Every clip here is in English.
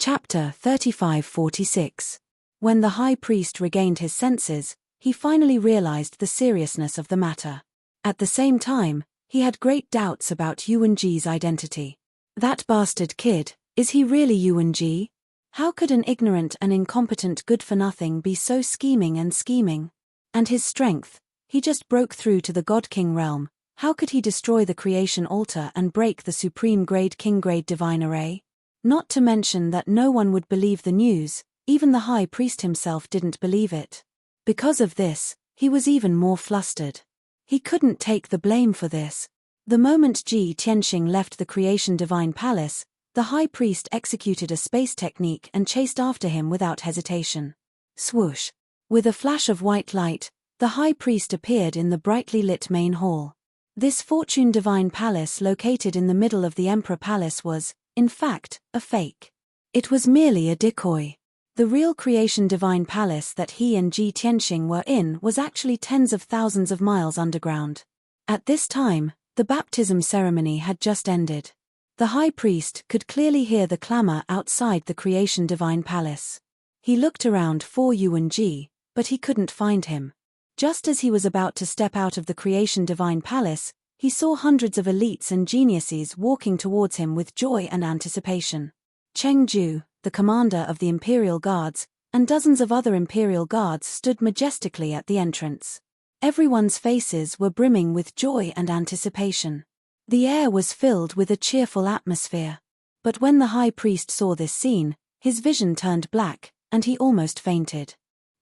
Chapter 35-46. When the high priest regained his senses, he finally realized the seriousness of the matter. At the same time, he had great doubts about Yuan-Ji's identity. That bastard kid, is he really Yuan-Ji? How could an ignorant and incompetent good-for-nothing be so scheming? And his strength, he just broke through to the God-King realm. How could he destroy the creation altar and break the supreme-grade king-grade divine array? Not to mention that no one would believe the news, even the high priest himself didn't believe it. Because of this, he was even more flustered. He couldn't take the blame for this. The moment Ji Tianxing left the creation divine palace, the high priest executed a space technique and chased after him without hesitation. Swoosh! With a flash of white light, the high priest appeared in the brightly lit main hall. This fortune divine palace located in the middle of the Emperor Palace was, in fact, a fake. It was merely a decoy. The real creation divine palace that he and Ji Tianxing were in was actually tens of thousands of miles underground. At this time, the baptism ceremony had just ended. The high priest could clearly hear the clamor outside the creation divine palace. He looked around for Yuan-Ji, but he couldn't find him. Just as he was about to step out of the creation divine palace, he saw hundreds of elites and geniuses walking towards him with joy and anticipation. Cheng Ju, the commander of the Imperial Guards, and dozens of other Imperial Guards stood majestically at the entrance. Everyone's faces were brimming with joy and anticipation. The air was filled with a cheerful atmosphere. But when the high priest saw this scene, his vision turned black, and he almost fainted.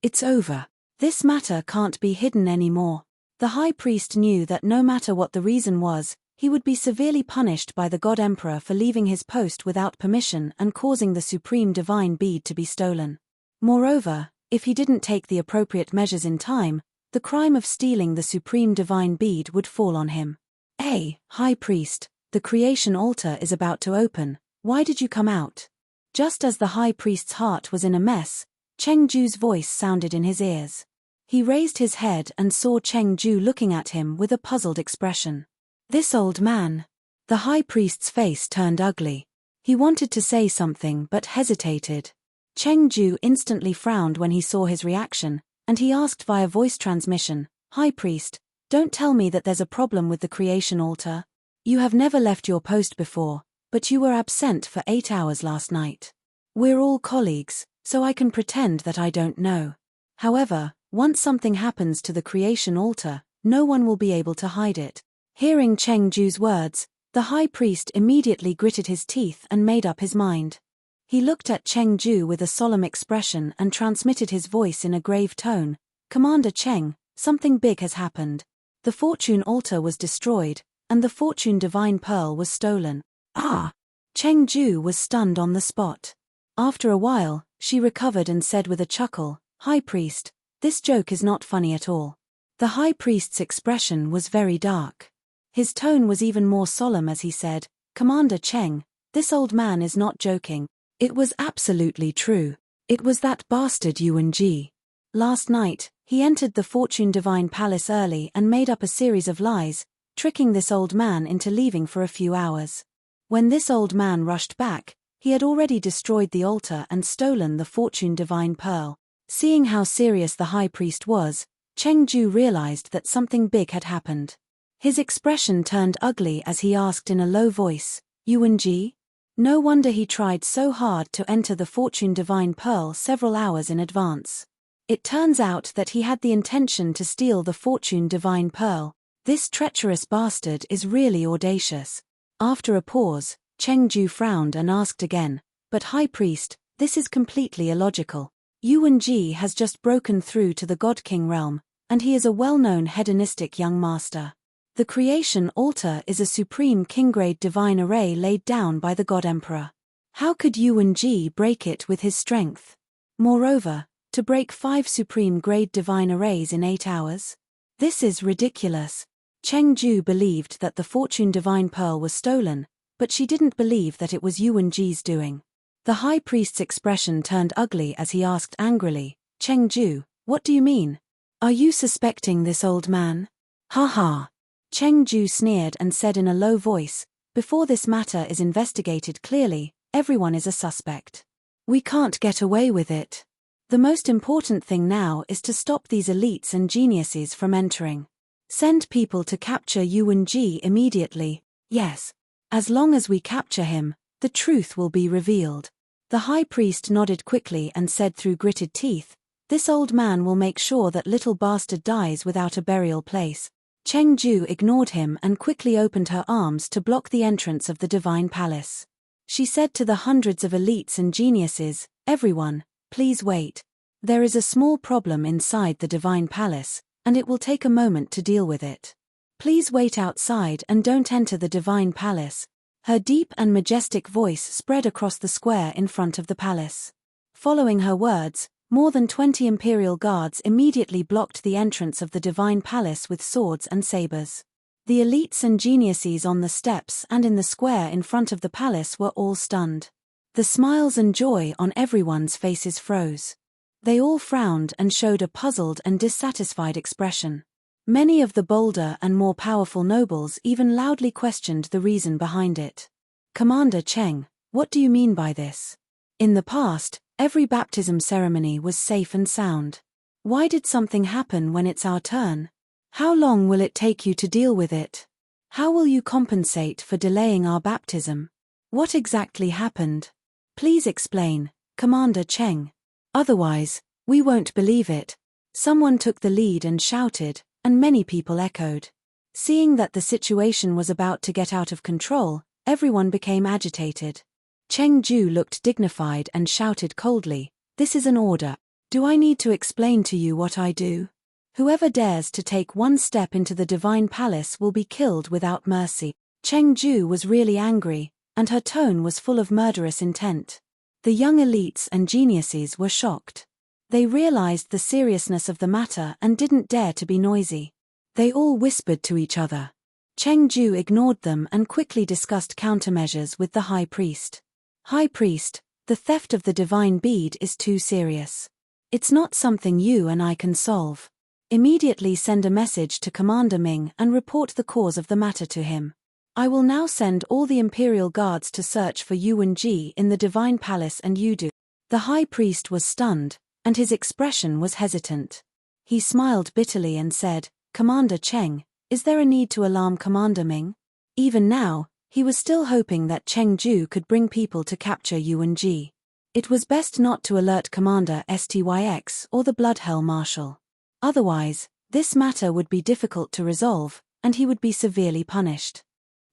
It's over. This matter can't be hidden anymore. The high priest knew that no matter what the reason was, he would be severely punished by the God Emperor for leaving his post without permission and causing the supreme divine bead to be stolen. Moreover, if he didn't take the appropriate measures in time, the crime of stealing the supreme divine bead would fall on him. Hey, high priest, the creation altar is about to open. Why did you come out? Just as the high priest's heart was in a mess, Cheng Ju's voice sounded in his ears. He raised his head and saw Cheng Ju looking at him with a puzzled expression. This old man. The high priest's face turned ugly. He wanted to say something but hesitated. Cheng Ju instantly frowned when he saw his reaction, and he asked via voice transmission, "High priest, don't tell me that there's a problem with the creation altar. You have never left your post before, but you were absent for 8 hours last night. We're all colleagues, so I can pretend that I don't know. However, once something happens to the creation altar, no one will be able to hide it." Hearing Cheng Ju's words, the high priest immediately gritted his teeth and made up his mind. He looked at Cheng Ju with a solemn expression and transmitted his voice in a grave tone. "Commander Cheng, something big has happened. The fortune altar was destroyed, and the fortune divine pearl was stolen." Ah! Cheng Ju was stunned on the spot. After a while, she recovered and said with a chuckle, "High priest, this joke is not funny at all." The high priest's expression was very dark. His tone was even more solemn as he said, "Commander Cheng, this old man is not joking. It was absolutely true. It was that bastard Yuan-Ji. Last night, he entered the Fortune Divine Palace early and made up a series of lies, tricking this old man into leaving for a few hours. When this old man rushed back, he had already destroyed the altar and stolen the Fortune Divine Pearl." Seeing how serious the high priest was, Cheng Ju realized that something big had happened. His expression turned ugly as he asked in a low voice, "Yuan-Ji?" No wonder he tried so hard to enter the Fortune Divine Pearl several hours in advance. It turns out that he had the intention to steal the Fortune Divine Pearl. This treacherous bastard is really audacious. After a pause, Cheng Ju frowned and asked again, "But high priest, this is completely illogical. Yuan-Ji has just broken through to the God King realm, and he is a well-known hedonistic young master. The creation altar is a supreme king-grade divine array laid down by the God Emperor. How could Yuan-Ji break it with his strength? Moreover, to break 5 supreme-grade divine arrays in 8 hours? This is ridiculous." Cheng Ju believed that the Fortune Divine Pearl was stolen, but she didn't believe that it was Yuan-Ji's doing. The high priest's expression turned ugly as he asked angrily, "Cheng Ju, what do you mean? Are you suspecting this old man?" "Ha ha." Cheng Ju sneered and said in a low voice, "Before this matter is investigated clearly, everyone is a suspect. We can't get away with it. The most important thing now is to stop these elites and geniuses from entering. Send people to capture Yuan Ji immediately, yes. As long as we capture him, the truth will be revealed. The high priest nodded quickly and said through gritted teeth, "This old man will make sure that little bastard dies without a burial place." Cheng Ju ignored him and quickly opened her arms to block the entrance of the divine palace. She said to the hundreds of elites and geniuses, "Everyone, please wait. There is a small problem inside the divine palace, and it will take a moment to deal with it. Please wait outside and don't enter the divine palace." Her deep and majestic voice spread across the square in front of the palace. Following her words, more than 20 imperial guards immediately blocked the entrance of the divine palace with swords and sabers. The elites and geniuses on the steps and in the square in front of the palace were all stunned. The smiles and joy on everyone's faces froze. They all frowned and showed a puzzled and dissatisfied expression. Many of the bolder and more powerful nobles even loudly questioned the reason behind it. "Commander Cheng, what do you mean by this? In the past, every baptism ceremony was safe and sound. Why did something happen when it's our turn? How long will it take you to deal with it? How will you compensate for delaying our baptism? What exactly happened? Please explain, Commander Cheng. Otherwise, we won't believe it." Someone took the lead and shouted, and many people echoed. Seeing that the situation was about to get out of control, everyone became agitated. Cheng Ju looked dignified and shouted coldly, "This is an order. Do I need to explain to you what I do? Whoever dares to take one step into the divine palace will be killed without mercy." Cheng Ju was really angry, and her tone was full of murderous intent. The young elites and geniuses were shocked. They realized the seriousness of the matter and didn't dare to be noisy. They all whispered to each other. Cheng Ju ignored them and quickly discussed countermeasures with the high priest. "High priest, the theft of the divine bead is too serious. It's not something you and I can solve. Immediately send a message to Commander Ming and report the cause of the matter to him. I will now send all the imperial guards to search for Yuan Ji in the divine palace and Yudu." The high priest was stunned, and his expression was hesitant. He smiled bitterly and said, "Commander Cheng, is there a need to alarm Commander Ming?" Even now, he was still hoping that Cheng Ju could bring people to capture Yuan Ji. It was best not to alert Commander Styx or the Bloodhell Marshal. Otherwise, this matter would be difficult to resolve, and he would be severely punished.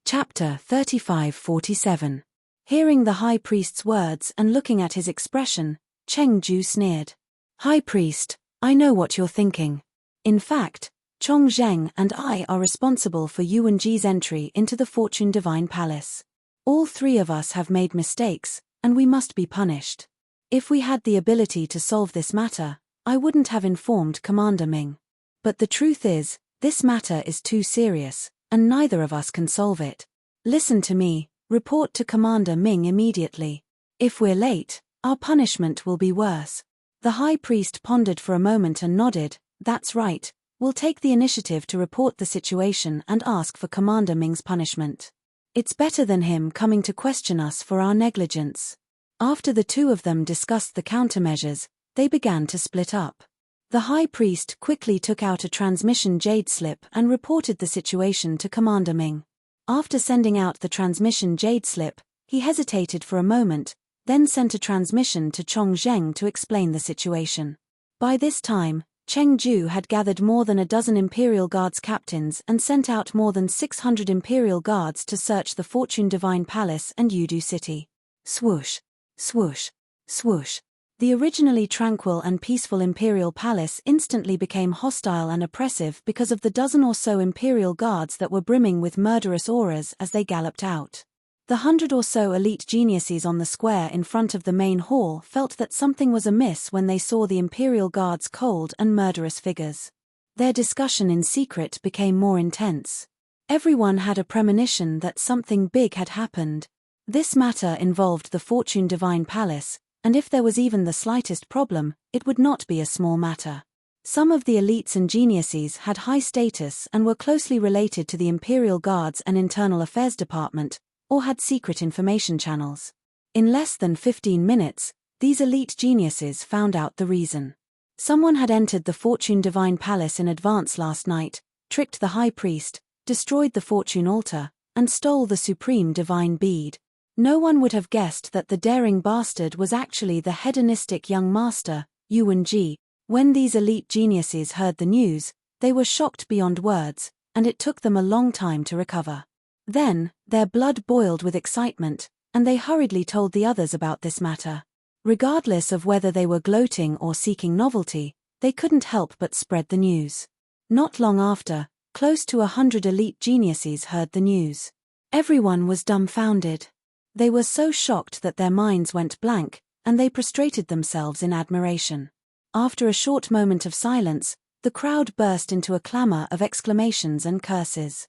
Chapter 3547. Hearing the high priest's words and looking at his expression, Cheng Ju sneered. "High priest, I know what you're thinking. In fact, Chong Zheng and I are responsible for Yuan Ji's entry into the Fortune Divine Palace. All three of us have made mistakes, and we must be punished. If we had the ability to solve this matter, I wouldn't have informed Commander Ming. But the truth is, this matter is too serious, and neither of us can solve it. Listen to me, report to Commander Ming immediately. If we're late, our punishment will be worse." The high priest pondered for a moment and nodded, "That's right, we'll take the initiative to report the situation and ask for Commander Ming's punishment. It's better than him coming to question us for our negligence." After the two of them discussed the countermeasures, they began to split up. The high priest quickly took out a transmission jade slip and reported the situation to Commander Ming. After sending out the transmission jade slip, he hesitated for a moment, then sent a transmission to Chong Zheng to explain the situation. By this time, Cheng Ju had gathered more than a dozen Imperial Guards captains and sent out more than 600 Imperial Guards to search the Fortune Divine Palace and Yudu City. Swoosh, swoosh, swoosh. The originally tranquil and peaceful Imperial Palace instantly became hostile and oppressive because of the dozen or so Imperial Guards that were brimming with murderous auras as they galloped out. The 100 or so elite geniuses on the square in front of the main hall felt that something was amiss when they saw the Imperial Guard's cold and murderous figures. Their discussion in secret became more intense. Everyone had a premonition that something big had happened. This matter involved the Fortune Divine Palace, and if there was even the slightest problem, it would not be a small matter. Some of the elites and geniuses had high status and were closely related to the Imperial Guards and Internal Affairs Department, or had secret information channels. In less than 15 minutes, these elite geniuses found out the reason. Someone had entered the Fortune Divine Palace in advance last night, tricked the High Priest, destroyed the Fortune Altar, and stole the Supreme Divine Bead. No one would have guessed that the daring bastard was actually the hedonistic young master, Yuan-ji. When these elite geniuses heard the news, they were shocked beyond words, and it took them a long time to recover. Then, their blood boiled with excitement, and they hurriedly told the others about this matter. Regardless of whether they were gloating or seeking novelty, they couldn't help but spread the news. Not long after, close to 100 elite geniuses heard the news. Everyone was dumbfounded. They were so shocked that their minds went blank, and they prostrated themselves in admiration. After a short moment of silence, the crowd burst into a clamor of exclamations and curses.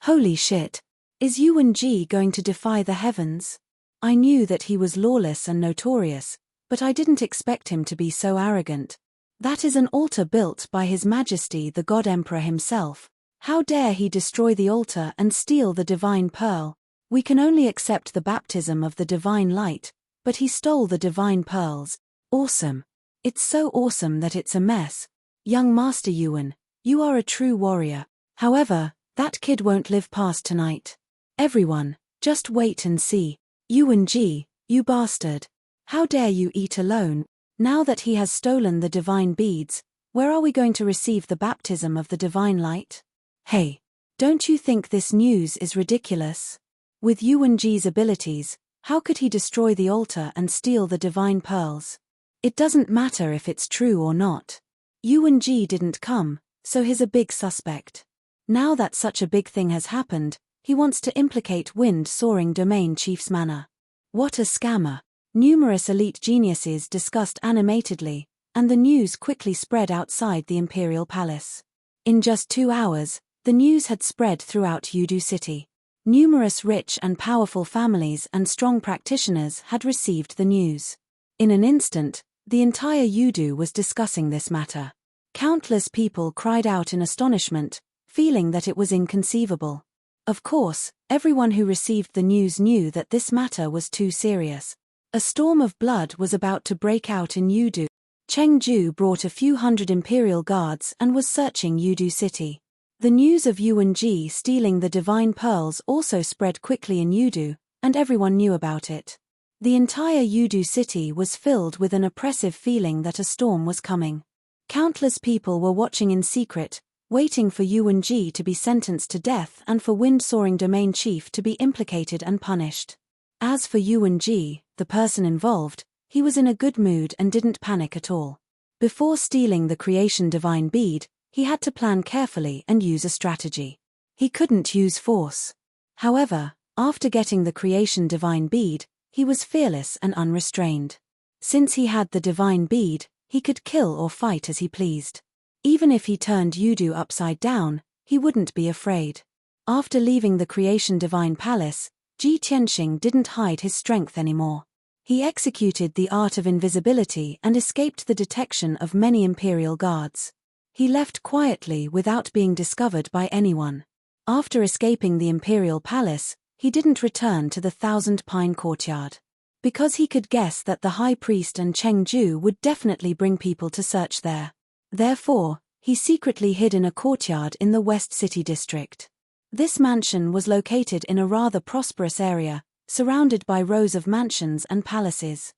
Holy shit! Is Yuan-ji going to defy the heavens? I knew that he was lawless and notorious, but I didn't expect him to be so arrogant. That is an altar built by His Majesty the God Emperor himself. How dare he destroy the altar and steal the divine pearl? We can only accept the baptism of the divine light, but he stole the divine pearls. Awesome. It's so awesome that it's a mess. Young Master Yuan, you are a true warrior. However, that kid won't live past tonight. Everyone, just wait and see. Yuan-ji, you bastard. How dare you eat alone? Now that he has stolen the divine beads, where are we going to receive the baptism of the divine light? Hey, don't you think this news is ridiculous? With Yuan-ji's abilities, how could he destroy the altar and steal the divine pearls? It doesn't matter if it's true or not. Yuan-ji didn't come, so he's a big suspect. Now that such a big thing has happened, he wants to implicate Wind-Soaring Domain Chief's manner. What a scammer. Numerous elite geniuses discussed animatedly, and the news quickly spread outside the Imperial Palace. In just 2 hours, the news had spread throughout Yudu City. Numerous rich and powerful families and strong practitioners had received the news. In an instant, the entire Yudu was discussing this matter. Countless people cried out in astonishment, feeling that it was inconceivable. Of course, everyone who received the news knew that this matter was too serious. A storm of blood was about to break out in Yudu. Chengju brought a few hundred imperial guards and was searching Yudu City. The news of Yuan-ji stealing the divine pearls also spread quickly in Yudu, and everyone knew about it. The entire Yudu City was filled with an oppressive feeling that a storm was coming. Countless people were watching in secret, waiting for Yuan-ji to be sentenced to death and for Wind-Soaring Domain Chief to be implicated and punished. As for Yuan-ji, the person involved, he was in a good mood and didn't panic at all. Before stealing the Creation Divine Bead, he had to plan carefully and use a strategy. He couldn't use force. However, after getting the Creation Divine Bead, he was fearless and unrestrained. Since he had the Divine Bead, he could kill or fight as he pleased. Even if he turned Yudu upside down, he wouldn't be afraid. After leaving the Creation Divine Palace, Ji Tianxing didn't hide his strength anymore. He executed the art of invisibility and escaped the detection of many imperial guards. He left quietly without being discovered by anyone. After escaping the imperial palace, he didn't return to the Thousand Pine Courtyard. Because he could guess that the High Priest and Chengju would definitely bring people to search there. Therefore, he secretly hid in a courtyard in the West City district. This mansion was located in a rather prosperous area, surrounded by rows of mansions and palaces.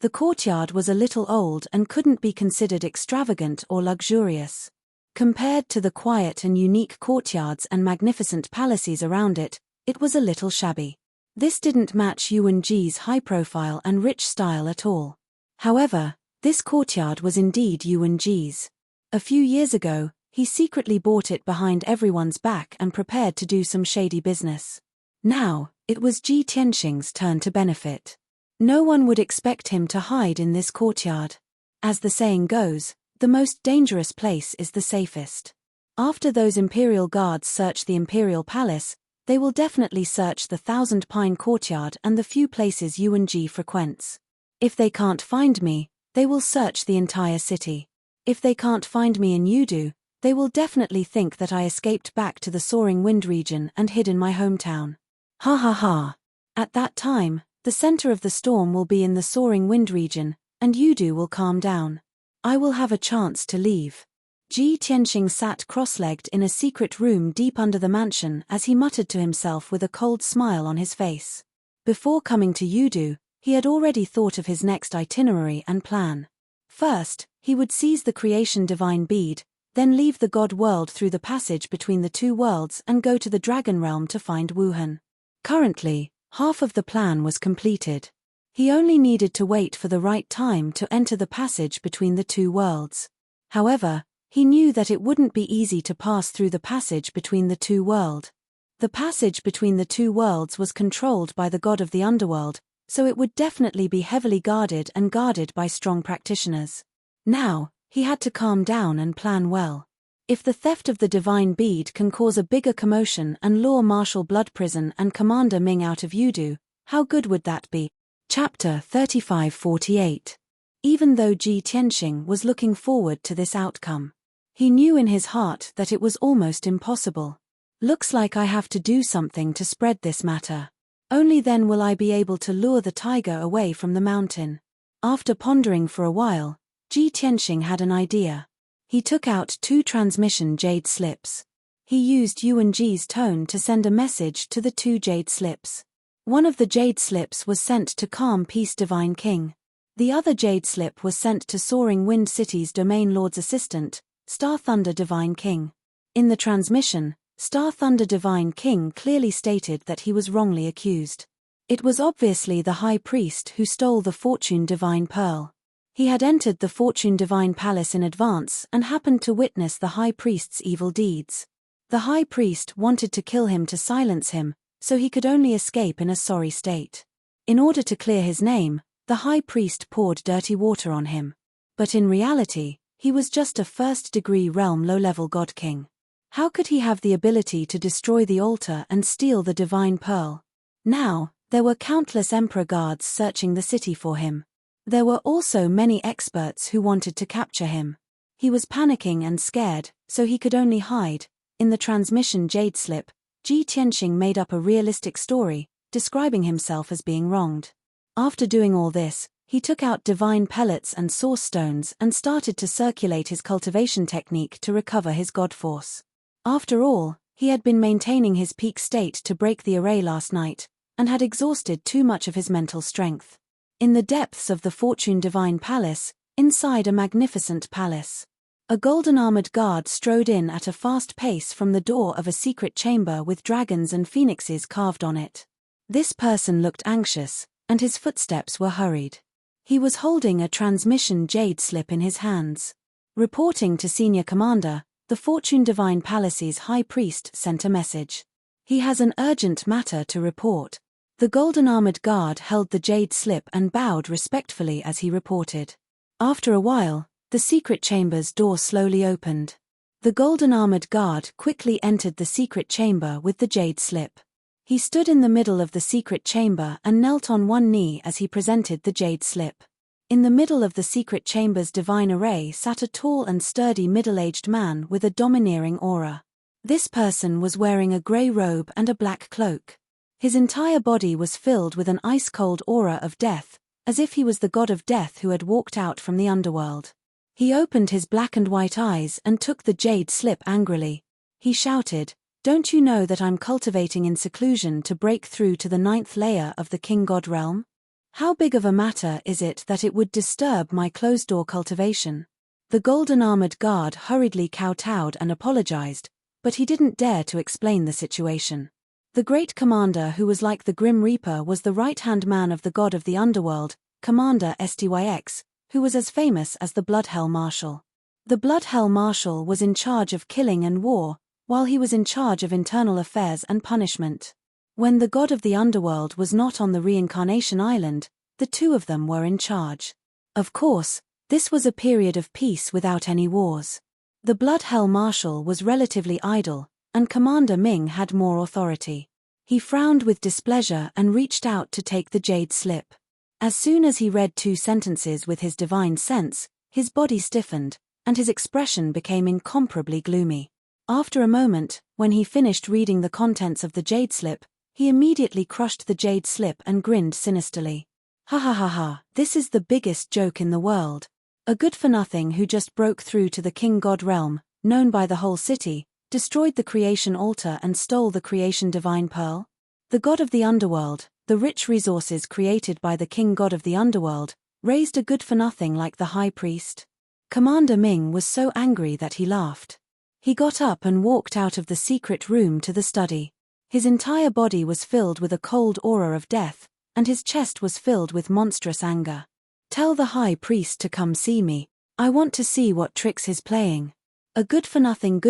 The courtyard was a little old and couldn't be considered extravagant or luxurious. Compared to the quiet and unique courtyards and magnificent palaces around it, it was a little shabby. This didn't match Yuan-ji's high profile and rich style at all. However, this courtyard was indeed Yuan-ji's. A few years ago, he secretly bought it behind everyone's back and prepared to do some shady business. Now, it was Ji Tianxing's turn to benefit. No one would expect him to hide in this courtyard. As the saying goes, the most dangerous place is the safest. After those imperial guards search the imperial palace, they will definitely search the Thousand Pine Courtyard and the few places Yuan-ji frequents. If they can't find me, they will search the entire city. If they can't find me in Yudu, they will definitely think that I escaped back to the Soaring Wind region and hid in my hometown. Ha ha ha. At that time, the center of the storm will be in the Soaring Wind region, and Yudu will calm down. I will have a chance to leave. Ji Tianxing sat cross-legged in a secret room deep under the mansion as he muttered to himself with a cold smile on his face. Before coming to Yudu, he had already thought of his next itinerary and plan. First, he would seize the creation divine bead, then leave the god world through the passage between the two worlds and go to the dragon realm to find Wuhan. Currently, half of the plan was completed. He only needed to wait for the right time to enter the passage between the two worlds. However, he knew that it wouldn't be easy to pass through the passage between the two worlds. The passage between the two worlds was controlled by the god of the underworld, so it would definitely be heavily guarded and guarded by strong practitioners. Now, he had to calm down and plan well. If the theft of the divine bead can cause a bigger commotion and lure Marshal Blood Prison and Commander Ming out of Yudu, how good would that be? Chapter 3548. Even though Ji Tianxing was looking forward to this outcome, he knew in his heart that it was almost impossible. Looks like I have to do something to spread this matter. Only then will I be able to lure the tiger away from the mountain. After pondering for a while, Ji Tianxing had an idea. He took out 2 transmission jade slips. He used Yuan Ji's tone to send a message to the 2 jade slips. One of the jade slips was sent to Calm Peace Divine King. The other jade slip was sent to Soaring Wind City's Domain Lord's assistant, Star Thunder Divine King. In the transmission, Star Thunder Divine King clearly stated that he was wrongly accused. It was obviously the High Priest who stole the Fortune Divine Pearl. He had entered the Fortune Divine Palace in advance and happened to witness the High Priest's evil deeds. The High Priest wanted to kill him to silence him, so he could only escape in a sorry state. In order to clear his name, the High Priest poured dirty water on him. But in reality, he was just a first-degree realm low-level god king. How could he have the ability to destroy the altar and steal the divine pearl? Now, there were countless emperor guards searching the city for him. There were also many experts who wanted to capture him. He was panicking and scared, so he could only hide. In the transmission jade slip, Ji Tianxing made up a realistic story, describing himself as being wronged. After doing all this, he took out divine pellets and source stones and started to circulate his cultivation technique to recover his god force. After all, he had been maintaining his peak state to break the array last night, and had exhausted too much of his mental strength. In the depths of the Fortune Divine Palace, inside a magnificent palace, a golden-armored guard strode in at a fast pace from the door of a secret chamber with dragons and phoenixes carved on it. This person looked anxious, and his footsteps were hurried. He was holding a transmission jade slip in his hands. Reporting to Senior Commander, the Fortune Divine Palace's High Priest sent a message. He has an urgent matter to report. The golden-armored guard held the jade slip and bowed respectfully as he reported. After a while, the secret chamber's door slowly opened. The golden-armored guard quickly entered the secret chamber with the jade slip. He stood in the middle of the secret chamber and knelt on one knee as he presented the jade slip. In the middle of the secret chamber's divine array sat a tall and sturdy middle-aged man with a domineering aura. This person was wearing a grey robe and a black cloak. His entire body was filled with an ice-cold aura of death, as if he was the god of death who had walked out from the underworld. He opened his black and white eyes and took the jade slip angrily. He shouted, "Don't you know that I'm cultivating in seclusion to break through to the 9th layer of the King God realm? How big of a matter is it that it would disturb my closed-door cultivation?" The golden-armored guard hurriedly kowtowed and apologized, but he didn't dare to explain the situation. The great commander who was like the Grim Reaper was the right-hand man of the god of the underworld, Commander Styx, who was as famous as the Blood Hell Marshal. The Blood Hell Marshal was in charge of killing and war, while he was in charge of internal affairs and punishment. When the god of the underworld was not on the Reincarnation Island, the two of them were in charge. Of course, this was a period of peace without any wars. The Blood Hell Marshal was relatively idle, and Commander Ming had more authority. He frowned with displeasure and reached out to take the jade slip. As soon as he read 2 sentences with his divine sense, his body stiffened, and his expression became incomparably gloomy. After a moment, when he finished reading the contents of the jade slip, he immediately crushed the jade slip and grinned sinisterly. Ha ha ha ha, this is the biggest joke in the world. A good-for-nothing who just broke through to the king god realm, known by the whole city, destroyed the creation altar and stole the creation divine pearl? The god of the underworld, the rich resources created by the king god of the underworld, raised a good-for-nothing like the high priest? Commander Ming was so angry that he laughed. He got up and walked out of the secret room to the study. His entire body was filled with a cold aura of death, and his chest was filled with monstrous anger. Tell the high priest to come see me. I want to see what tricks he's playing. A good-for-nothing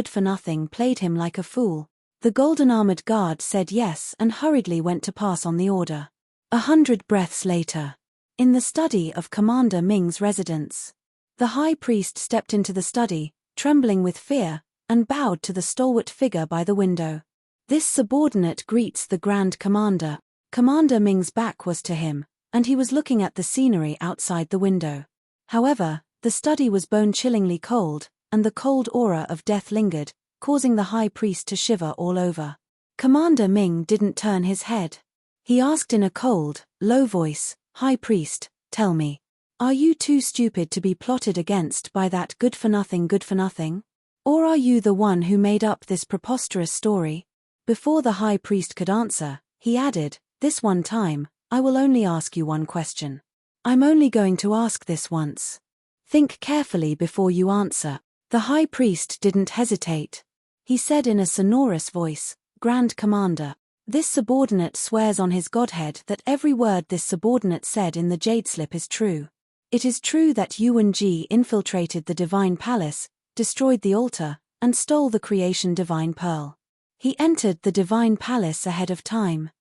played him like a fool. The golden-armored guard said yes and hurriedly went to pass on the order. 100 breaths later. In the study of Commander Ming's residence. The high priest stepped into the study, trembling with fear, and bowed to the stalwart figure by the window. This subordinate greets the Grand Commander. Commander Ming's back was to him, and he was looking at the scenery outside the window. However, the study was bone-chillingly cold, and the cold aura of death lingered, causing the high priest to shiver all over. Commander Ming didn't turn his head. He asked in a cold, low voice, "High priest, tell me, are you too stupid to be plotted against by that good-for-nothing? Or are you the one who made up this preposterous story?" Before the high priest could answer, he added, "This one time, I will only ask you one question. I'm only going to ask this once. Think carefully before you answer." The high priest didn't hesitate. He said in a sonorous voice, "Grand Commander, this subordinate swears on his godhead that every word this subordinate said in the jade slip is true. It is true that Yuan Ji infiltrated the divine palace, destroyed the altar, and stole the creation divine pearl. He entered the divine palace ahead of time.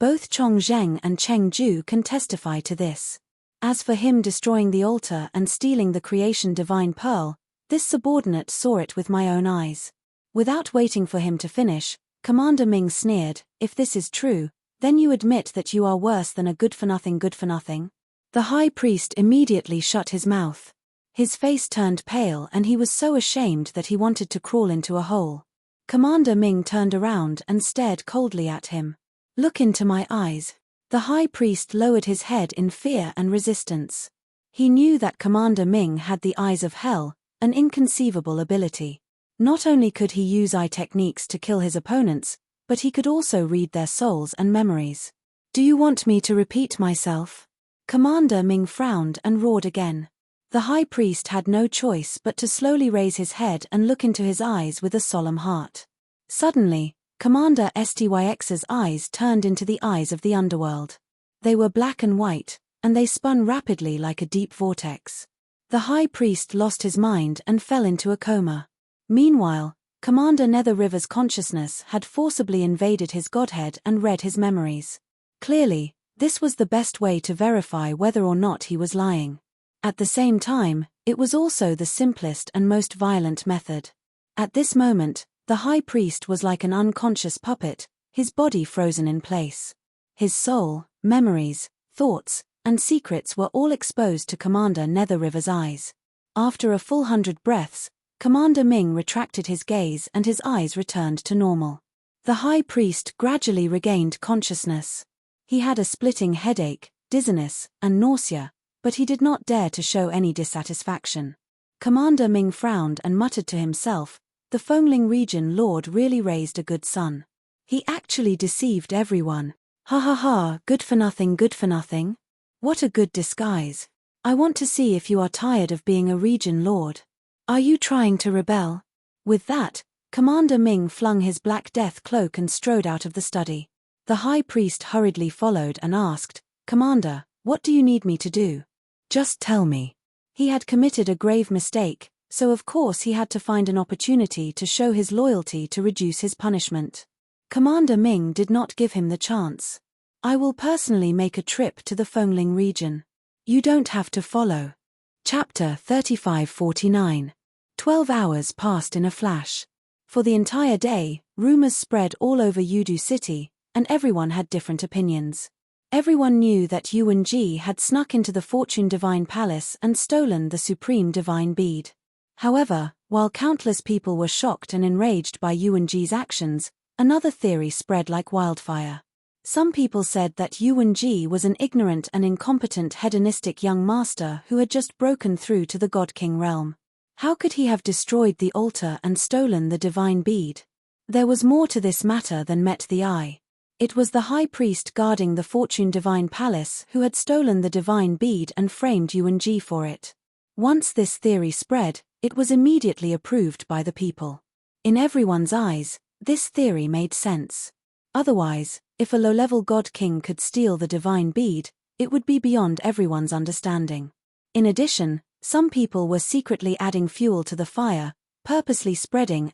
Both Chong Zheng and Cheng Ju can testify to this. As for him destroying the altar and stealing the creation divine pearl, this subordinate saw it with my own eyes." Without waiting for him to finish, Commander Ming sneered, "If this is true, then you admit that you are worse than a good-for-nothing? The high priest immediately shut his mouth. His face turned pale and he was so ashamed that he wanted to crawl into a hole. Commander Ming turned around and stared coldly at him. "Look into my eyes." The high priest lowered his head in fear and resistance. He knew that Commander Ming had the eyes of hell, an inconceivable ability. Not only could he use eye techniques to kill his opponents, but he could also read their souls and memories. "Do you want me to repeat myself?" Commander Ming frowned and roared again. The high priest had no choice but to slowly raise his head and look into his eyes with a solemn heart. Suddenly, Commander Styx's eyes turned into the eyes of the underworld. They were black and white, and they spun rapidly like a deep vortex. The high priest lost his mind and fell into a coma. Meanwhile, Commander Nether River's consciousness had forcibly invaded his godhead and read his memories. Clearly, this was the best way to verify whether or not he was lying. At the same time, it was also the simplest and most violent method. At this moment, the high priest was like an unconscious puppet, his body frozen in place. His soul, memories, thoughts, and secrets were all exposed to Commander Nether River's eyes. After a full 100 breaths, Commander Ming retracted his gaze and his eyes returned to normal. The high priest gradually regained consciousness. He had a splitting headache, dizziness, and nausea, but he did not dare to show any dissatisfaction. Commander Ming frowned and muttered to himself, "The Fengling region lord really raised a good son. He actually deceived everyone. Ha ha ha, good for nothing. What a good disguise. I want to see if you are tired of being a region lord. Are you trying to rebel?" With that, Commander Ming flung his black death cloak and strode out of the study. The high priest hurriedly followed and asked, "Commander, what do you need me to do?" "Just tell me." He had committed a grave mistake, so of course he had to find an opportunity to show his loyalty to reduce his punishment. Commander Ming did not give him the chance. "I will personally make a trip to the Fengling region. You don't have to follow." Chapter 3549. 12 hours passed in a flash. For the entire day, rumors spread all over Yudu City, and everyone had different opinions. Everyone knew that Yuan Ji had snuck into the Fortune Divine Palace and stolen the Supreme Divine Bead. However, while countless people were shocked and enraged by Yuan Ji's actions, another theory spread like wildfire. Some people said that Yuan-ji was an ignorant and incompetent hedonistic young master who had just broken through to the God King realm. How could he have destroyed the altar and stolen the divine bead? There was more to this matter than met the eye. It was the high priest guarding the Fortune Divine Palace who had stolen the divine bead and framed Yuan-ji for it. Once this theory spread, it was immediately approved by the people. In everyone's eyes, this theory made sense. Otherwise, if a low-level God King could steal the divine bead, it would be beyond everyone's understanding. In addition, some people were secretly adding fuel to the fire, purposely spreading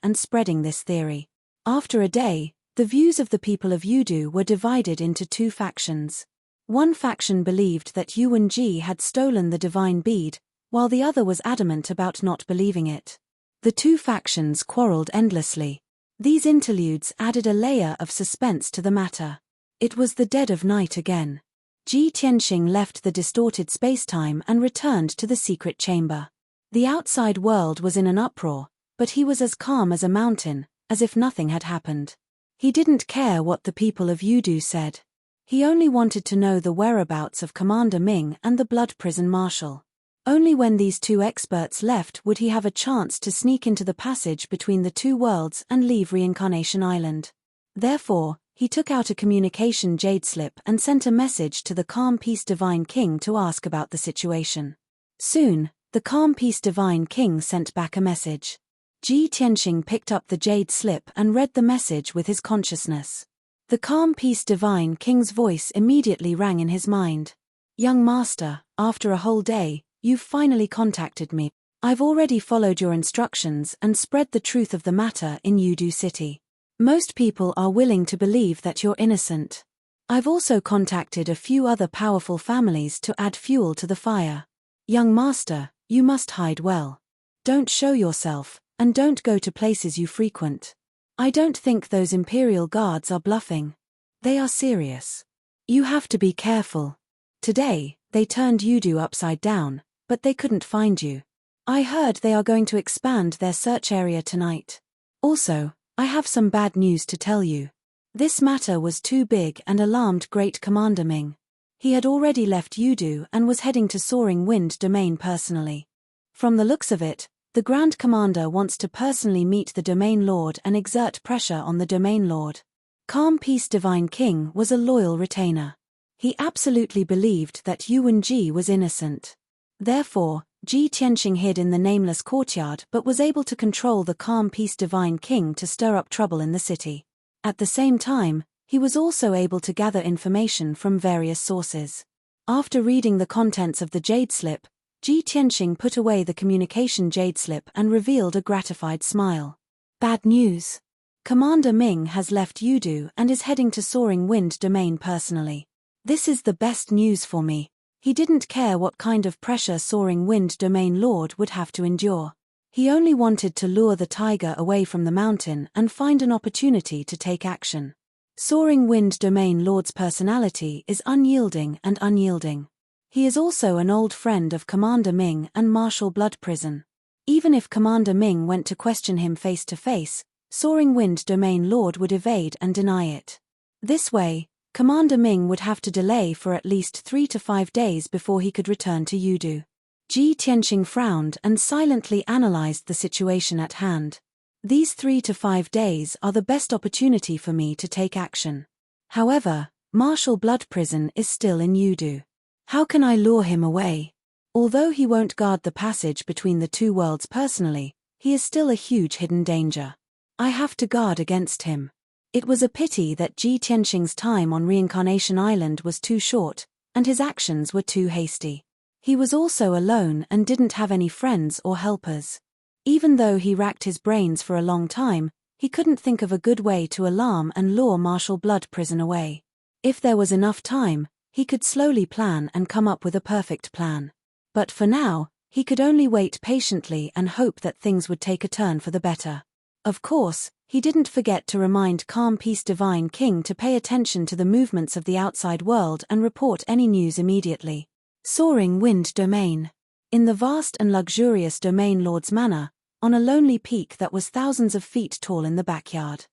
this theory. After a day, the views of the people of Yudu were divided into two factions. One faction believed that Yuan-ji had stolen the divine bead, while the other was adamant about not believing it. The two factions quarreled endlessly. These interludes added a layer of suspense to the matter. It was the dead of night again. Ji Tianxing left the distorted spacetime and returned to the secret chamber. The outside world was in an uproar, but he was as calm as a mountain, as if nothing had happened. He didn't care what the people of Yudu said. He only wanted to know the whereabouts of Commander Ming and the Blood Prison Marshal. Only when these two experts left would he have a chance to sneak into the passage between the two worlds and leave Reincarnation Island. Therefore, he took out a communication jade slip and sent a message to the Calm Peace Divine King to ask about the situation. Soon, the Calm Peace Divine King sent back a message. Ji Tianxing picked up the jade slip and read the message with his consciousness. The Calm Peace Divine King's voice immediately rang in his mind. "Young master, after a whole day, you've finally contacted me. I've already followed your instructions and spread the truth of the matter in Yudu City. Most people are willing to believe that you're innocent. I've also contacted a few other powerful families to add fuel to the fire. Young master, you must hide well. Don't show yourself, and don't go to places you frequent. I don't think those Imperial guards are bluffing. They are serious. You have to be careful. Today, they turned Yudu upside down, but they couldn't find you. I heard they are going to expand their search area tonight. Also, I have some bad news to tell you. This matter was too big and alarmed Great Commander Ming. He had already left Yudu and was heading to Soaring Wind Domain personally. From the looks of it, the Grand Commander wants to personally meet the Domain Lord and exert pressure on the Domain Lord. Calm Peace Divine King was a loyal retainer. He absolutely believed that Yuan-ji was innocent. Therefore, Ji Tianxing hid in the nameless courtyard but was able to control the Calm Peace Divine King to stir up trouble in the city. At the same time, he was also able to gather information from various sources. After reading the contents of the jade slip, Ji Tianxing put away the communication jade slip and revealed a gratified smile. Bad news. Commander Ming has left Yudu and is heading to Soaring Wind Domain personally. This is the best news for me. He didn't care what kind of pressure Soaring Wind Domain Lord would have to endure. He only wanted to lure the tiger away from the mountain and find an opportunity to take action. Soaring Wind Domain Lord's personality is unyielding. He is also an old friend of Commander Ming and Marshal Blood Prison. Even if Commander Ming went to question him face to face, Soaring Wind Domain Lord would evade and deny it. This way, Commander Ming would have to delay for at least 3 to 5 days before he could return to Yudu. Ji Tianxing frowned and silently analyzed the situation at hand. These 3 to 5 days are the best opportunity for me to take action. However, Marshal Blood Prison is still in Yudu. How can I lure him away? Although he won't guard the passage between the two worlds personally, he is still a huge hidden danger. I have to guard against him. It was a pity that Ji Tianxing's time on Reincarnation Island was too short, and his actions were too hasty. He was also alone and didn't have any friends or helpers. Even though he racked his brains for a long time, he couldn't think of a good way to alarm and lure Marshal Blood Prison away. If there was enough time, he could slowly plan and come up with a perfect plan. But for now, he could only wait patiently and hope that things would take a turn for the better. Of course, he didn't forget to remind Calm Peace Divine King to pay attention to the movements of the outside world and report any news immediately. Soaring Wind Domain. In the vast and luxurious Domain Lord's manor, on a lonely peak that was thousands of feet tall in the backyard.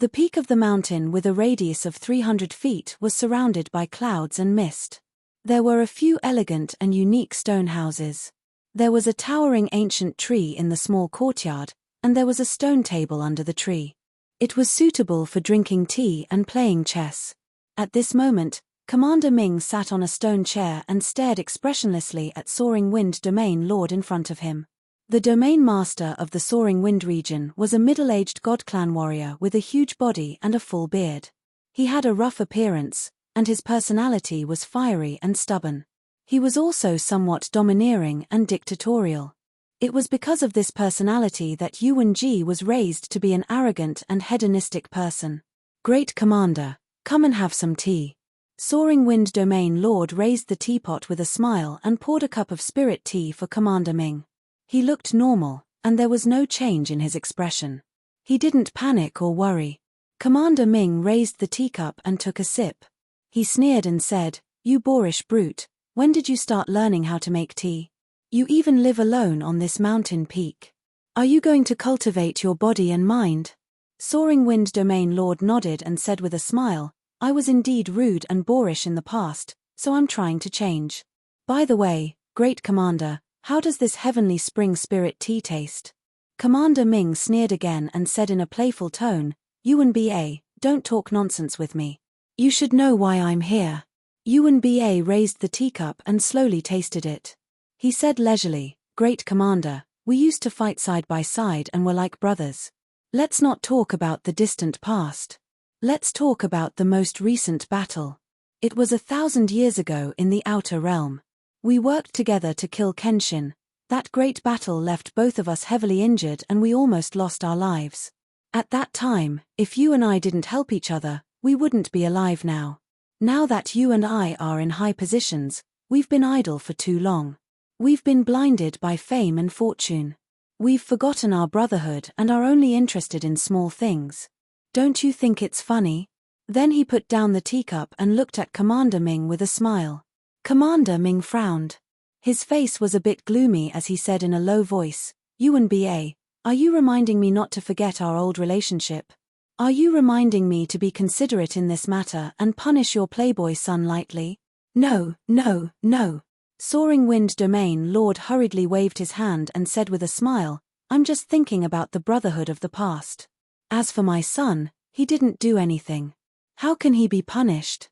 The peak of the mountain, with a radius of 300 feet, was surrounded by clouds and mist. There were a few elegant and unique stone houses. There was a towering ancient tree in the small courtyard, and there was a stone table under the tree. It was suitable for drinking tea and playing chess. At this moment, Commander Ming sat on a stone chair and stared expressionlessly at Soaring Wind Domain Lord in front of him. The domain master of the Soaring Wind region was a middle-aged god clan warrior with a huge body and a full beard. He had a rough appearance, and his personality was fiery and stubborn. He was also somewhat domineering and dictatorial. It was because of this personality that Yuan Ji was raised to be an arrogant and hedonistic person. "Great Commander, come and have some tea." Soaring Wind Domain Lord raised the teapot with a smile and poured a cup of spirit tea for Commander Ming. He looked normal, and there was no change in his expression. He didn't panic or worry. Commander Ming raised the teacup and took a sip. He sneered and said, "You boorish brute, when did you start learning how to make tea? You even live alone on this mountain peak. Are you going to cultivate your body and mind?" Soaring Wind Domain Lord nodded and said with a smile, "I was indeed rude and boorish in the past, so I'm trying to change. By the way, Great Commander, how does this heavenly spring spirit tea taste?" Commander Ming sneered again and said in a playful tone, "Yuan Ba, don't talk nonsense with me. You should know why I'm here." Yuan Ba raised the teacup and slowly tasted it. He said leisurely, "Great Commander, we used to fight side by side and were like brothers. Let's not talk about the distant past. Let's talk about the most recent battle. It was 1,000 years ago in the Outer Realm. We worked together to kill Kenshin. That great battle left both of us heavily injured and we almost lost our lives. At that time, if you and I didn't help each other, we wouldn't be alive now. Now that you and I are in high positions, we've been idle for too long. We've been blinded by fame and fortune. We've forgotten our brotherhood and are only interested in small things. Don't you think it's funny?" Then he put down the teacup and looked at Commander Ming with a smile. Commander Ming frowned. His face was a bit gloomy as he said in a low voice, "Yuan Ba, are you reminding me not to forget our old relationship? Are you reminding me to be considerate in this matter and punish your playboy son lightly?" "No, no, no." Soaring Wind Domain Lord hurriedly waved his hand and said with a smile, "I'm just thinking about the brotherhood of the past. As for my son, he didn't do anything. How can he be punished?"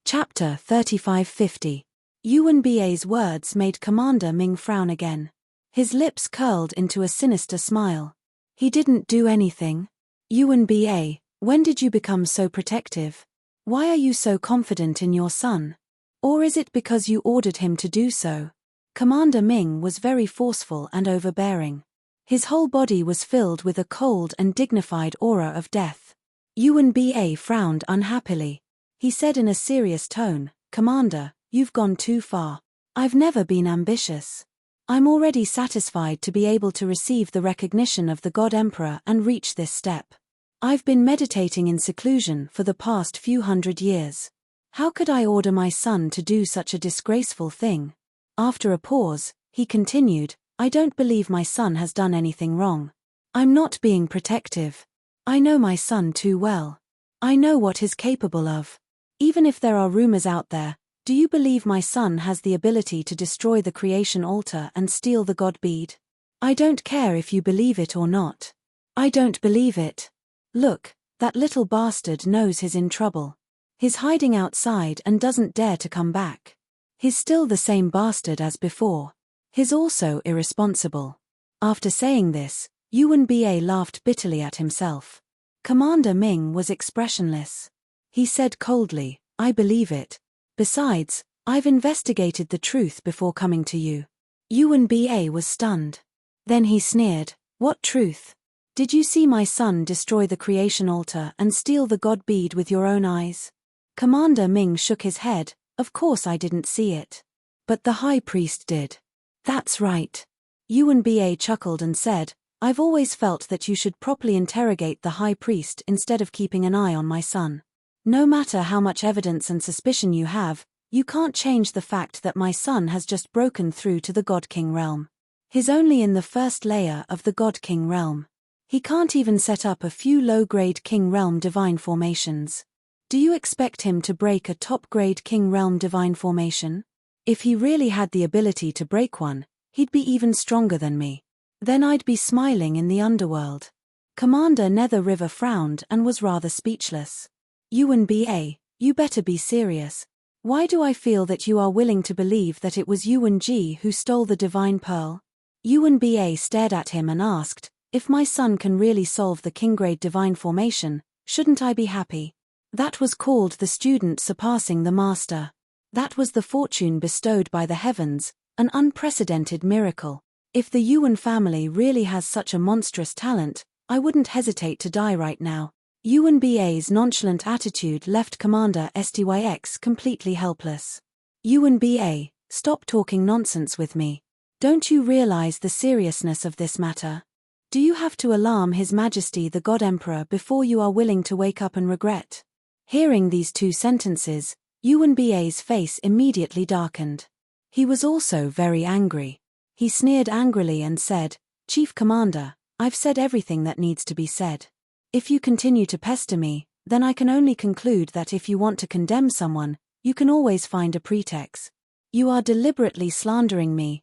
Chapter 3550. Yuan Ba's words made Commander Ming frown again. His lips curled into a sinister smile. "He didn't do anything? Yuan Ba, when did you become so protective? Why are you so confident in your son? Or is it because you ordered him to do so?" Commander Ming was very forceful and overbearing. His whole body was filled with a cold and dignified aura of death. Yuan Ba frowned unhappily. He said in a serious tone, "Commander, you've gone too far. I've never been ambitious. I'm already satisfied to be able to receive the recognition of the God Emperor and reach this step. I've been meditating in seclusion for the past few hundred years. How could I order my son to do such a disgraceful thing?" After a pause, he continued, "I don't believe my son has done anything wrong. I'm not being protective. I know my son too well. I know what he's capable of. Even if there are rumors out there, do you believe my son has the ability to destroy the creation altar and steal the god bead? I don't care if you believe it or not. I don't believe it. Look, that little bastard knows he's in trouble. He's hiding outside and doesn't dare to come back. He's still the same bastard as before. He's also irresponsible." After saying this, Yuan Ba laughed bitterly at himself. Commander Ming was expressionless. He said coldly, "I believe it. Besides, I've investigated the truth before coming to you." Yuan Ba was stunned. Then he sneered, "What truth? Did you see my son destroy the creation altar and steal the god bead with your own eyes?" Commander Ming shook his head, "Of course I didn't see it. But the high priest did." "That's right." Yuan Ba chuckled and said, "I've always felt that you should properly interrogate the high priest instead of keeping an eye on my son. No matter how much evidence and suspicion you have, you can't change the fact that my son has just broken through to the God King realm. He's only in the first layer of the God King realm. He can't even set up a few low-grade King Realm Divine formations. Do you expect him to break a top-grade King Realm Divine formation? If he really had the ability to break one, he'd be even stronger than me. Then I'd be smiling in the underworld. Commander Nether River frowned and was rather speechless. Yuan-Ba, you better be serious. Why do I feel that you are willing to believe that it was Yuan-Ji who stole the Divine Pearl? Yuan-Ba stared at him and asked, if my son can really solve the King-grade Divine formation, shouldn't I be happy? That was called the student surpassing the master. That was the fortune bestowed by the heavens, an unprecedented miracle. If the Yuan family really has such a monstrous talent, I wouldn't hesitate to die right now. Yuan-Ba's nonchalant attitude left Commander Styx completely helpless. Yuan-Ba, stop talking nonsense with me. Don't you realize the seriousness of this matter? Do you have to alarm His Majesty the God Emperor before you are willing to wake up and regret? Hearing these two sentences, Yuan-Ba's face immediately darkened. He was also very angry. He sneered angrily and said, Chief Commander, I've said everything that needs to be said. If you continue to pester me, then I can only conclude that if you want to condemn someone, you can always find a pretext. You are deliberately slandering me,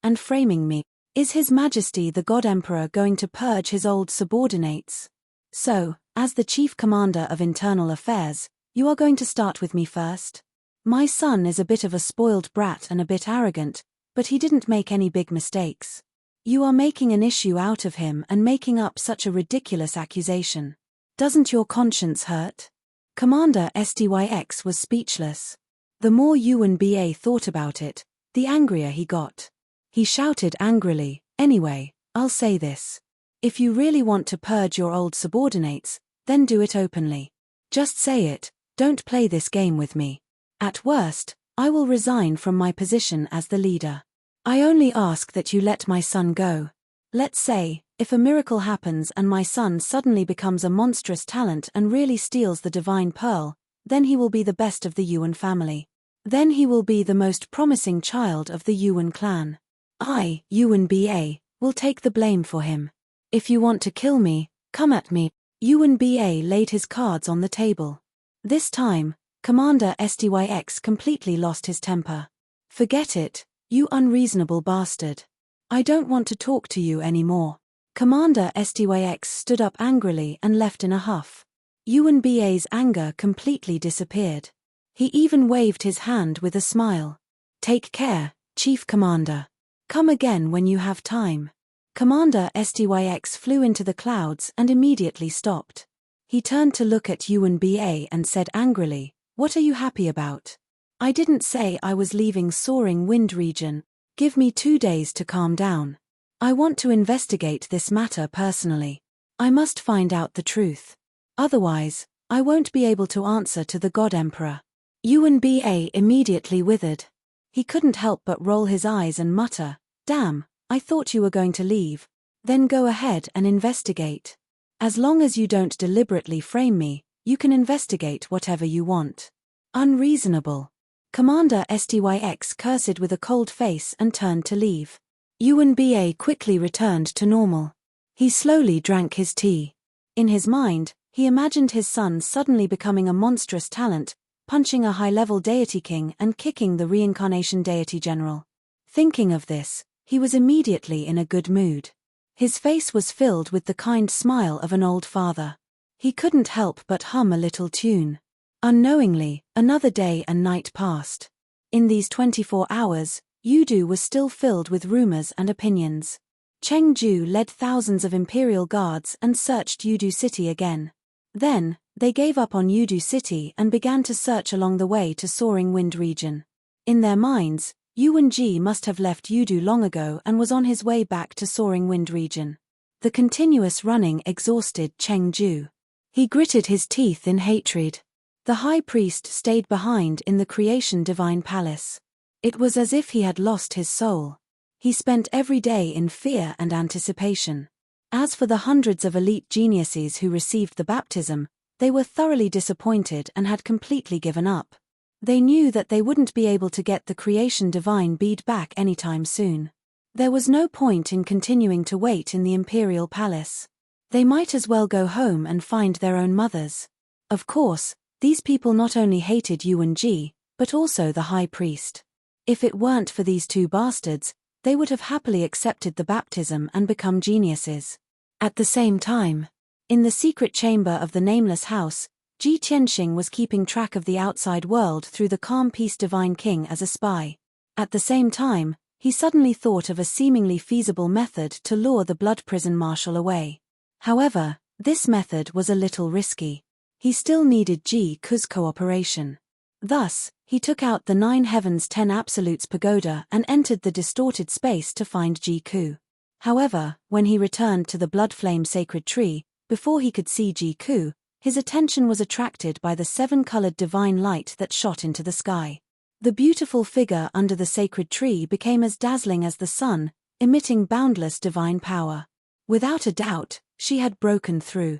and framing me. Is His Majesty the God Emperor going to purge his old subordinates? So, as the Chief Commander of Internal Affairs, you are going to start with me first? My son is a bit of a spoiled brat and a bit arrogant, but he didn't make any big mistakes. You are making an issue out of him and making up such a ridiculous accusation. Doesn't your conscience hurt? Commander Styx was speechless. The more Yuan-Ba thought about it, the angrier he got. He shouted angrily, anyway, I'll say this. If you really want to purge your old subordinates, then do it openly. Just say it, don't play this game with me. At worst, I will resign from my position as the leader. I only ask that you let my son go. Let's say, if a miracle happens and my son suddenly becomes a monstrous talent and really steals the Divine Pearl, then he will be the best of the Yuan family. Then he will be the most promising child of the Yuan clan. I, Yuan-Ba, will take the blame for him. If you want to kill me, come at me. Yuan-Ba laid his cards on the table. This time, Commander Styx completely lost his temper. Forget it, you unreasonable bastard. I don't want to talk to you anymore. Commander Styx stood up angrily and left in a huff. Yuan-Ba's anger completely disappeared. He even waved his hand with a smile. Take care, Chief Commander. Come again when you have time. Commander Styx flew into the clouds and immediately stopped. He turned to look at Yuan-Ba and said angrily, what are you happy about? I didn't say I was leaving Soaring Wind region. Give me 2 days to calm down. I want to investigate this matter personally. I must find out the truth. Otherwise, I won't be able to answer to the God Emperor. Yuan-Ba immediately withered. He couldn't help but roll his eyes and mutter, damn, I thought you were going to leave. Then go ahead and investigate. As long as you don't deliberately frame me, you can investigate whatever you want. Unreasonable. Commander Styx cursed with a cold face and turned to leave. Yuan-Ba quickly returned to normal. He slowly drank his tea. In his mind, he imagined his son suddenly becoming a monstrous talent, punching a high-level deity king and kicking the reincarnation deity general. Thinking of this, he was immediately in a good mood. His face was filled with the kind smile of an old father. He couldn't help but hum a little tune. Unknowingly, another day and night passed. In these 24 hours, Yudu was still filled with rumors and opinions. Chengju led thousands of imperial guards and searched Yudu City again. Then, they gave up on Yudu City and began to search along the way to Soaring Wind region. In their minds, Yuan-Ji must have left Yudu long ago and was on his way back to Soaring Wind region. The continuous running exhausted Chengju. He gritted his teeth in hatred. The high priest stayed behind in the Creation Divine Palace. It was as if he had lost his soul. He spent every day in fear and anticipation. As for the hundreds of elite geniuses who received the baptism, they were thoroughly disappointed and had completely given up. They knew that they wouldn't be able to get the Creation Divine bead back anytime soon. There was no point in continuing to wait in the imperial palace. They might as well go home and find their own mothers. Of course, these people not only hated Yuan Ji, but also the high priest. If it weren't for these two bastards, they would have happily accepted the baptism and become geniuses. At the same time, in the secret chamber of the nameless house, Ji Tianxing was keeping track of the outside world through the calm peace divine king as a spy. At the same time, he suddenly thought of a seemingly feasible method to lure the blood prison marshal away. However, this method was a little risky. He still needed Ji Ku's cooperation. Thus, he took out the 9 Heavens 10 Absolutes pagoda and entered the distorted space to find Ji Ku. However, when he returned to the blood flame sacred tree, before he could see Ji Ku, his attention was attracted by the 7-colored divine light that shot into the sky. The beautiful figure under the sacred tree became as dazzling as the sun, emitting boundless divine power. Without a doubt, she had broken through.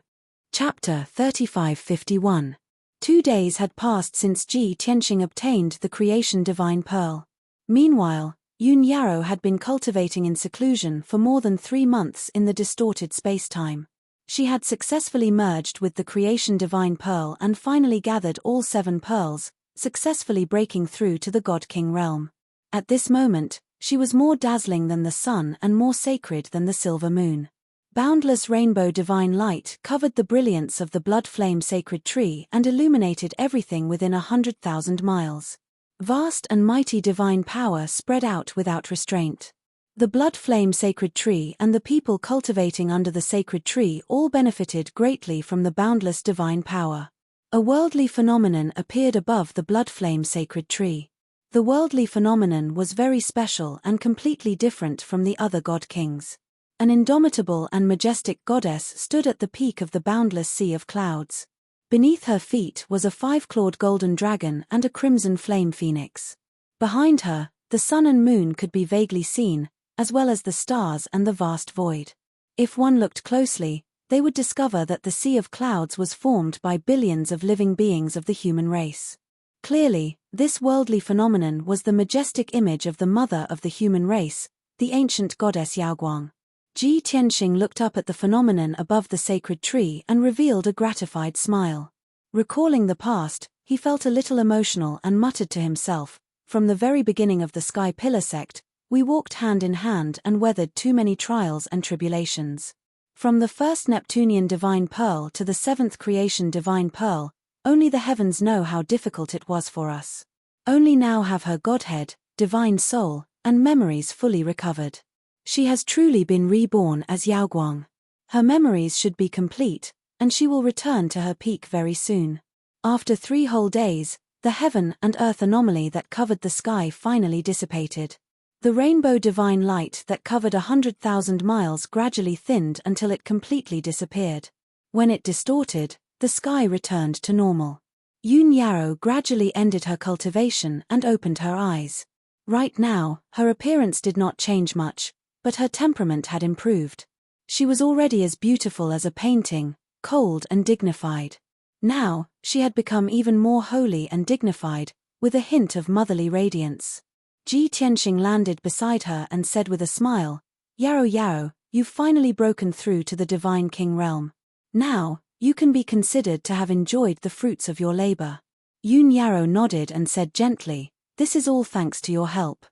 Chapter 3551. 2 days had passed since Ji Tianxing obtained the creation divine pearl. Meanwhile, Yun Yarrow had been cultivating in seclusion for more than 3 months in the distorted space-time. She had successfully merged with the creation divine pearl and finally gathered all 7 pearls, successfully breaking through to the God King realm. At this moment, she was more dazzling than the sun and more sacred than the silver moon. Boundless rainbow divine light covered the brilliance of the blood flame sacred tree and illuminated everything within 100,000 miles. Vast and mighty divine power spread out without restraint. The blood flame sacred tree and the people cultivating under the sacred tree all benefited greatly from the boundless divine power. A worldly phenomenon appeared above the blood flame sacred tree. The worldly phenomenon was very special and completely different from the other god kings. An indomitable and majestic goddess stood at the peak of the boundless sea of clouds. Beneath her feet was a 5-clawed golden dragon and a crimson flame phoenix. Behind her, the sun and moon could be vaguely seen, as well as the stars and the vast void. If one looked closely, they would discover that the sea of clouds was formed by billions of living beings of the human race. Clearly, this worldly phenomenon was the majestic image of the mother of the human race, the ancient goddess Yaoguang. Ji Tianxing looked up at the phenomenon above the sacred tree and revealed a gratified smile. Recalling the past, he felt a little emotional and muttered to himself, "From the very beginning of the Sky Pillar sect, we walked hand in hand and weathered too many trials and tribulations. From the first Neptunian divine pearl to the 7th creation divine pearl, only the heavens know how difficult it was for us. Only now have her godhead, divine soul, and memories fully recovered. She has truly been reborn as Yaoguang. Her memories should be complete, and she will return to her peak very soon." After 3 whole days, the heaven and earth anomaly that covered the sky finally dissipated. The rainbow divine light that covered 100,000 miles gradually thinned until it completely disappeared. When it distorted, the sky returned to normal. Yun Yarrow gradually ended her cultivation and opened her eyes. Right now, her appearance did not change much, but her temperament had improved. She was already as beautiful as a painting, cold and dignified. Now, she had become even more holy and dignified, with a hint of motherly radiance. Ji Tianxing landed beside her and said with a smile, "Yarrow Yarrow, you've finally broken through to the divine king realm. Now, you can be considered to have enjoyed the fruits of your labor." Yun Yarrow nodded and said gently, "This is all thanks to your help.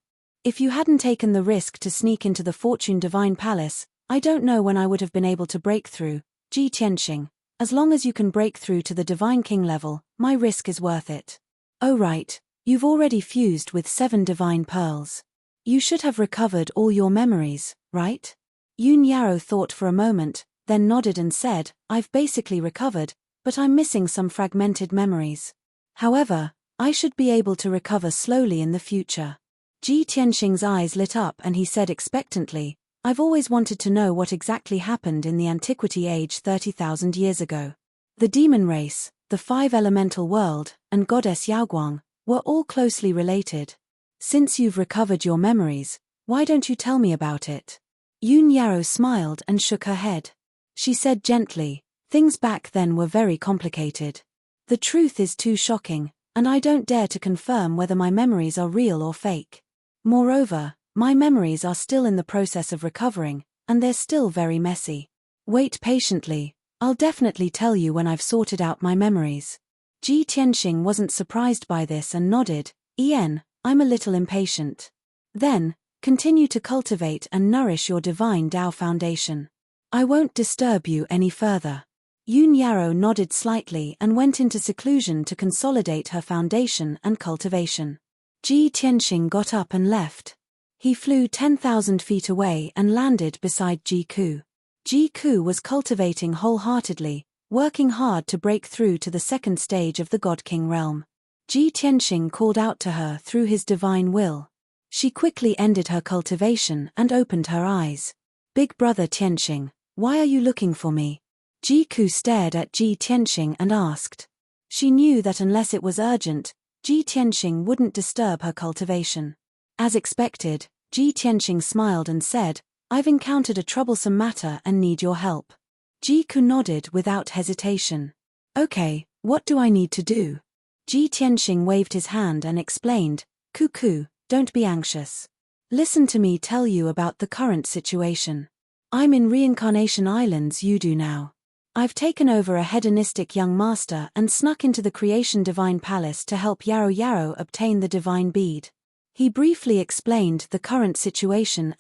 If you hadn't taken the risk to sneak into the Fortune Divine Palace, I don't know when I would have been able to break through. Ji Tianxing, as long as you can break through to the Divine King level, my risk is worth it. Oh right, you've already fused with 7 divine pearls. You should have recovered all your memories, right?" Yun Yarrow thought for a moment, then nodded and said, "I've basically recovered, but I'm missing some fragmented memories. However, I should be able to recover slowly in the future." Ji Tianxing's eyes lit up and he said expectantly, "I've always wanted to know what exactly happened in the Antiquity Age 30,000 years ago. The demon race, the 5 elemental world, and goddess Yaoguang were all closely related. Since you've recovered your memories, why don't you tell me about it?" Yun Yarrow smiled and shook her head. She said gently, "Things back then were very complicated. The truth is too shocking, and I don't dare to confirm whether my memories are real or fake. Moreover, My memories are still in the process of recovering, and they're still very messy. Wait patiently, I'll definitely tell you when I've sorted out my memories. Ji Tianxing wasn't surprised by this and nodded. I'm a little impatient. Then, continue to cultivate and nourish your divine Tao foundation. I won't disturb you any further. Yun Yarrow nodded slightly and went into seclusion to consolidate her foundation and cultivation. Ji Tianxing got up and left. He flew 10,000 feet away and landed beside Ji Ku. Ji Ku was cultivating wholeheartedly, working hard to break through to the second stage of the God King realm. Ji Tianxing called out to her through his divine will. She quickly ended her cultivation and opened her eyes. Big brother Tianxing, why are you looking for me? Ji Ku stared at Ji Tianxing and asked. She knew that unless it was urgent, Ji Tianxing wouldn't disturb her cultivation. As expected, Ji Tianxing smiled and said, I've encountered a troublesome matter and need your help. Ji Ku nodded without hesitation. Okay, what do I need to do? Ji Tianxing waved his hand and explained, Ku, don't be anxious. Listen to me tell you about the current situation. I'm in Reincarnation Island's Yudu now. I've taken over a hedonistic young master and snuck into the Creation Divine Palace to help Yarrow obtain the divine bead. He briefly explained the current situation.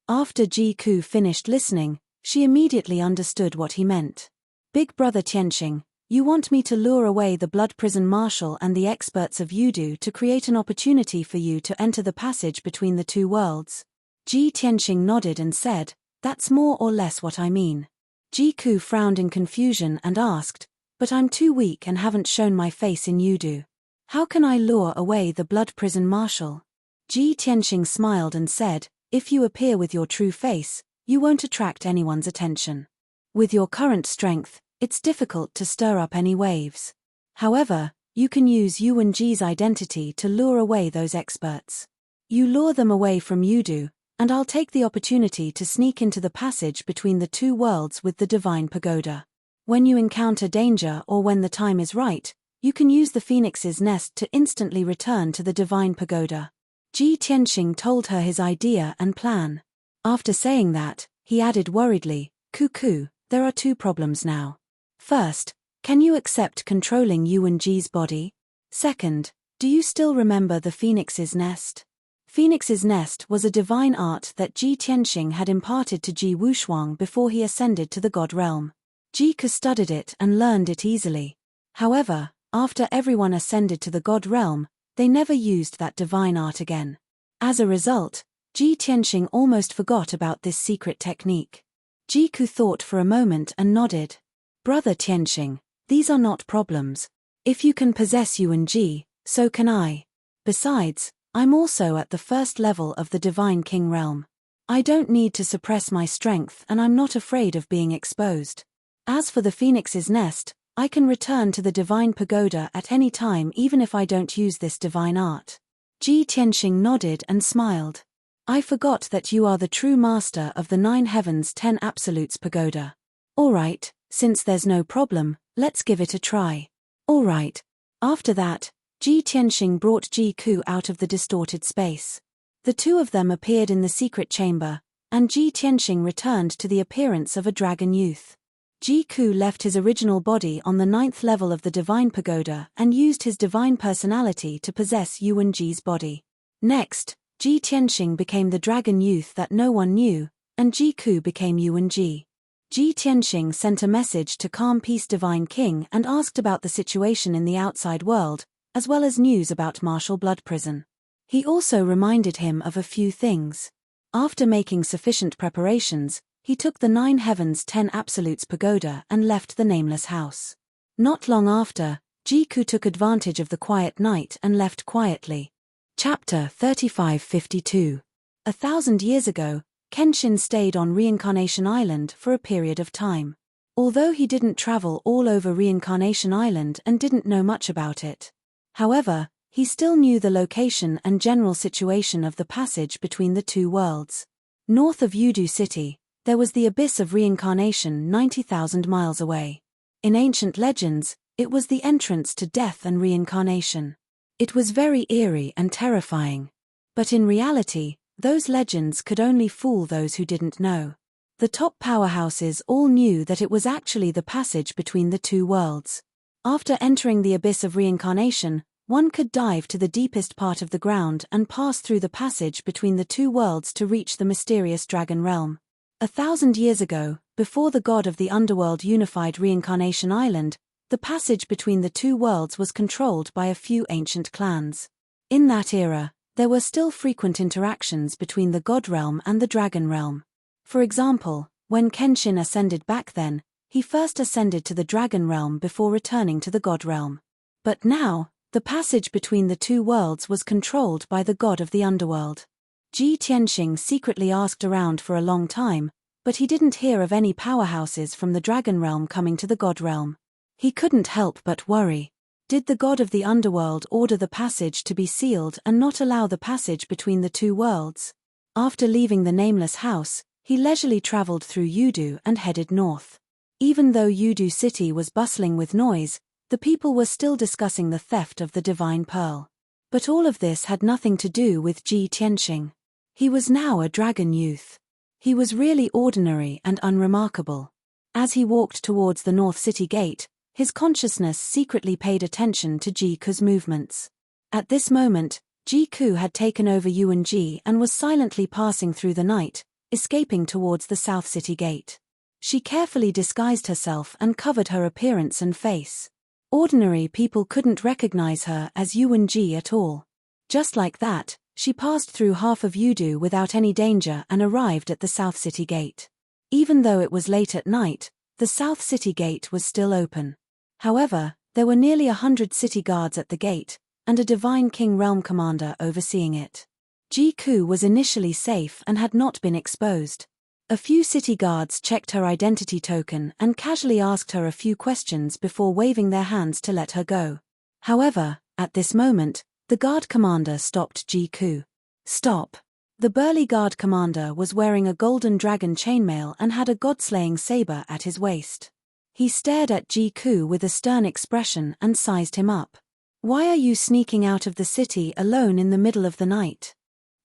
After Ji Ku finished listening, she immediately understood what he meant. Big brother Tianxing, you want me to lure away the blood prison marshal and the experts of Yudu to create an opportunity for you to enter the passage between the two worlds? Ji Tianxing nodded and said, that's more or less what I mean. Ji Ku frowned in confusion and asked, but I'm too weak and haven't shown my face in Yudu. How can I lure away the blood prison marshal? Ji Tianxing smiled and said, if you appear with your true face, you won't attract anyone's attention. With your current strength, it's difficult to stir up any waves. However, you can use Yuan Ji's identity to lure away those experts. You lure them away from Yudu, and I'll take the opportunity to sneak into the passage between the two worlds with the divine pagoda. When you encounter danger or when the time is right, you can use the phoenix's nest to instantly return to the divine pagoda. Ji Tianxing told her his idea and plan. After saying that, he added worriedly, Ku, there are two problems now. First, can you accept controlling Yuan Ji's body? Second, do you still remember the phoenix's nest? Phoenix's nest was a divine art that Ji Tianxing had imparted to Ji Wushuang before he ascended to the God realm. Ji Ku studied it and learned it easily. However, after everyone ascended to the God realm, they never used that divine art again. As a result, Ji Tianxing almost forgot about this secret technique. Ji Ku thought for a moment and nodded. Brother Tianxing, these are not problems. If you can possess Yuan Ji, so can I. Besides, I'm also at the first level of the Divine King realm. I don't need to suppress my strength and I'm not afraid of being exposed. As for the phoenix's nest, I can return to the divine pagoda at any time even if I don't use this divine art. Ji Tianxing nodded and smiled. I forgot that you are the true master of the 9 heavens 10 absolutes pagoda. Alright, since there's no problem, let's give it a try. Alright. After that, Ji Tianxing brought Ji Ku out of the distorted space. The two of them appeared in the secret chamber, and Ji Tianxing returned to the appearance of a dragon youth. Ji Ku left his original body on the 9th level of the divine pagoda and used his divine personality to possess Yuan Ji's body. Next, Ji Tianxing became the dragon youth that no one knew, and Ji Ku became Yuan Ji. Ji Tianxing sent a message to Calm Peace Divine King and asked about the situation in the outside world, as well as news about Martial Blood Prison. He also reminded him of a few things. After making sufficient preparations, he took the 9 heavens 10 absolutes pagoda and left the nameless house. Not long after, Ji Ku took advantage of the quiet night and left quietly. Chapter 3552. 1,000 years ago, Kenshin stayed on Reincarnation Island for a period of time. Although he didn't travel all over Reincarnation Island and didn't know much about it. However, he still knew the location and general situation of the passage between the two worlds. North of Yudu City, there was the abyss of reincarnation 90,000 miles away. In ancient legends, it was the entrance to death and reincarnation. It was very eerie and terrifying. But in reality, those legends could only fool those who didn't know. The top powerhouses all knew that it was actually the passage between the two worlds. After entering the abyss of reincarnation, one could dive to the deepest part of the ground and pass through the passage between the two worlds to reach the mysterious dragon realm. 1,000 years ago, before the god of the underworld unified Reincarnation Island, the passage between the two worlds was controlled by a few ancient clans. In that era, there were still frequent interactions between the god realm and the dragon realm. For example, when Kenshin ascended back then, he first ascended to the dragon realm before returning to the god realm. But now, the passage between the two worlds was controlled by the god of the underworld. Ji Tianxing secretly asked around for a long time, but he didn't hear of any powerhouses from the dragon realm coming to the god realm. He couldn't help but worry. Did the god of the underworld order the passage to be sealed and not allow the passage between the two worlds? After leaving the nameless house, he leisurely traveled through Yudu and headed north. Even though Yudu city was bustling with noise, the people were still discussing the theft of the divine pearl. But all of this had nothing to do with Ji Tianxing. He was now a dragon youth. He was really ordinary and unremarkable. As he walked towards the North City Gate, his consciousness secretly paid attention to Ji Ku's movements. At this moment, Ji Ku had taken over Yuan Ji and was silently passing through the night, escaping towards the South City Gate. She carefully disguised herself and covered her appearance and face. Ordinary people couldn't recognize her as Yuan Ji at all. Just like that, she passed through half of Yudu without any danger and arrived at the South City Gate. Even though it was late at night, the South City Gate was still open. However, there were nearly 100 city guards at the gate, and a Divine King Realm Commander overseeing it. Ji Ku was initially safe and had not been exposed. A few city guards checked her identity token and casually asked her a few questions before waving their hands to let her go. However, at this moment, the guard commander stopped Ji Ku. "Stop." The burly guard commander was wearing a golden dragon chainmail and had a god-slaying saber at his waist. He stared at Ji Ku with a stern expression and sized him up. "Why are you sneaking out of the city alone in the middle of the night?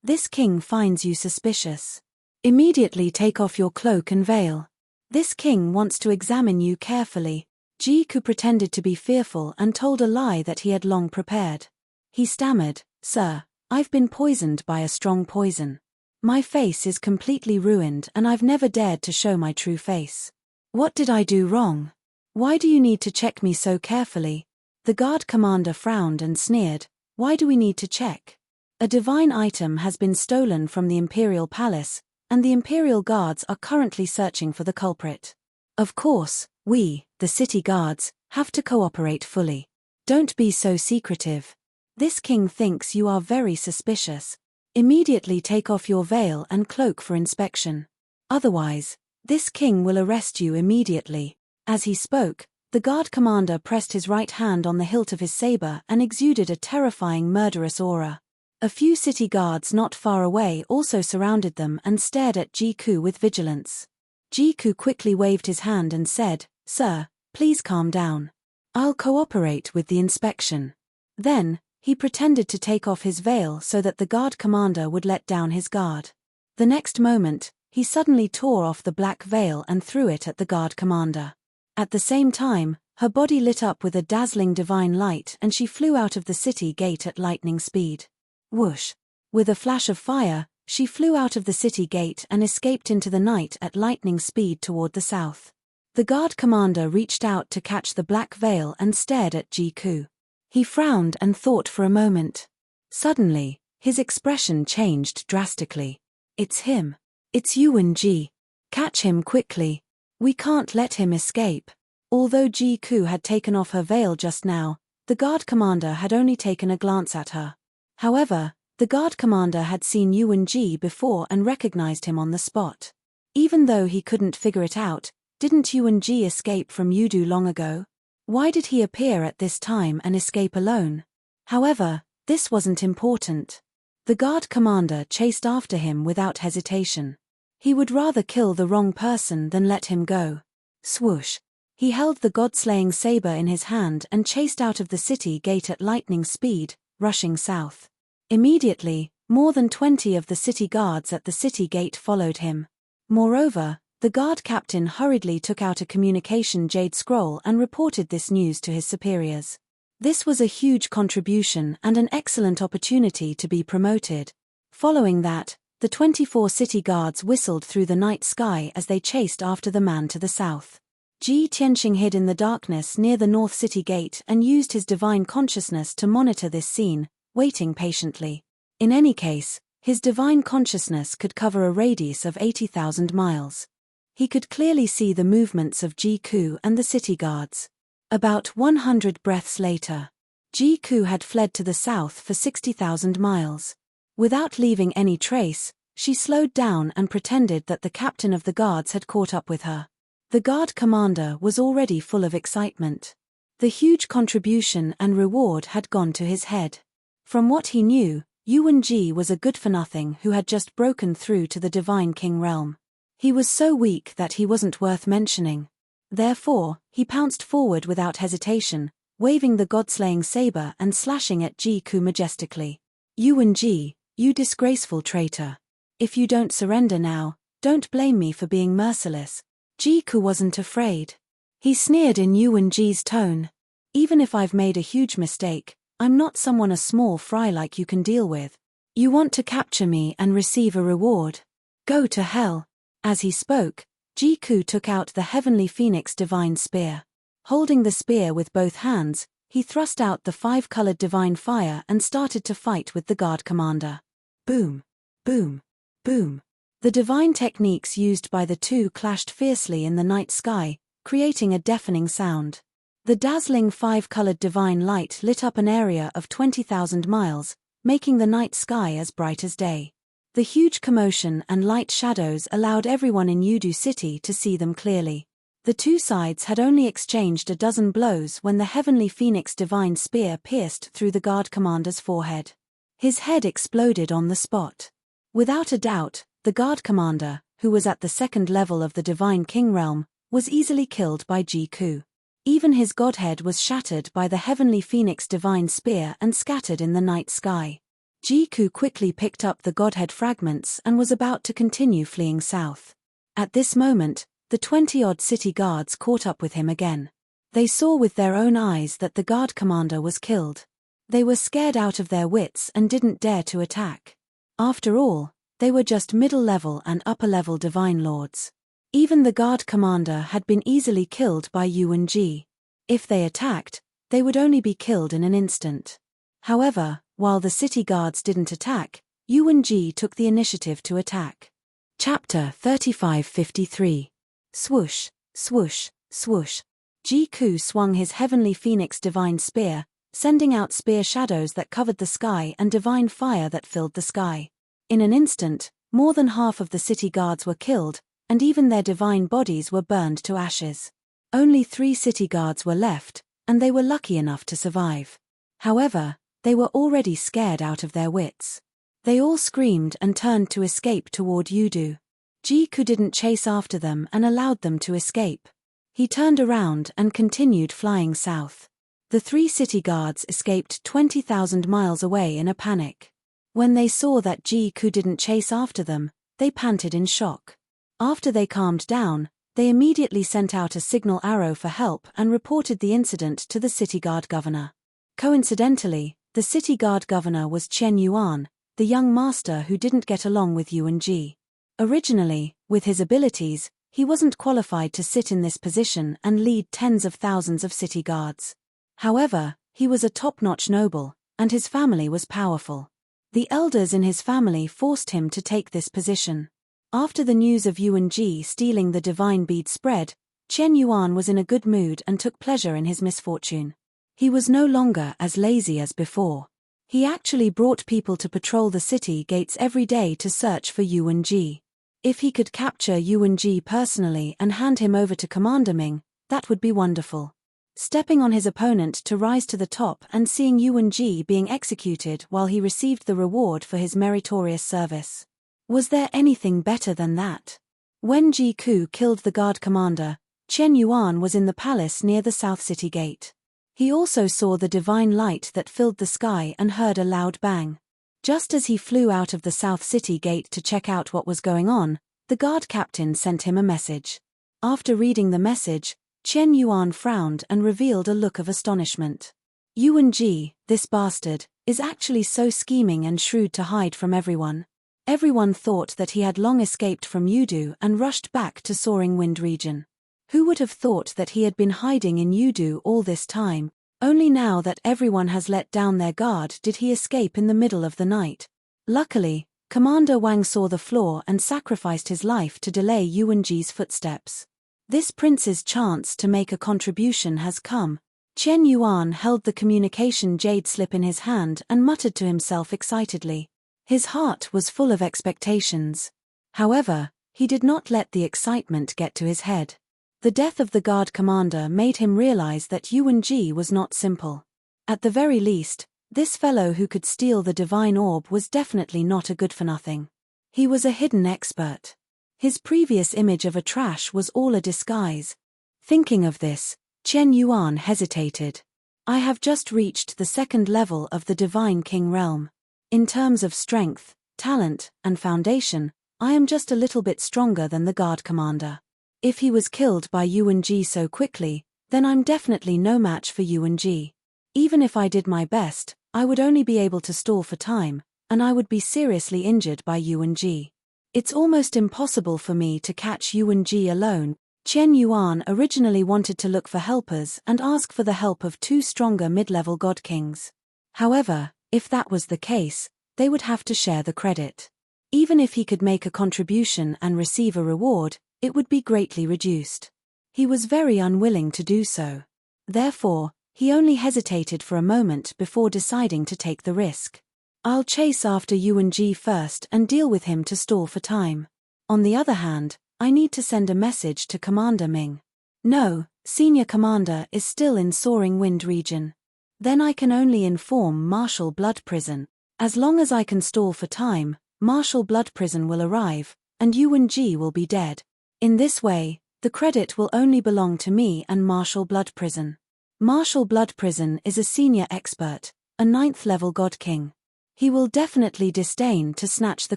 This king finds you suspicious. Immediately take off your cloak and veil. This king wants to examine you carefully." Ji Ku pretended to be fearful and told a lie that he had long prepared. He stammered, "Sir, I've been poisoned by a strong poison. My face is completely ruined and I've never dared to show my true face. What did I do wrong? Why do you need to check me so carefully?" The guard commander frowned and sneered, "Why do we need to check? A divine item has been stolen from the Imperial Palace, and the Imperial Guards are currently searching for the culprit. Of course, we, the city guards, have to cooperate fully. Don't be so secretive. This king thinks you are very suspicious. Immediately take off your veil and cloak for inspection. Otherwise, this king will arrest you immediately." As he spoke, the guard commander pressed his right hand on the hilt of his saber and exuded a terrifying murderous aura. A few city guards not far away also surrounded them and stared at Ji Ku with vigilance. Ji Ku quickly waved his hand and said, "Sir, please calm down. I'll cooperate with the inspection." Then, he pretended to take off his veil so that the guard commander would let down his guard. The next moment, he suddenly tore off the black veil and threw it at the guard commander. At the same time, her body lit up with a dazzling divine light and she flew out of the city gate at lightning speed. Whoosh! With a flash of fire, she flew out of the city gate and escaped into the night at lightning speed toward the south. The guard commander reached out to catch the black veil and stared at Ji Ku. He frowned and thought for a moment. Suddenly, his expression changed drastically. "It's him. It's Yuan Ji. Catch him quickly. We can't let him escape." Although Ji Ku had taken off her veil just now, the guard commander had only taken a glance at her. However, the guard commander had seen Yuan Ji before and recognized him on the spot. Even though he couldn't figure it out, didn't Yuan Ji escape from Yudu long ago? Why did he appear at this time and escape alone? However, this wasn't important. The guard commander chased after him without hesitation. He would rather kill the wrong person than let him go. Swoosh! He held the god-slaying saber in his hand and chased out of the city gate at lightning speed, rushing south. Immediately, More than 20 of the city guards at the city gate followed him. Moreover, the guard captain hurriedly took out a communication jade scroll and reported this news to his superiors. This was a huge contribution and an excellent opportunity to be promoted. Following that, the 24 city guards whistled through the night sky as they chased after the man to the south. Ji Tianxing hid in the darkness near the north city gate and used his divine consciousness to monitor this scene, waiting patiently. In any case, his divine consciousness could cover a radius of 80,000 miles. He could clearly see the movements of Ji Ku and the city guards. About 100 breaths later, Ji Ku had fled to the south for 60,000 miles. Without leaving any trace, she slowed down and pretended that the captain of the guards had caught up with her. The guard commander was already full of excitement. The huge contribution and reward had gone to his head. From what he knew, Yuan Ji was a good-for-nothing who had just broken through to the Divine King realm. He was so weak that he wasn't worth mentioning. Therefore, he pounced forward without hesitation, waving the god-slaying saber and slashing at Ji Ku majestically. Yuan Ji, you disgraceful traitor. If you don't surrender now, don't blame me for being merciless. Ji Ku wasn't afraid. He sneered in Yuan Ji's tone. Even if I've made a huge mistake, I'm not someone a small fry like you can deal with. You want to capture me and receive a reward? Go to hell. As he spoke, Ji Ku took out the heavenly phoenix divine spear. Holding the spear with both hands, he thrust out the 5-colored divine fire and started to fight with the guard commander. Boom, boom, boom. The divine techniques used by the two clashed fiercely in the night sky, creating a deafening sound. The dazzling 5-colored divine light lit up an area of 20,000 miles, making the night sky as bright as day. The huge commotion and light shadows allowed everyone in Yudu City to see them clearly. The two sides had only exchanged a dozen blows when the heavenly phoenix divine spear pierced through the guard commander's forehead. His head exploded on the spot. Without a doubt, the guard commander, who was at the second level of the Divine King realm, was easily killed by Ji Ku. Even his godhead was shattered by the heavenly phoenix divine spear and scattered in the night sky. Ji Ku quickly picked up the godhead fragments and was about to continue fleeing south. At this moment, the 20-odd city guards caught up with him again. They saw with their own eyes that the guard commander was killed. They were scared out of their wits and didn't dare to attack. After all, they were just middle-level and upper-level divine lords. Even the guard commander had been easily killed by Yuan Ji. If they attacked, they would only be killed in an instant. However, while the city guards didn't attack, Yuan Ji took the initiative to attack. Chapter 3553. Swoosh, swoosh, swoosh. Ji Ku swung his heavenly phoenix divine spear, sending out spear shadows that covered the sky and divine fire that filled the sky. In an instant, more than half of the city guards were killed, and even their divine bodies were burned to ashes. Only 3 city guards were left, and they were lucky enough to survive. However, they were already scared out of their wits. They all screamed and turned to escape toward Yudu. Ji Ku didn't chase after them and allowed them to escape. He turned around and continued flying south. The 3 city guards escaped 20,000 miles away in a panic. When they saw that Ji Ku didn't chase after them, they panted in shock. After they calmed down, they immediately sent out a signal arrow for help and reported the incident to the city guard governor. Coincidentally, the city guard governor was Chen Yuan, the young master who didn't get along with Yuan Ji. Originally, with his abilities, he wasn't qualified to sit in this position and lead tens of thousands of city guards. However, he was a top-notch noble, and his family was powerful. The elders in his family forced him to take this position. After the news of Yuan Ji stealing the divine bead spread, Chen Yuan was in a good mood and took pleasure in his misfortune. He was no longer as lazy as before. He actually brought people to patrol the city gates every day to search for Yuan Ji. If he could capture Yuan Ji personally and hand him over to Commander Ming, that would be wonderful. Stepping on his opponent to rise to the top and seeing Yuan Ji being executed while he received the reward for his meritorious service. Was there anything better than that? When Ji Ku killed the guard commander, Chen Yuan was in the palace near the South City Gate. He also saw the divine light that filled the sky and heard a loud bang. Just as he flew out of the South City gate to check out what was going on, the guard captain sent him a message. After reading the message, Chen Yuan frowned and revealed a look of astonishment. Yuan Ji, this bastard, is actually so scheming and shrewd to hide from everyone. Everyone thought that he had long escaped from Yudu and rushed back to Soaring Wind region. Who would have thought that he had been hiding in Yudu all this time? Only now that everyone has let down their guard did he escape in the middle of the night. Luckily, Commander Wang saw the flaw and sacrificed his life to delay Yuan Ji's footsteps. This prince's chance to make a contribution has come. Chen Yuan held the communication jade slip in his hand and muttered to himself excitedly. His heart was full of expectations. However, he did not let the excitement get to his head. The death of the guard commander made him realize that Yuan Ji was not simple. At the very least, this fellow who could steal the divine orb was definitely not a good-for-nothing. He was a hidden expert. His previous image of a trash was all a disguise. Thinking of this, Chen Yuan hesitated. I have just reached the second level of the Divine King realm. In terms of strength, talent, and foundation, I am just a little bit stronger than the guard commander. If he was killed by Yuan Ji so quickly, then I'm definitely no match for Yuan Ji. Even if I did my best, I would only be able to stall for time, and I would be seriously injured by Yuan Ji. It's almost impossible for me to catch Yuan Ji alone. Chen Yuan originally wanted to look for helpers and ask for the help of 2 stronger mid-level god kings. However, if that was the case, they would have to share the credit. Even if he could make a contribution and receive a reward, it would be greatly reduced. He was very unwilling to do so. Therefore, he only hesitated for a moment before deciding to take the risk. I'll chase after Yuan Ji first and deal with him to stall for time. On the other hand, I need to send a message to Commander Ming. No, Senior Commander is still in Soaring Wind region. Then I can only inform Martial Blood Prison. As long as I can stall for time, Martial Blood Prison will arrive, and Yuan Ji will be dead. In this way, the credit will only belong to me and Martial Blood Prison. Martial Blood Prison is a senior expert, a 9th level god king. He will definitely disdain to snatch the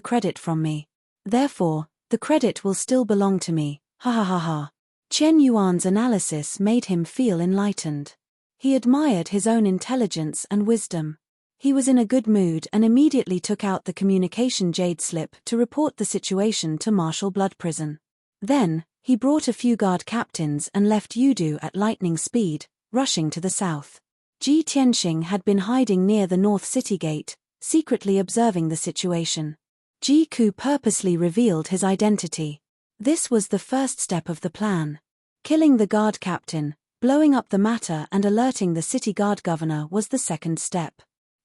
credit from me. Therefore, the credit will still belong to me, ha ha ha ha. Chen Yuan's analysis made him feel enlightened. He admired his own intelligence and wisdom. He was in a good mood and immediately took out the communication jade slip to report the situation to Martial Blood Prison. Then, he brought a few guard captains and left Yudu at lightning speed, rushing to the south. Ji Tianxing had been hiding near the North City Gate, secretly observing the situation. Ji Ku purposely revealed his identity. This was the first step of the plan. Killing the guard captain, blowing up the matter and alerting the city guard governor was the second step.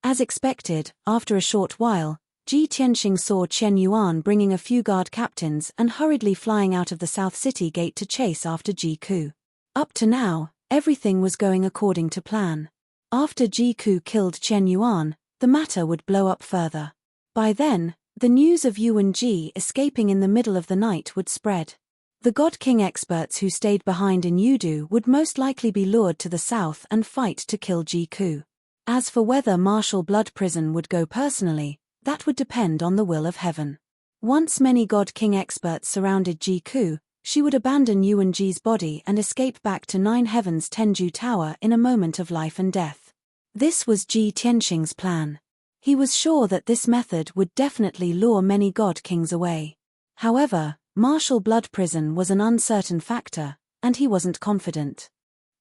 As expected, after a short while, Ji Tianxing saw Chen Yuan bringing a few guard captains and hurriedly flying out of the South City Gate to chase after Ji Ku. Up to now, everything was going according to plan. After Ji Ku killed Chen Yuan, the matter would blow up further. By then, the news of Yuan Ji escaping in the middle of the night would spread. The God King experts who stayed behind in Yudu would most likely be lured to the south and fight to kill Ji Ku. As for whether Martial Blood Prison would go personally, that would depend on the will of heaven. Once many God King experts surrounded Ji Ku, she would abandon Yuan Ji's body and escape back to 9 Heavens Tenju Tower in a moment of life and death. This was Ji Tianxing's plan. He was sure that this method would definitely lure many God Kings away. However, Martial Blood Prison was an uncertain factor, and he wasn't confident.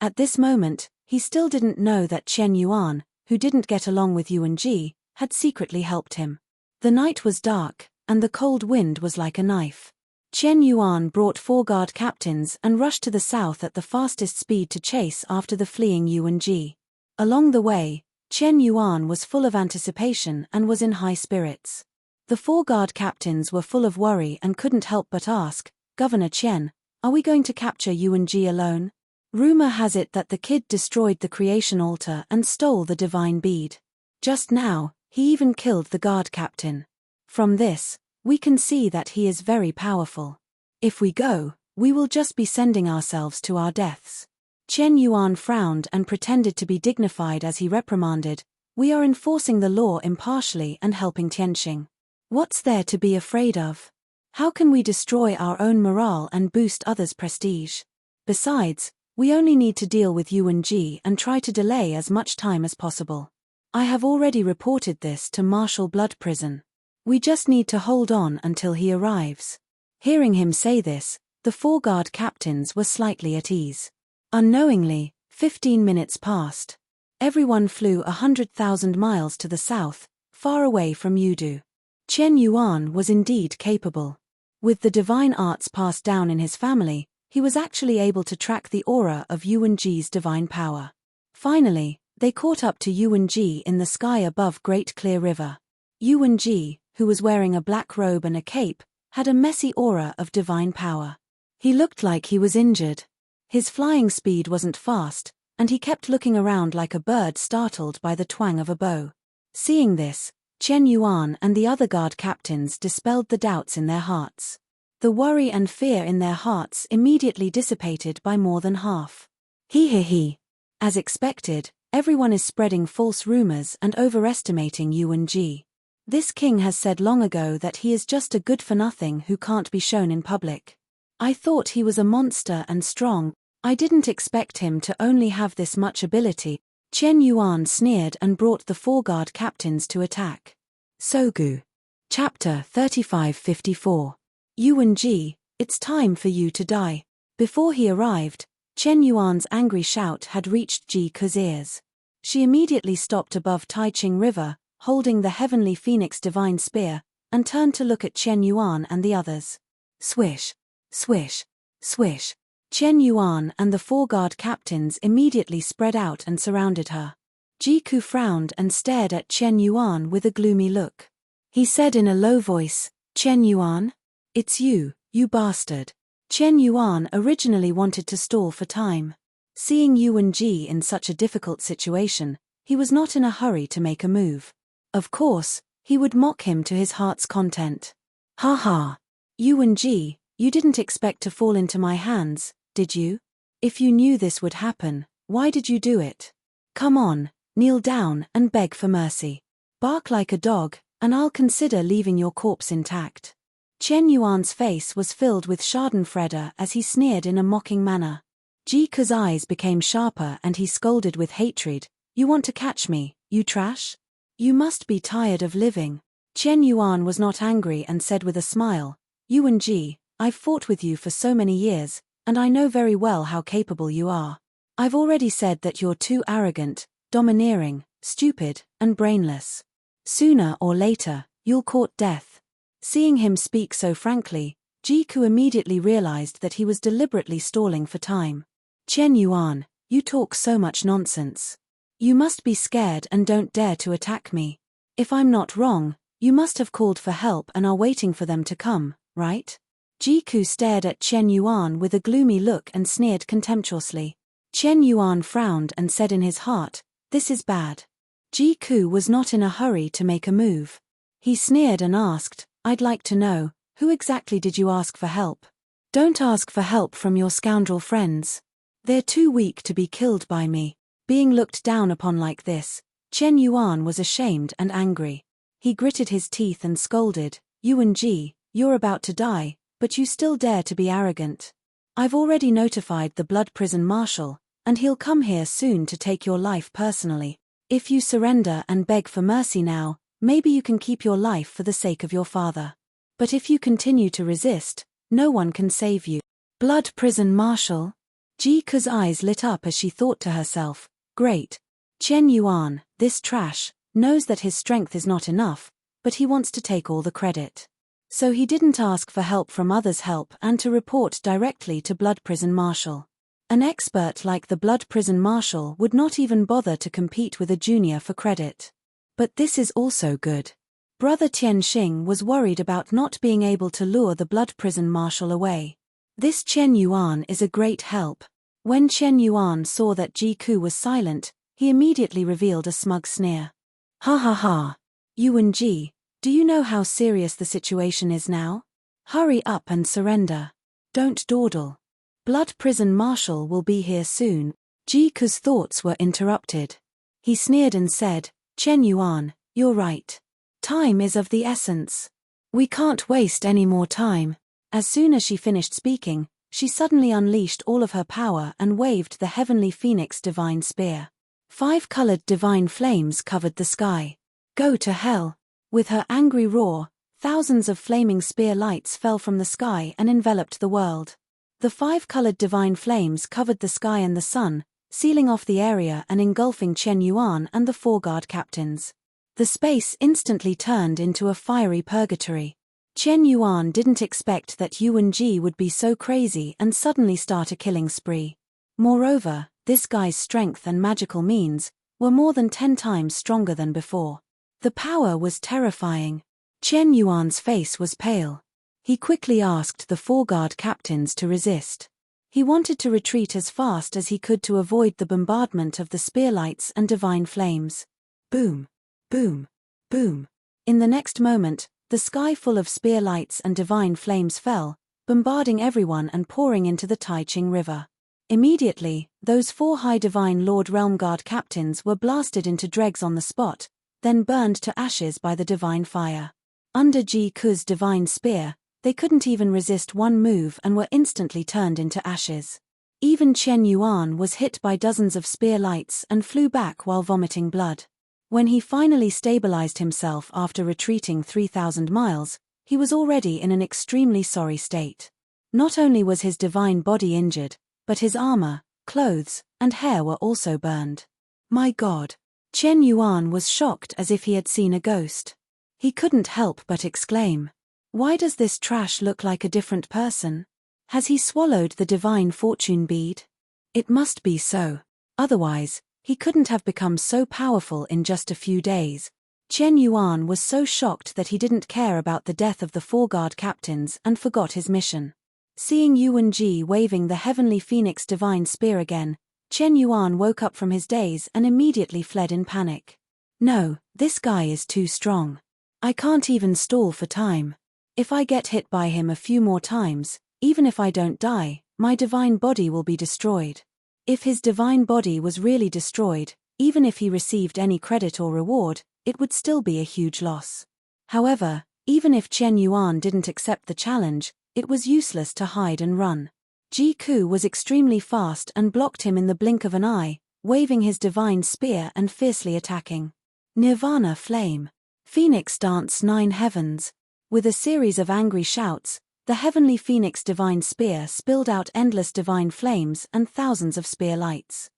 At this moment, he still didn't know that Chen Yuan, who didn't get along with Yuan Ji, had secretly helped him. The night was dark, and the cold wind was like a knife. Chen Yuan brought 4 guard captains and rushed to the south at the fastest speed to chase after the fleeing Yuan Ji. Along the way, Chen Yuan was full of anticipation and was in high spirits. The 4 guard captains were full of worry and couldn't help but ask, "Governor Chen, are we going to capture Yuan Ji alone? Rumor has it that the kid destroyed the creation altar and stole the divine bead. Just now, he even killed the guard captain. From this, we can see that he is very powerful. If we go, we will just be sending ourselves to our deaths." Chen Yuan frowned and pretended to be dignified as he reprimanded, We are enforcing the law impartially and helping Tianxing. What's there to be afraid of? How can we destroy our own morale and boost others' prestige? Besides, we only need to deal with Yuan Ji and try to delay as much time as possible. I have already reported this to Marshal Blood Prison. We just need to hold on until he arrives. Hearing him say this, the 4 guard captains were slightly at ease. Unknowingly, 15 minutes passed. Everyone flew 100,000 miles to the south, far away from Yudu. Chen Yuan was indeed capable. With the divine arts passed down in his family, he was actually able to track the aura of Yuan Ji's divine power. Finally, they caught up to Yuan Ji in the sky above Great Clear River. Yuan Ji, who was wearing a black robe and a cape, had a messy aura of divine power. He looked like he was injured. His flying speed wasn't fast, and he kept looking around like a bird startled by the twang of a bow. Seeing this, Chen Yuan and the other guard captains dispelled the doubts in their hearts. The worry and fear in their hearts immediately dissipated by more than half. He. As expected, everyone is spreading false rumors and overestimating Yuan Ji. This king has said long ago that he is just a good-for-nothing who can't be shown in public. I thought he was a monster and strong. I didn't expect him to only have this much ability. Chen Yuan sneered and brought the 4 guard captains to attack. Sogu. Chapter 35-54. Yuan Ji, it's time for you to die. Before he arrived, Chen Yuan's angry shout had reached Ji Ke's ears. She immediately stopped above Taiqing River, holding the heavenly phoenix divine spear, and turned to look at Chen Yuan and the others. Swish, swish, swish. Chen Yuan and the 4 guard captains immediately spread out and surrounded her. Ji Ke frowned and stared at Chen Yuan with a gloomy look. He said in a low voice, Chen Yuan? It's you, you bastard. Chen Yuan originally wanted to stall for time. Seeing Yuan Ji in such a difficult situation, he was not in a hurry to make a move. Of course, he would mock him to his heart's content. Ha ha. Yuan Ji, you didn't expect to fall into my hands, did you? If you knew this would happen, why did you do it? Come on, kneel down and beg for mercy. Bark like a dog, and I'll consider leaving your corpse intact. Chen Yuan's face was filled with schadenfreude as he sneered in a mocking manner. Ji Ke's eyes became sharper and he scolded with hatred. You want to catch me, you trash? You must be tired of living. Chen Yuan was not angry and said with a smile, Yuan Ji, I've fought with you for so many years, and I know very well how capable you are. I've already said that you're too arrogant, domineering, stupid, and brainless. Sooner or later, you'll court death. Seeing him speak so frankly, Ji Ke immediately realized that he was deliberately stalling for time. Chen Yuan, you talk so much nonsense. You must be scared and don't dare to attack me. If I'm not wrong, you must have called for help and are waiting for them to come, right? Ji Ke stared at Chen Yuan with a gloomy look and sneered contemptuously. Chen Yuan frowned and said in his heart, this is bad. Ji Ke was not in a hurry to make a move. He sneered and asked, I'd like to know, who exactly did you ask for help? Don't ask for help from your scoundrel friends. They're too weak to be killed by me. Being looked down upon like this, Chen Yuan was ashamed and angry. He gritted his teeth and scolded, Yuan Ji, you're about to die, but you still dare to be arrogant. I've already notified the Blood Prison Marshal, and he'll come here soon to take your life personally. If you surrender and beg for mercy now, maybe you can keep your life for the sake of your father. But if you continue to resist, no one can save you. Blood Prison Marshal? Ji Ke's eyes lit up as she thought to herself, great. Chen Yuan, this trash, knows that his strength is not enough, but he wants to take all the credit. So he didn't ask for help from others' help and to report directly to Blood Prison Marshal. An expert like the Blood Prison Marshal would not even bother to compete with a junior for credit. But this is also good. Brother Tianxing was worried about not being able to lure the Blood Prison Marshal away. This Chen Yuan is a great help. When Chen Yuan saw that Ji Ke was silent, he immediately revealed a smug sneer. Ha ha ha. Yuan Ji, do you know how serious the situation is now? Hurry up and surrender. Don't dawdle. Blood Prison Marshal will be here soon. Ji Ke's thoughts were interrupted. He sneered and said, Chen Yuan, you're right. Time is of the essence. We can't waste any more time. As soon as she finished speaking, she suddenly unleashed all of her power and waved the heavenly phoenix divine spear. 5 colored divine flames covered the sky. Go to hell. With her angry roar, thousands of flaming spear lights fell from the sky and enveloped the world. The 5 colored divine flames covered the sky and the sun, sealing off the area and engulfing Chen Yuan and the 4 guard captains. The space instantly turned into a fiery purgatory. Chen Yuan didn't expect that Yuan Ji would be so crazy and suddenly start a killing spree. Moreover, this guy's strength and magical means were more than 10 times stronger than before. The power was terrifying. Chen Yuan's face was pale. He quickly asked the 4 guard captains to resist. He wanted to retreat as fast as he could to avoid the bombardment of the spearlights and divine flames. Boom! Boom! Boom! In the next moment, the sky full of spear lights and divine flames fell, bombarding everyone and pouring into the Taiching River. Immediately, those 4 high divine Lord Realm Guard captains were blasted into dregs on the spot, then burned to ashes by the divine fire. Under Ji Ku's divine spear, they couldn't even resist one move and were instantly turned into ashes. Even Chen Yuan was hit by dozens of spear lights and flew back while vomiting blood. When he finally stabilized himself after retreating 3,000 miles, he was already in an extremely sorry state. Not only was his divine body injured, but his armor, clothes, and hair were also burned. My God! Chen Yuan was shocked as if he had seen a ghost. He couldn't help but exclaim, "Why does this trash look like a different person? Has he swallowed the divine fortune bead? It must be so. Otherwise, he couldn't have become so powerful in just a few days." Chen Yuan was so shocked that he didn't care about the death of the 4 guard captains and forgot his mission. Seeing Yuan Ji waving the heavenly phoenix divine spear again, Chen Yuan woke up from his daze and immediately fled in panic. No, this guy is too strong. I can't even stall for time. If I get hit by him a few more times, even if I don't die, my divine body will be destroyed. If his divine body was really destroyed, even if he received any credit or reward, it would still be a huge loss. However, even if Chen Yuan didn't accept the challenge, it was useless to hide and run. Ji Ku was extremely fast and blocked him in the blink of an eye, waving his divine spear and fiercely attacking. Nirvana Flame. Phoenix Dance 9 Heavens. With a series of angry shouts, the heavenly phoenix divine spear spilled out endless divine flames and thousands of spear lights.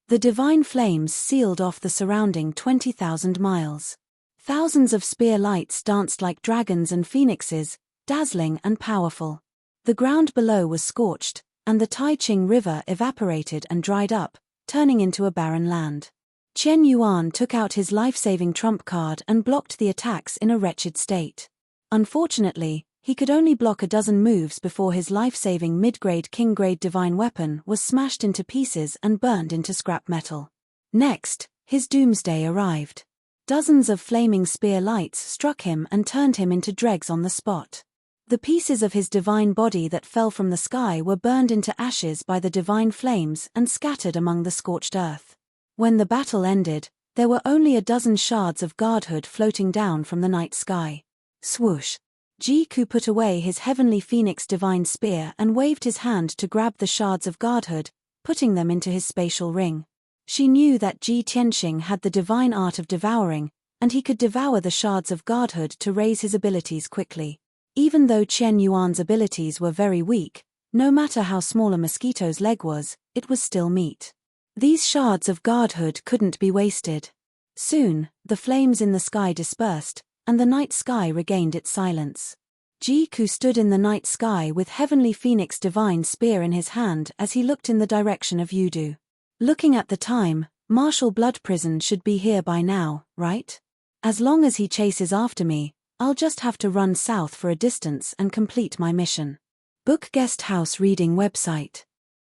The divine flames sealed off the surrounding 20,000 miles. Thousands of spear lights danced like dragons and phoenixes, dazzling and powerful. The ground below was scorched, and the Taiching River evaporated and dried up, turning into a barren land. Chen Yuan took out his life-saving trump card and blocked the attacks in a wretched state. Unfortunately, he could only block a dozen moves before his life-saving mid-grade king-grade divine weapon was smashed into pieces and burned into scrap metal. Next, his doomsday arrived. Dozens of flaming spear lights struck him and turned him into dregs on the spot. The pieces of his divine body that fell from the sky were burned into ashes by the divine flames and scattered among the scorched earth. When the battle ended, there were only a dozen shards of godhood floating down from the night sky. Swoosh! Ji Ku put away his heavenly phoenix divine spear and waved his hand to grab the shards of godhood, putting them into his spatial ring. She knew that Ji Tianxing had the divine art of devouring, and he could devour the shards of godhood to raise his abilities quickly. Even though Chen Yuan's abilities were very weak, no matter how small a mosquito's leg was, it was still meat. These shards of godhood couldn't be wasted. Soon, the flames in the sky dispersed, and the night sky regained its silence. Ji Ku stood in the night sky with heavenly phoenix divine spear in his hand as he looked in the direction of Yudu. Looking at the time, Martial Blood Prison should be here by now, right? As long as he chases after me, I'll just have to run south for a distance and complete my mission. Book Guest House Reading Website.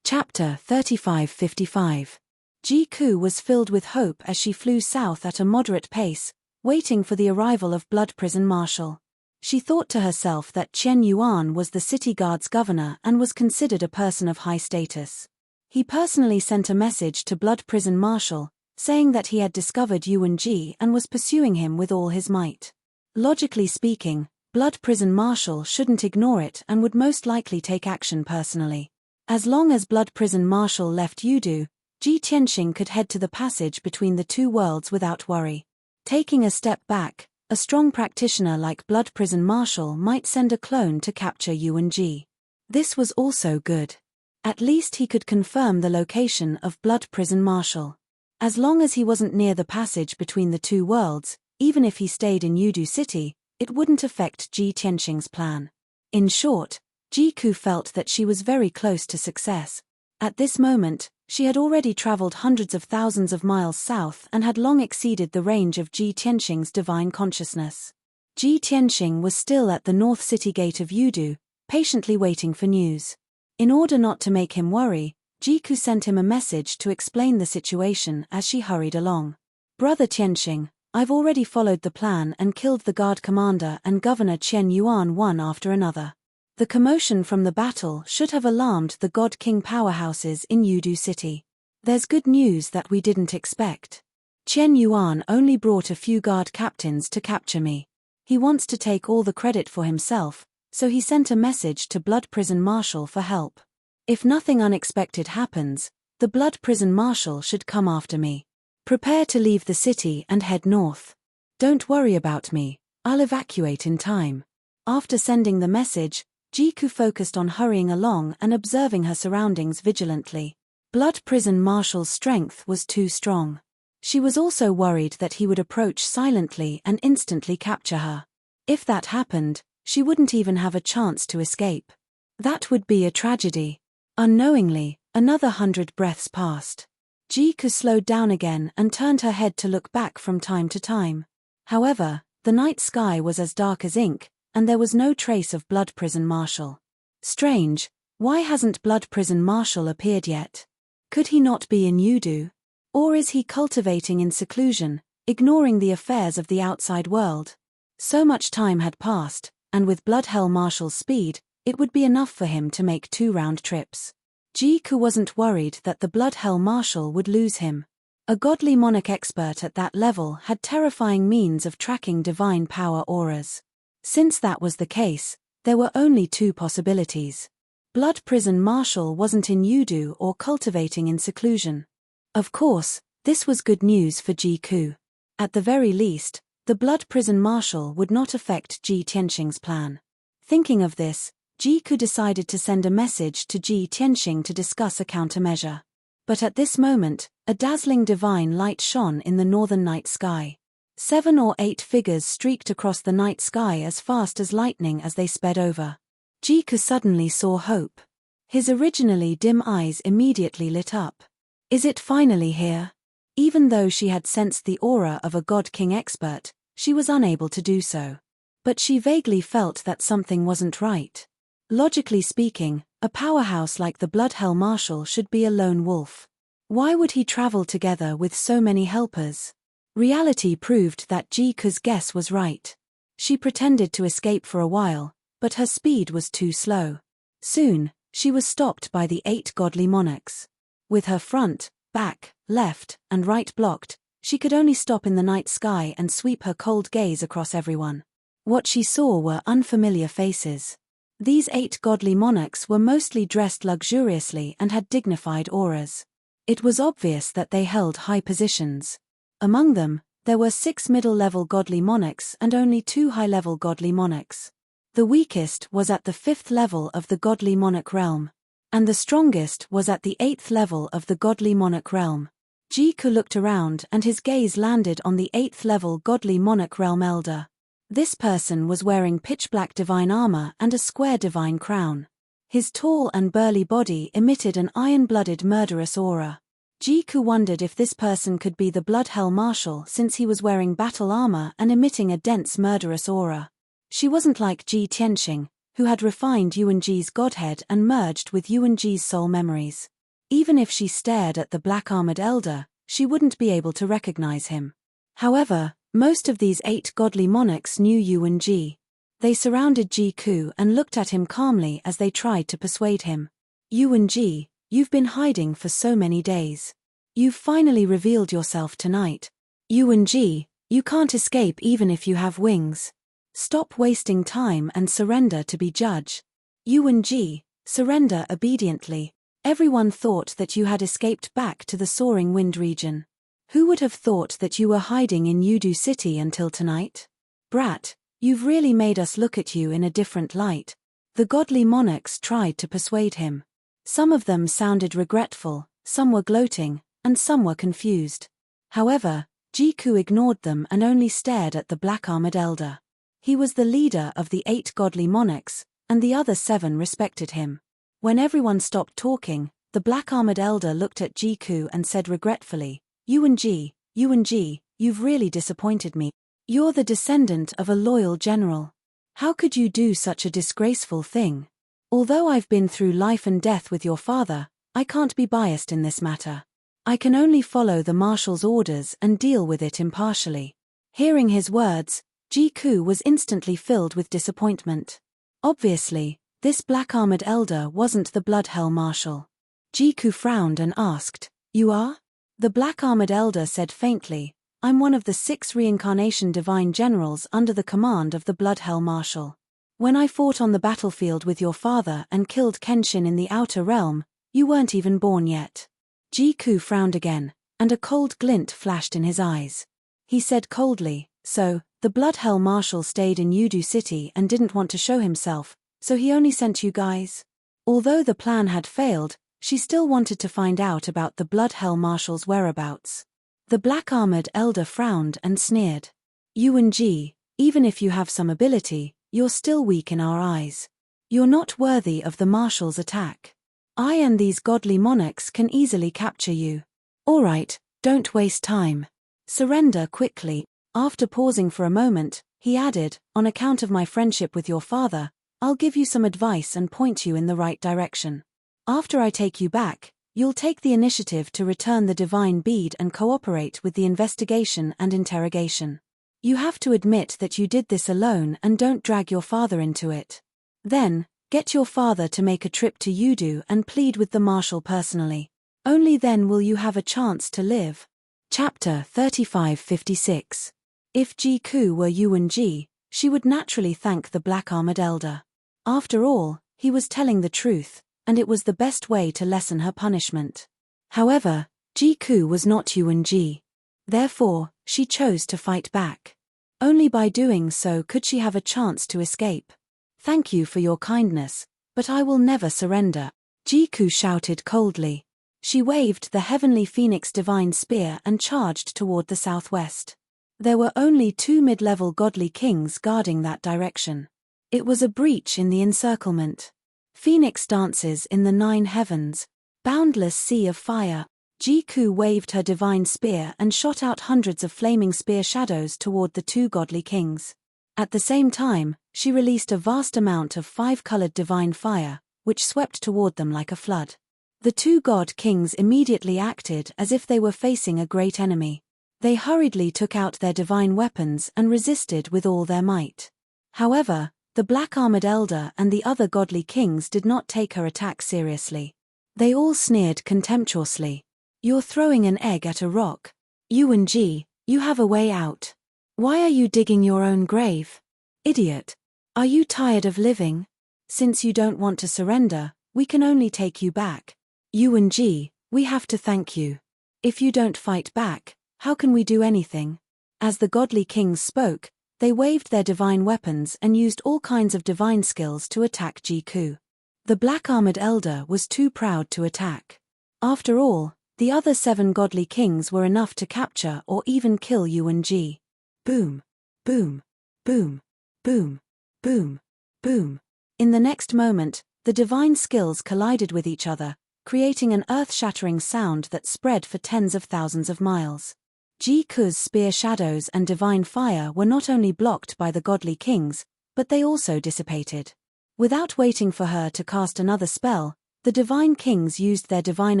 Chapter 3555. Ji Ku was filled with hope as she flew south at a moderate pace, waiting for the arrival of Blood Prison Marshal. She thought to herself that Chen Yuan was the city guard's governor and was considered a person of high status. He personally sent a message to Blood Prison Marshal, saying that he had discovered Yuan Ji and was pursuing him with all his might. Logically speaking, Blood Prison Marshal shouldn't ignore it and would most likely take action personally. As long as Blood Prison Marshal left Yudu, Ji Tianxing could head to the passage between the two worlds without worry. Taking a step back, a strong practitioner like Blood Prison Marshal might send a clone to capture Yuan Ji. This was also good. At least he could confirm the location of Blood Prison Marshal. As long as he wasn't near the passage between the two worlds, even if he stayed in Yudu City, it wouldn't affect Ji Tianxing's plan. In short, Jiku felt that she was very close to success. At this moment, she had already traveled hundreds of thousands of miles south and had long exceeded the range of Ji Tianxing's divine consciousness. Ji Tianxing was still at the north city gate of Yudu, patiently waiting for news. In order not to make him worry, Jiku sent him a message to explain the situation as she hurried along. Brother Tianxing, I've already followed the plan and killed the guard commander and Governor Chen Yuan one after another. The commotion from the battle should have alarmed the God King powerhouses in Yudu City. There's good news that we didn't expect. Chen Yuan only brought a few guard captains to capture me. He wants to take all the credit for himself, so he sent a message to Blood Prison Marshal for help. If nothing unexpected happens, the Blood Prison Marshal should come after me. Prepare to leave the city and head north. Don't worry about me, I'll evacuate in time. After sending the message, Jiku focused on hurrying along and observing her surroundings vigilantly. Blood Prison Marshal's strength was too strong. She was also worried that he would approach silently and instantly capture her. If that happened, she wouldn't even have a chance to escape. That would be a tragedy. Unknowingly, another 100 breaths passed. Jiku slowed down again and turned her head to look back from time to time. However, the night sky was as dark as ink, and there was no trace of Blood Prison Marshal. Strange, why hasn't Blood Prison Marshal appeared yet? Could he not be in Yudu? Or is he cultivating in seclusion, ignoring the affairs of the outside world? So much time had passed, and with Blood Hell Marshal's speed, it would be enough for him to make 2 round trips. Jiku wasn't worried that the Blood Hell Marshal would lose him. A godly monarch expert at that level had terrifying means of tracking divine power auras. Since that was the case, there were only 2 possibilities. Blood Prison Marshal wasn't in Yudu or cultivating in seclusion. Of course, this was good news for Jiku. At the very least, the Blood Prison Marshal would not affect Ji Tianxing's plan. Thinking of this, Jiku decided to send a message to Ji Tianxing to discuss a countermeasure. But at this moment, a dazzling divine light shone in the northern night sky. 7 or 8 figures streaked across the night sky as fast as lightning as they sped over. Jiku suddenly saw hope. His originally dim eyes immediately lit up. Is it finally here? Even though she had sensed the aura of a God King expert, she was unable to do so. But she vaguely felt that something wasn't right. Logically speaking, a powerhouse like the Blood Hell Marshal should be a lone wolf. Why would he travel together with so many helpers? Reality proved that Jiku's guess was right. She pretended to escape for a while, but her speed was too slow. Soon, she was stopped by the 8 godly monarchs. With her front, back, left, and right blocked, she could only stop in the night sky and sweep her cold gaze across everyone. What she saw were unfamiliar faces. These 8 godly monarchs were mostly dressed luxuriously and had dignified auras. It was obvious that they held high positions. Among them, there were 6 middle-level godly monarchs and only 2 high-level godly monarchs. The weakest was at the 5th level of the godly monarch realm, and the strongest was at the 8th level of the godly monarch realm. Jiku looked around and his gaze landed on the 8th level godly monarch realm elder. This person was wearing pitch-black divine armor and a square divine crown. His tall and burly body emitted an iron-blooded murderous aura. Jiku wondered if this person could be the Blood Hell Marshal since he was wearing battle armor and emitting a dense murderous aura. She wasn't like Ji Tianxing, who had refined Yuan Ji's godhead and merged with Yuan Ji's soul memories. Even if she stared at the black-armored elder, she wouldn't be able to recognize him. However, most of these 8 godly monarchs knew Yuan Ji. They surrounded Jiku and looked at him calmly as they tried to persuade him. Yuan Ji, you've been hiding for so many days. You've finally revealed yourself tonight. Yuan-ji, you can't escape even if you have wings. Stop wasting time and surrender to be judge. Yuan-ji, surrender obediently. Everyone thought that you had escaped back to the soaring wind region. Who would have thought that you were hiding in Yudu City until tonight? Brat, you've really made us look at you in a different light. The godly monarchs tried to persuade him. Some of them sounded regretful, some were gloating, and some were confused. However, Jiku ignored them and only stared at the black-armored elder. He was the leader of the 8 godly monarchs, and the other 7 respected him. When everyone stopped talking, the black-armored elder looked at Jiku and said regretfully, Yuan-ji, you've really disappointed me. You're the descendant of a loyal general. How could you do such a disgraceful thing? Although I've been through life and death with your father, I can't be biased in this matter. I can only follow the marshal's orders and deal with it impartially. Hearing his words, Jiku was instantly filled with disappointment. Obviously, this black-armored elder wasn't the Bloodhell Marshal. Jiku frowned and asked, You are? The black-armored elder said faintly, I'm one of the 6 reincarnation divine generals under the command of the Bloodhell Marshal. When I fought on the battlefield with your father and killed Kenshin in the Outer Realm, you weren't even born yet. Jiku frowned again, and a cold glint flashed in his eyes. He said coldly, So, the Bloodhell Marshal stayed in Yudu City and didn't want to show himself, so he only sent you guys? Although the plan had failed, she still wanted to find out about the Bloodhell Marshal's whereabouts. The black-armored elder frowned and sneered. Yuan-ji, even if you have some ability, you're still weak in our eyes. You're not worthy of the Marshal's attack. I and these godly monarchs can easily capture you. All right, don't waste time. Surrender quickly. After pausing for a moment, he added, On account of my friendship with your father, I'll give you some advice and point you in the right direction. After I take you back, you'll take the initiative to return the divine bead and cooperate with the investigation and interrogation. You have to admit that you did this alone and don't drag your father into it. Then, get your father to make a trip to Yudu and plead with the Marshal personally. Only then will you have a chance to live. Chapter 3556. If Jiku were Yuan-ji, she would naturally thank the black-armored elder. After all, he was telling the truth, and it was the best way to lessen her punishment. However, Jiku was not Yuan-ji. Therefore, she chose to fight back. Only by doing so could she have a chance to escape. Thank you for your kindness, but I will never surrender, Jiku shouted coldly. She waved the heavenly phoenix divine spear and charged toward the southwest. There were only 2 mid-level godly kings guarding that direction. It was a breach in the encirclement. Phoenix dances in the 9 heavens, boundless sea of fire. Jiku waved her divine spear and shot out hundreds of flaming spear shadows toward the 2 godly kings. At the same time, she released a vast amount of 5-colored divine fire, which swept toward them like a flood. The 2 god kings immediately acted as if they were facing a great enemy. They hurriedly took out their divine weapons and resisted with all their might. However, the black-armored elder and the other godly kings did not take her attack seriously. They all sneered contemptuously. You're throwing an egg at a rock. Yuan-ji, you have a way out. Why are you digging your own grave? Idiot. Are you tired of living? Since you don't want to surrender, we can only take you back. Yuan-ji, we have to thank you. If you don't fight back, how can we do anything? As the godly kings spoke, they waved their divine weapons and used all kinds of divine skills to attack Jiku. The black-armored elder was too proud to attack. After all, the other 7 godly kings were enough to capture or even kill Yuan-ji. Boom, boom, boom, boom, boom, boom. In the next moment, the divine skills collided with each other, creating an earth-shattering sound that spread for tens of thousands of miles. Jiku's spear shadows and divine fire were not only blocked by the godly kings, but they also dissipated. Without waiting for her to cast another spell, the divine kings used their divine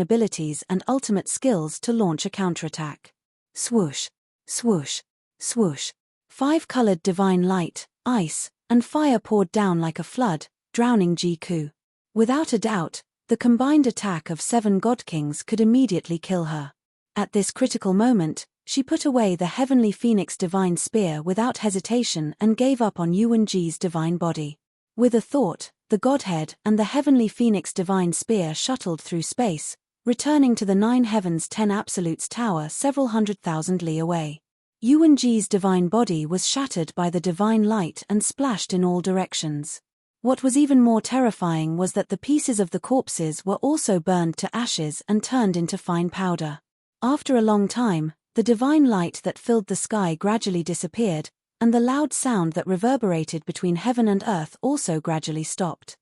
abilities and ultimate skills to launch a counterattack. Swoosh, swoosh, swoosh. 5-colored divine light, ice, and fire poured down like a flood, drowning Jiku. Without a doubt, the combined attack of 7 god kings could immediately kill her. At this critical moment, she put away the heavenly phoenix divine spear without hesitation and gave up on Yuan-Ji's divine body. With a thought, the Godhead and the heavenly phoenix divine spear shuttled through space, returning to the 9 heavens 10 absolutes tower several 100,000 li away. Yuan-Ji's divine body was shattered by the divine light and splashed in all directions. What was even more terrifying was that the pieces of the corpses were also burned to ashes and turned into fine powder. After a long time, the divine light that filled the sky gradually disappeared, and the loud sound that reverberated between heaven and earth also gradually stopped.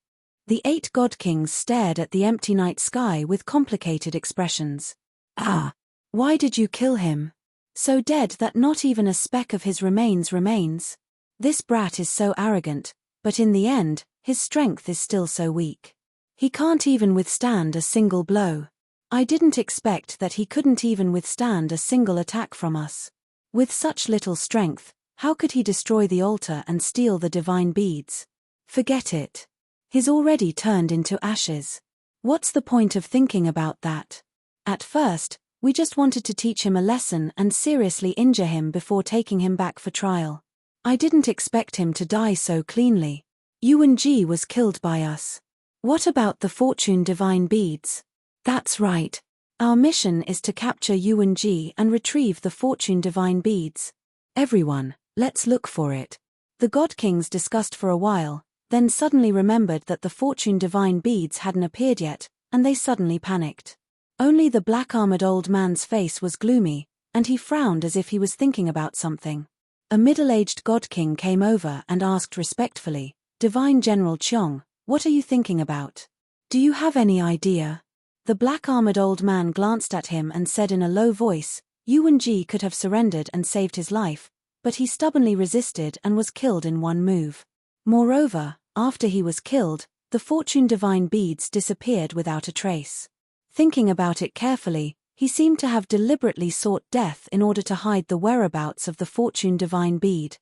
The 8 god kings stared at the empty night sky with complicated expressions. Ah! Why did you kill him? So dead that not even a speck of his remains? This brat is so arrogant, but in the end, his strength is still so weak. He can't even withstand a single blow. I didn't expect that he couldn't even withstand a single attack from us. With such little strength, how could he destroy the altar and steal the divine beads? Forget it. He's already turned into ashes. What's the point of thinking about that? At first, we just wanted to teach him a lesson and seriously injure him before taking him back for trial. I didn't expect him to die so cleanly. Yuan-Ji was killed by us. What about the fortune divine beads? That's right. Our mission is to capture Yuan-Ji and retrieve the fortune divine beads. Everyone, let's look for it. The god kings discussed for a while, then suddenly remembered that the fortune divine beads hadn't appeared yet, and they suddenly panicked. Only the black-armored old man's face was gloomy, and he frowned as if he was thinking about something. A middle-aged god king came over and asked respectfully, "Divine General Cheong, what are you thinking about? Do you have any idea?" The black-armored old man glanced at him and said in a low voice, "Yuan-Ji could have surrendered and saved his life, but he stubbornly resisted and was killed in one move. Moreover, after he was killed, the fortune divine beads disappeared without a trace. Thinking about it carefully, he seemed to have deliberately sought death in order to hide the whereabouts of the fortune divine bead."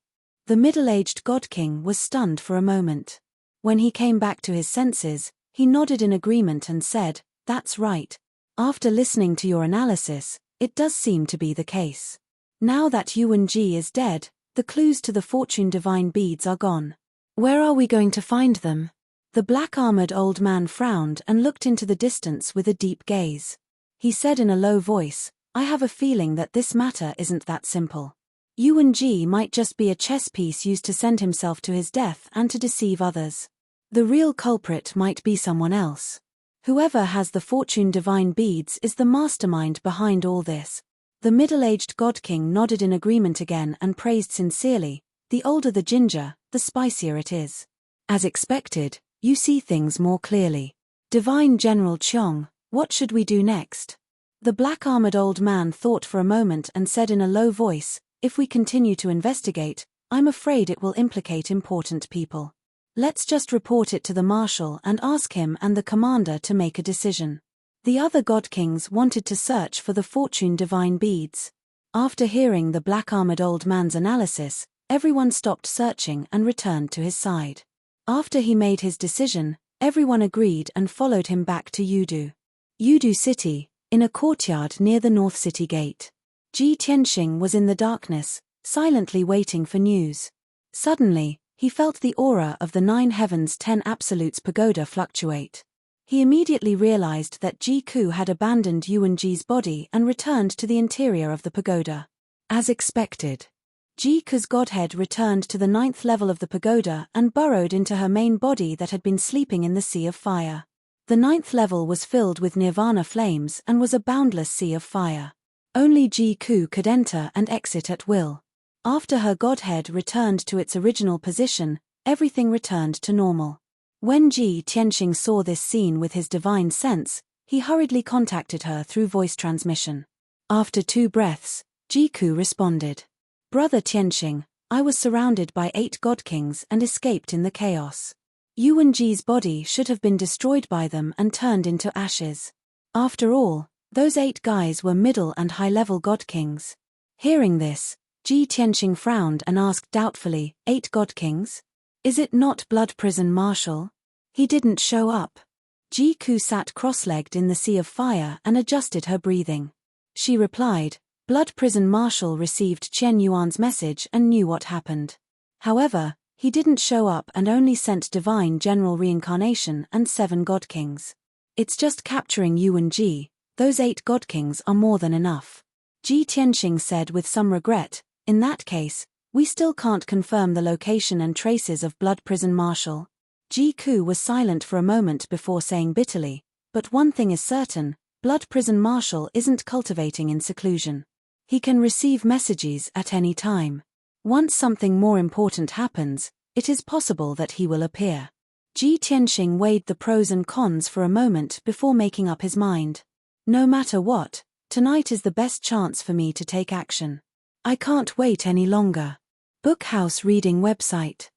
The middle-aged god king was stunned for a moment. When he came back to his senses, he nodded in agreement and said, "That's right. After listening to your analysis, it does seem to be the case. Now that Yuan-Ji is dead, the clues to the fortune divine beads are gone. Where are we going to find them?" The black-armored old man frowned and looked into the distance with a deep gaze. He said in a low voice, "I have a feeling that this matter isn't that simple. Yuan-Ji might just be a chess piece used to send himself to his death and to deceive others. The real culprit might be someone else. Whoever has the fortune divine beads is the mastermind behind all this." The middle-aged god king nodded in agreement again and praised sincerely, "The older the ginger, the spicier it is. As expected, you see things more clearly. Divine General Cheong, what should we do next?" The black-armored old man thought for a moment and said in a low voice, "If we continue to investigate, I'm afraid it will implicate important people. Let's just report it to the marshal and ask him and the commander to make a decision." The other god kings wanted to search for the fortune divine beads. After hearing the black-armored old man's analysis, everyone stopped searching and returned to his side. After he made his decision, everyone agreed and followed him back to Yudu City, in a courtyard near the North City Gate. Ji Tianxing was in the darkness, silently waiting for news. Suddenly, he felt the aura of the 9 heavens 10 absolutes pagoda fluctuate. He immediately realized that Ji Ku had abandoned Yuan-Ji's body and returned to the interior of the pagoda. As expected, Ji Ku's godhead returned to the 9th level of the pagoda and burrowed into her main body that had been sleeping in the sea of fire. The 9th level was filled with nirvana flames and was a boundless sea of fire. Only Ji Ku could enter and exit at will. After her godhead returned to its original position, everything returned to normal. When Ji Tianxing saw this scene with his divine sense, he hurriedly contacted her through voice transmission. After 2 breaths, Ji Ku responded, "Brother Tianxing, I was surrounded by 8 god kings and escaped in the chaos. Yuan-Ji's body should have been destroyed by them and turned into ashes. After all, those 8 guys were middle and high-level god kings." Hearing this, Ji Tianxing frowned and asked doubtfully, 8 god kings? Is it not blood prison marshal? He didn't show up. Ji Ku sat cross-legged in the sea of fire and adjusted her breathing. She replied. Blood Prison Marshal received Chen Yuan's message and knew what happened. However, he didn't show up and only sent Divine General Reincarnation and 7 God Kings. It's just capturing Yuan Ji, those 8 God Kings are more than enough. Ji Tianxing said with some regret. In that case, we still can't confirm the location and traces of Blood Prison Marshal. Ji Ku was silent for a moment before saying bitterly, but one thing is certain, Blood Prison Marshal isn't cultivating in seclusion. He can receive messages at any time. Once something more important happens, it is possible that he will appear. Ji Tianxing weighed the pros and cons for a moment before making up his mind. No matter what, tonight is the best chance for me to take action. I can't wait any longer. Bookhouse Reading Website.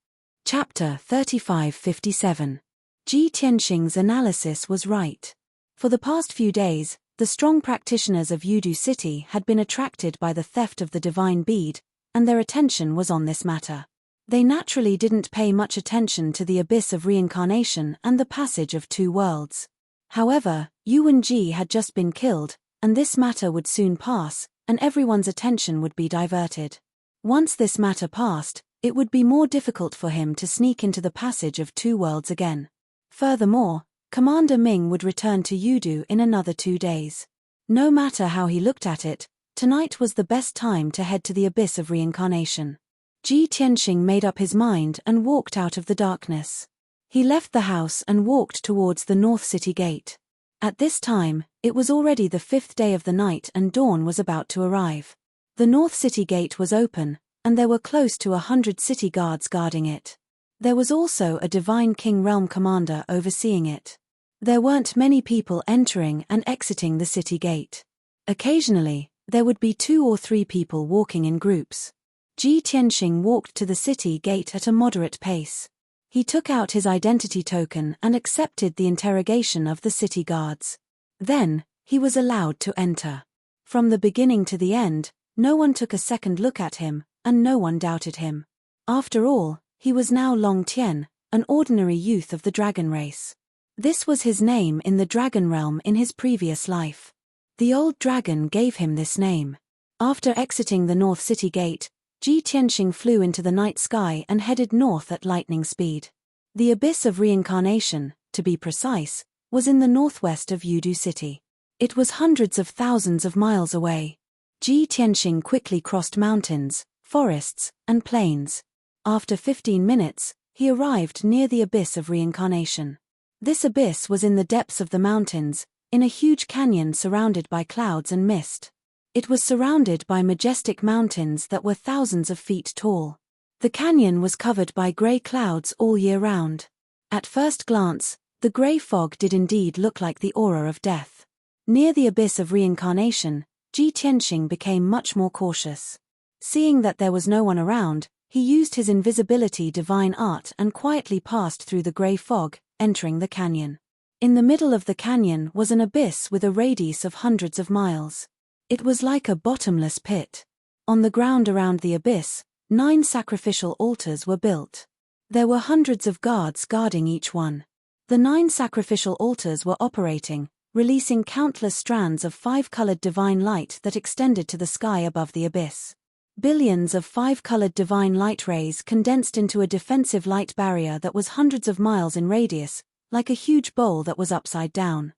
Chapter 3557. Ji Tianxing's analysis was right. For the past few days, the strong practitioners of Yudu City had been attracted by the theft of the divine bead, and their attention was on this matter. They naturally didn't pay much attention to the abyss of reincarnation and the passage of 2 worlds. However, Yuan Ji had just been killed, and this matter would soon pass, and everyone's attention would be diverted. Once this matter passed, it would be more difficult for him to sneak into the passage of 2 worlds again. Furthermore, Commander Ming would return to Yudu in another 2 days. No matter how he looked at it, tonight was the best time to head to the abyss of reincarnation. Ji Tianxing made up his mind and walked out of the darkness. He left the house and walked towards the North City Gate. At this time, it was already the 5th day of the night and dawn was about to arrive. The North City Gate was open, and there were close to 100 city guards guarding it. There was also a Divine King Realm commander overseeing it. There weren't many people entering and exiting the city gate. Occasionally, there would be 2 or 3 people walking in groups. Ji Tianxing walked to the city gate at a moderate pace. He took out his identity token and accepted the interrogation of the city guards. Then, he was allowed to enter. From the beginning to the end, no one took a second look at him, and no one doubted him. After all, he was now Long Tian, an ordinary youth of the dragon race. This was his name in the dragon realm in his previous life. The old dragon gave him this name. After exiting the North City Gate, Ji Tianxing flew into the night sky and headed north at lightning speed. The abyss of reincarnation, to be precise, was in the northwest of Yudu City. It was hundreds of thousands of miles away. Ji Tianxing quickly crossed mountains, forests, and plains. After 15 minutes, he arrived near the abyss of reincarnation. This abyss was in the depths of the mountains, in a huge canyon surrounded by clouds and mist. It was surrounded by majestic mountains that were thousands of feet tall. The canyon was covered by grey clouds all year round. At first glance, the grey fog did indeed look like the aura of death. Near the abyss of reincarnation, Ji Tianxing became much more cautious. Seeing that there was no one around, he used his invisibility divine art and quietly passed through the grey fog, entering the canyon. In the middle of the canyon was an abyss with a radius of hundreds of miles. It was like a bottomless pit. On the ground around the abyss, 9 sacrificial altars were built. There were hundreds of guards guarding each one. The 9 sacrificial altars were operating, releasing countless strands of 5-colored divine light that extended to the sky above the abyss. Billions of 5-colored divine light rays condensed into a defensive light barrier that was hundreds of miles in radius, like a huge bowl that was upside down.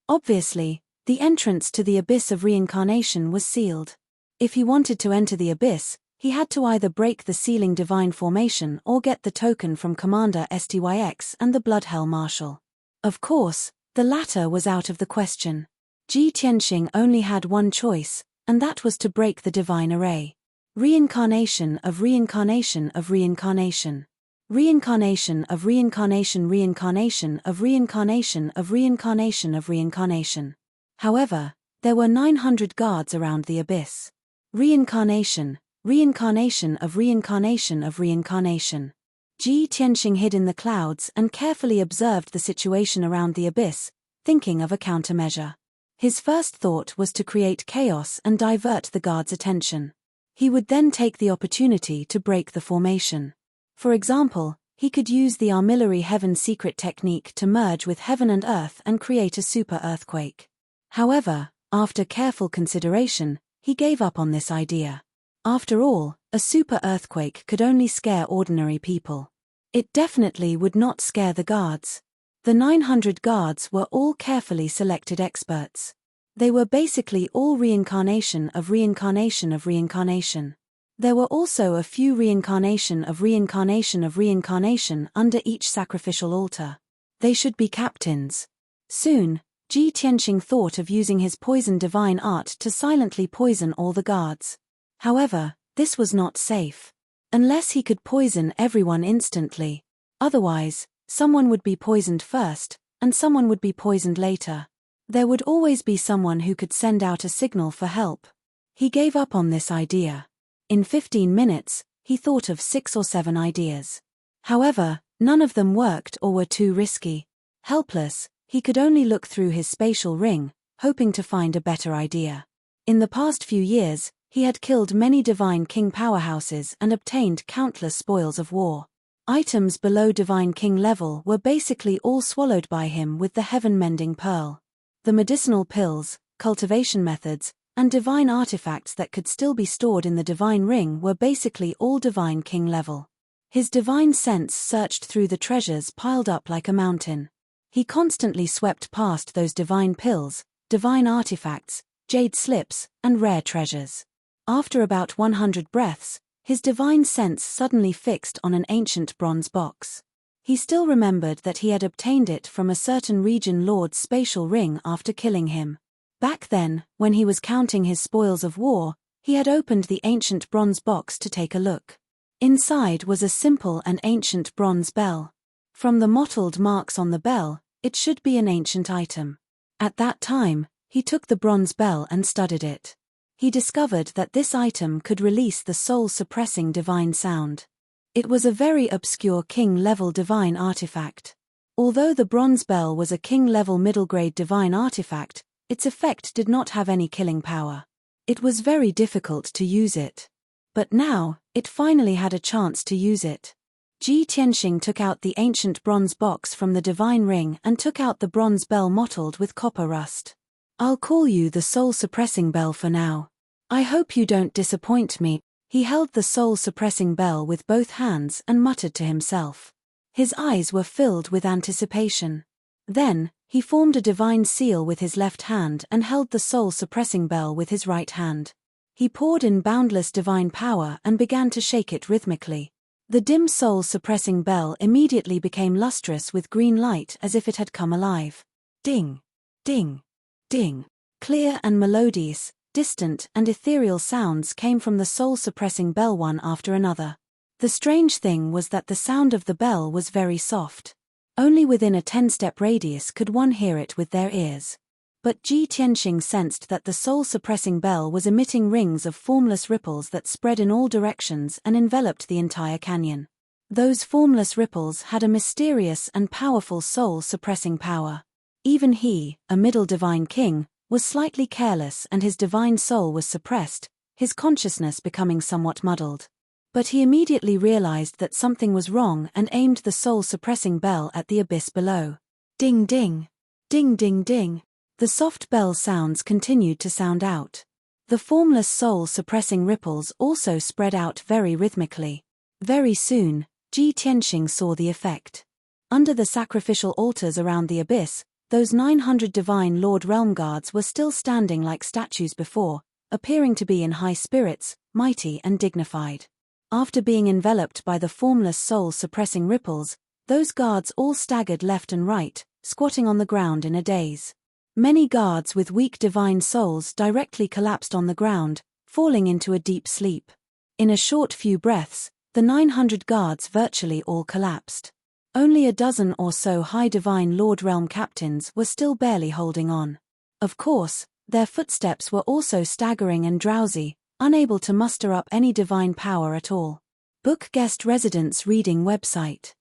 Obviously, the entrance to the abyss of reincarnation was sealed. If he wanted to enter the abyss, he had to either break the sealing divine formation or get the token from Commander Styx and the Bloodhell Marshal. Of course, the latter was out of the question. Ji Tianxing only had one choice, and that was to break the divine array. Reincarnation of reincarnation of reincarnation. Reincarnation of reincarnation reincarnation of reincarnation of reincarnation of reincarnation. However, there were 900 guards around the abyss. Reincarnation, reincarnation of reincarnation of reincarnation. Ji Tianxing hid in the clouds and carefully observed the situation around the abyss, thinking of a countermeasure. His first thought was to create chaos and divert the guards' attention. He would then take the opportunity to break the formation. For example, he could use the armillary heaven secret technique to merge with heaven and earth and create a super earthquake. However, After careful consideration, he gave up on this idea. After all, a super earthquake could only scare ordinary people. It definitely would not scare the guards. The 900 guards were all carefully selected experts. They were basically all reincarnation of reincarnation of reincarnation. There were also a few reincarnation of reincarnation of reincarnation under each sacrificial altar. They should be captains. Soon, Ji Tianxing thought of using his poison divine art to silently poison all the guards. However, this was not safe. Unless he could poison everyone instantly. Otherwise, someone would be poisoned first, and someone would be poisoned later. There would always be someone who could send out a signal for help. He gave up on this idea. In 15 minutes, he thought of 6 or 7 ideas. However, none of them worked or were too risky. Helpless, he could only look through his spatial ring, hoping to find a better idea. In the past few years, he had killed many Divine King powerhouses and obtained countless spoils of war. Items below Divine King level were basically all swallowed by him with the heaven-mending pearl. The medicinal pills, cultivation methods, and divine artifacts that could still be stored in the Divine Ring were basically all Divine King level. His divine sense searched through the treasures piled up like a mountain. He constantly swept past those divine pills, divine artifacts, jade slips, and rare treasures. After about 100 breaths, his divine sense suddenly fixed on an ancient bronze box. He still remembered that he had obtained it from a certain region lord's spatial ring after killing him. Back then, when he was counting his spoils of war, he had opened the ancient bronze box to take a look. Inside was a simple and ancient bronze bell. From the mottled marks on the bell, it should be an ancient item. At that time, he took the bronze bell and studied it. He discovered that this item could release the soul-suppressing divine sound. It was a very obscure king-level divine artifact. Although the bronze bell was a king-level middle-grade divine artifact, its effect did not have any killing power. It was very difficult to use it. But now, it finally had a chance to use it. Ji Tianxing took out the ancient bronze box from the divine ring and took out the bronze bell mottled with copper rust. "I'll call you the soul-suppressing bell for now. I hope you don't disappoint me." He held the soul-suppressing bell with both hands and muttered to himself. His eyes were filled with anticipation. Then, he formed a divine seal with his left hand and held the soul-suppressing bell with his right hand. He poured in boundless divine power and began to shake it rhythmically. The dim soul-suppressing bell immediately became lustrous with green light as if it had come alive. Ding! Ding! Ding! Clear and melodious, distant and ethereal sounds came from the soul-suppressing bell one after another. The strange thing was that the sound of the bell was very soft. Only within a 10-step radius could one hear it with their ears. But Ji Tianxing sensed that the soul-suppressing bell was emitting rings of formless ripples that spread in all directions and enveloped the entire canyon. Those formless ripples had a mysterious and powerful soul-suppressing power. Even he, a middle divine king, was slightly careless and his divine soul was suppressed, his consciousness becoming somewhat muddled. But he immediately realized that something was wrong and aimed the soul-suppressing bell at the abyss below. Ding ding! Ding ding ding! The soft bell sounds continued to sound out. The formless soul-suppressing ripples also spread out very rhythmically. Very soon, Ji Tianxing saw the effect. Under the sacrificial altars around the abyss, those 900 divine Lord Realm Guards were still standing like statues before, appearing to be in high spirits, mighty and dignified. After being enveloped by the formless soul-suppressing ripples, those guards all staggered left and right, squatting on the ground in a daze. Many guards with weak divine souls directly collapsed on the ground, falling into a deep sleep. In a short few breaths, the 900 guards virtually all collapsed. Only a dozen or so high divine Lord Realm captains were still barely holding on. Of course, their footsteps were also staggering and drowsy, unable to muster up any divine power at all. Book Guest Residence Reading Website.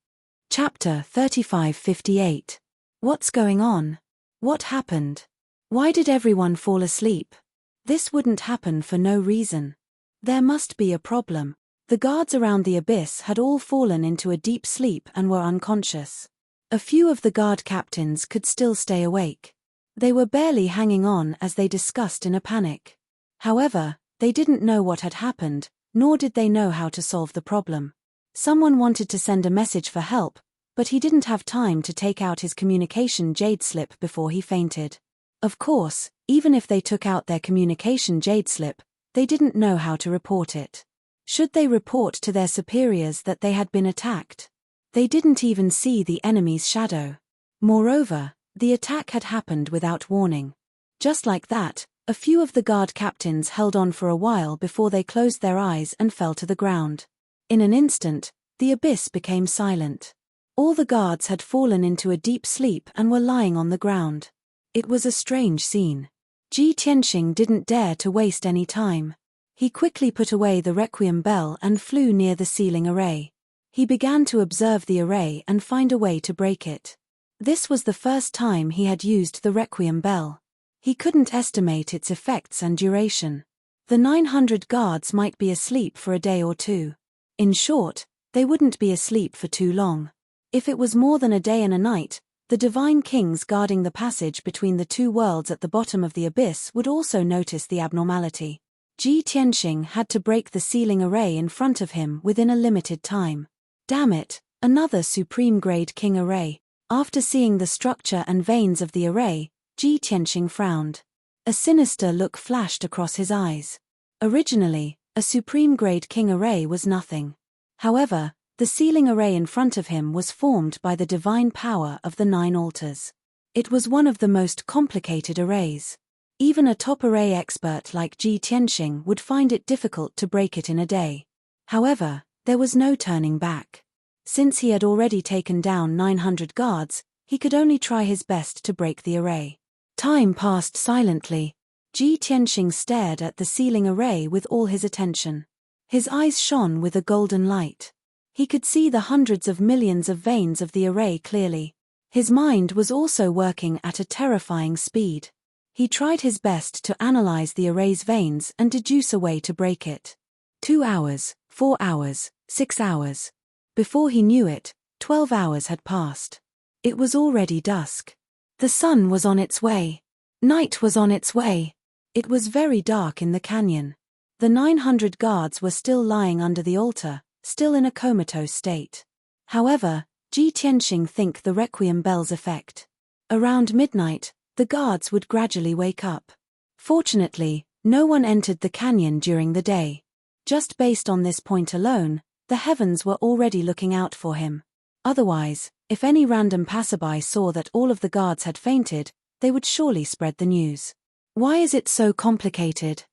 Chapter 3558. What's going on? What happened? Why did everyone fall asleep? This wouldn't happen for no reason. There must be a problem. The guards around the abyss had all fallen into a deep sleep and were unconscious. A few of the guard captains could still stay awake. They were barely hanging on as they discussed in a panic. However, they didn't know what had happened, nor did they know how to solve the problem. Someone wanted to send a message for help, but he didn't have time to take out his communication jade slip before he fainted. Of course, even if they took out their communication jade slip, they didn't know how to report it. Should they report to their superiors that they had been attacked? They didn't even see the enemy's shadow. Moreover, the attack had happened without warning. Just like that, a few of the guard captains held on for a while before they closed their eyes and fell to the ground. In an instant, the abyss became silent. All the guards had fallen into a deep sleep and were lying on the ground. It was a strange scene. Ji Tianxing didn't dare to waste any time. He quickly put away the requiem bell and flew near the ceiling array. He began to observe the array and find a way to break it. This was the first time he had used the requiem bell. He couldn't estimate its effects and duration. The 900 guards might be asleep for a day or two. In short, they wouldn't be asleep for too long. If it was more than a day and a night, the divine kings guarding the passage between the two worlds at the bottom of the abyss would also notice the abnormality. Ji Tianxing had to break the ceiling array in front of him within a limited time. Damn it, another supreme-grade king array. After seeing the structure and veins of the array, Ji Tianxing frowned. A sinister look flashed across his eyes. Originally, a supreme-grade king array was nothing. However, the ceiling array in front of him was formed by the divine power of the 9 altars. It was one of the most complicated arrays. Even a top array expert like Ji Tianxing would find it difficult to break it in a day. However, there was no turning back. Since he had already taken down 900 guards, he could only try his best to break the array. Time passed silently. Ji Tianxing stared at the ceiling array with all his attention. His eyes shone with a golden light. He could see the hundreds of millions of veins of the array clearly. His mind was also working at a terrifying speed. He tried his best to analyze the array's veins and deduce a way to break it. 2 hours, 4 hours, 6 hours. Before he knew it, 12 hours had passed. It was already dusk. The sun was on its way. Night was on its way. It was very dark in the canyon. The 900 guards were still lying under the altar, still in a comatose state. However, Ji Tianxing think the requiem bell's effect. Around midnight, the guards would gradually wake up. Fortunately, no one entered the canyon during the day. Just based on this point alone, the heavens were already looking out for him. Otherwise, if any random passerby saw that all of the guards had fainted, they would surely spread the news. Why is it so complicated?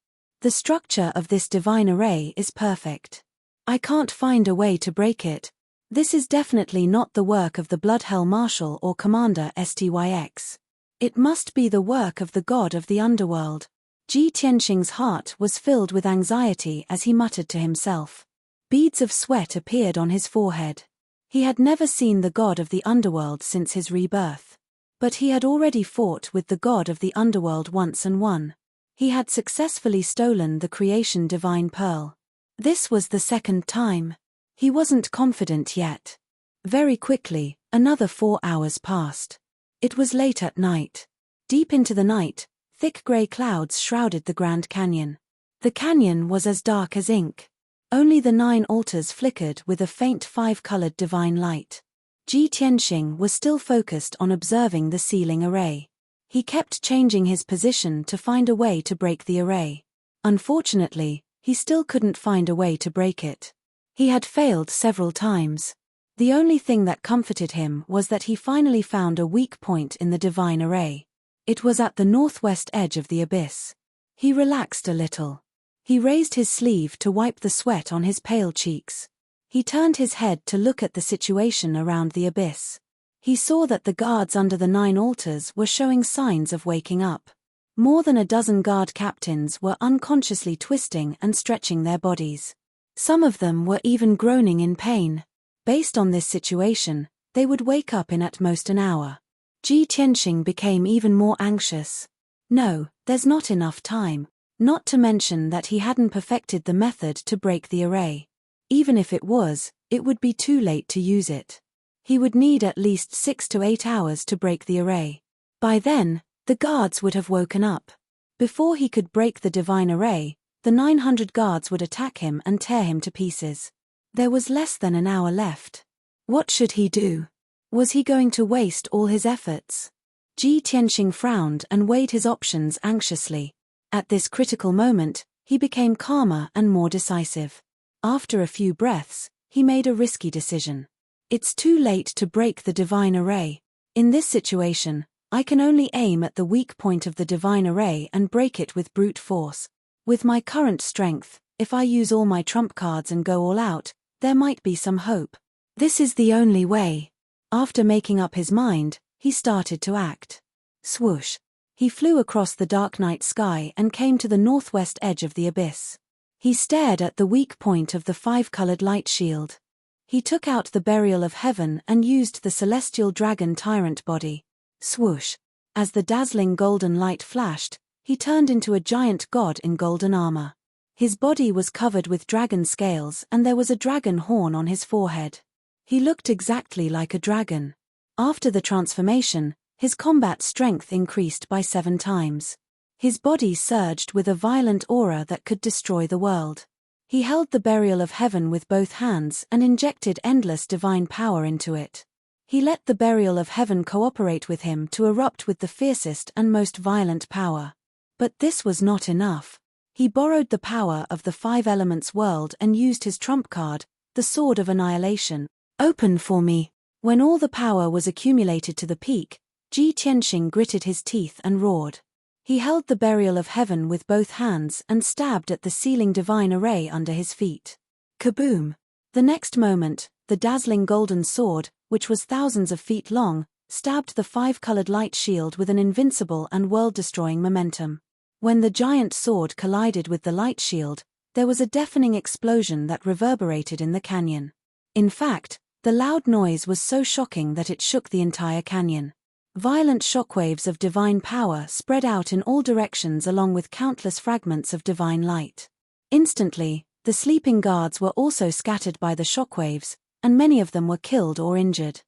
The structure of this divine array is perfect. I can't find a way to break it. This is definitely not the work of the Bloodhell Marshal or Commander Styx. It must be the work of the god of the underworld. Ji Tianxing's heart was filled with anxiety as he muttered to himself. Beads of sweat appeared on his forehead. He had never seen the god of the underworld since his rebirth. But he had already fought with the god of the underworld once and won. He had successfully stolen the creation divine pearl. This was the second time. He wasn't confident yet. Very quickly, another 4 hours passed. It was late at night. Deep into the night, thick grey clouds shrouded the Grand Canyon. The canyon was as dark as ink. Only the 9 altars flickered with a faint 5-colored divine light. Ji Tianxing was still focused on observing the ceiling array. He kept changing his position to find a way to break the array. Unfortunately, he still couldn't find a way to break it. He had failed several times. The only thing that comforted him was that he finally found a weak point in the divine array. It was at the northwest edge of the abyss. He relaxed a little. He raised his sleeve to wipe the sweat on his pale cheeks. He turned his head to look at the situation around the abyss. He saw that the guards under the 9 altars were showing signs of waking up. More than a dozen guard captains were unconsciously twisting and stretching their bodies. Some of them were even groaning in pain. Based on this situation, they would wake up in at most an hour. Ji Tianxing became even more anxious. No, there's not enough time. Not to mention that he hadn't perfected the method to break the array. Even if it was, it would be too late to use it. He would need at least 6 to 8 hours to break the array. By then, The guards would have woken up. Before he could break the divine array, the 900 guards would attack him and tear him to pieces. There was less than an hour left. What should he do? Was he going to waste all his efforts? Ji Tianxing frowned and weighed his options anxiously. At this critical moment, he became calmer and more decisive. After a few breaths, he made a risky decision. It's too late to break the divine array. In this situation, I can only aim at the weak point of the divine array and break it with brute force. With my current strength, if I use all my trump cards and go all out, there might be some hope. This is the only way. After making up his mind, he started to act. Swoosh. He flew across the dark night sky and came to the northwest edge of the abyss. He stared at the weak point of the 5-colored light shield. He took out the burial of heaven and used the celestial dragon tyrant body. Swoosh. As the dazzling golden light flashed, he turned into a giant god in golden armor. His body was covered with dragon scales and there was a dragon horn on his forehead. He looked exactly like a dragon. After the transformation, his combat strength increased by 7 times. His body surged with a violent aura that could destroy the world. He held the burial of heaven with both hands and injected endless divine power into it. He let the burial of heaven cooperate with him to erupt with the fiercest and most violent power. But this was not enough. He borrowed the power of the 5 elements world and used his trump card, the Sword of Annihilation. Open for me. When all the power was accumulated to the peak, Ji Tianxing gritted his teeth and roared. He held the burial of heaven with both hands and stabbed at the ceiling divine array under his feet. Kaboom! The next moment, the dazzling golden sword, which was thousands of feet long, stabbed the 5-colored light shield with an invincible and world-destroying momentum. When the giant sword collided with the light shield, there was a deafening explosion that reverberated in the canyon. In fact, the loud noise was so shocking that it shook the entire canyon. Violent shockwaves of divine power spread out in all directions along with countless fragments of divine light. Instantly, the sleeping guards were also scattered by the shockwaves, and many of them were killed or injured.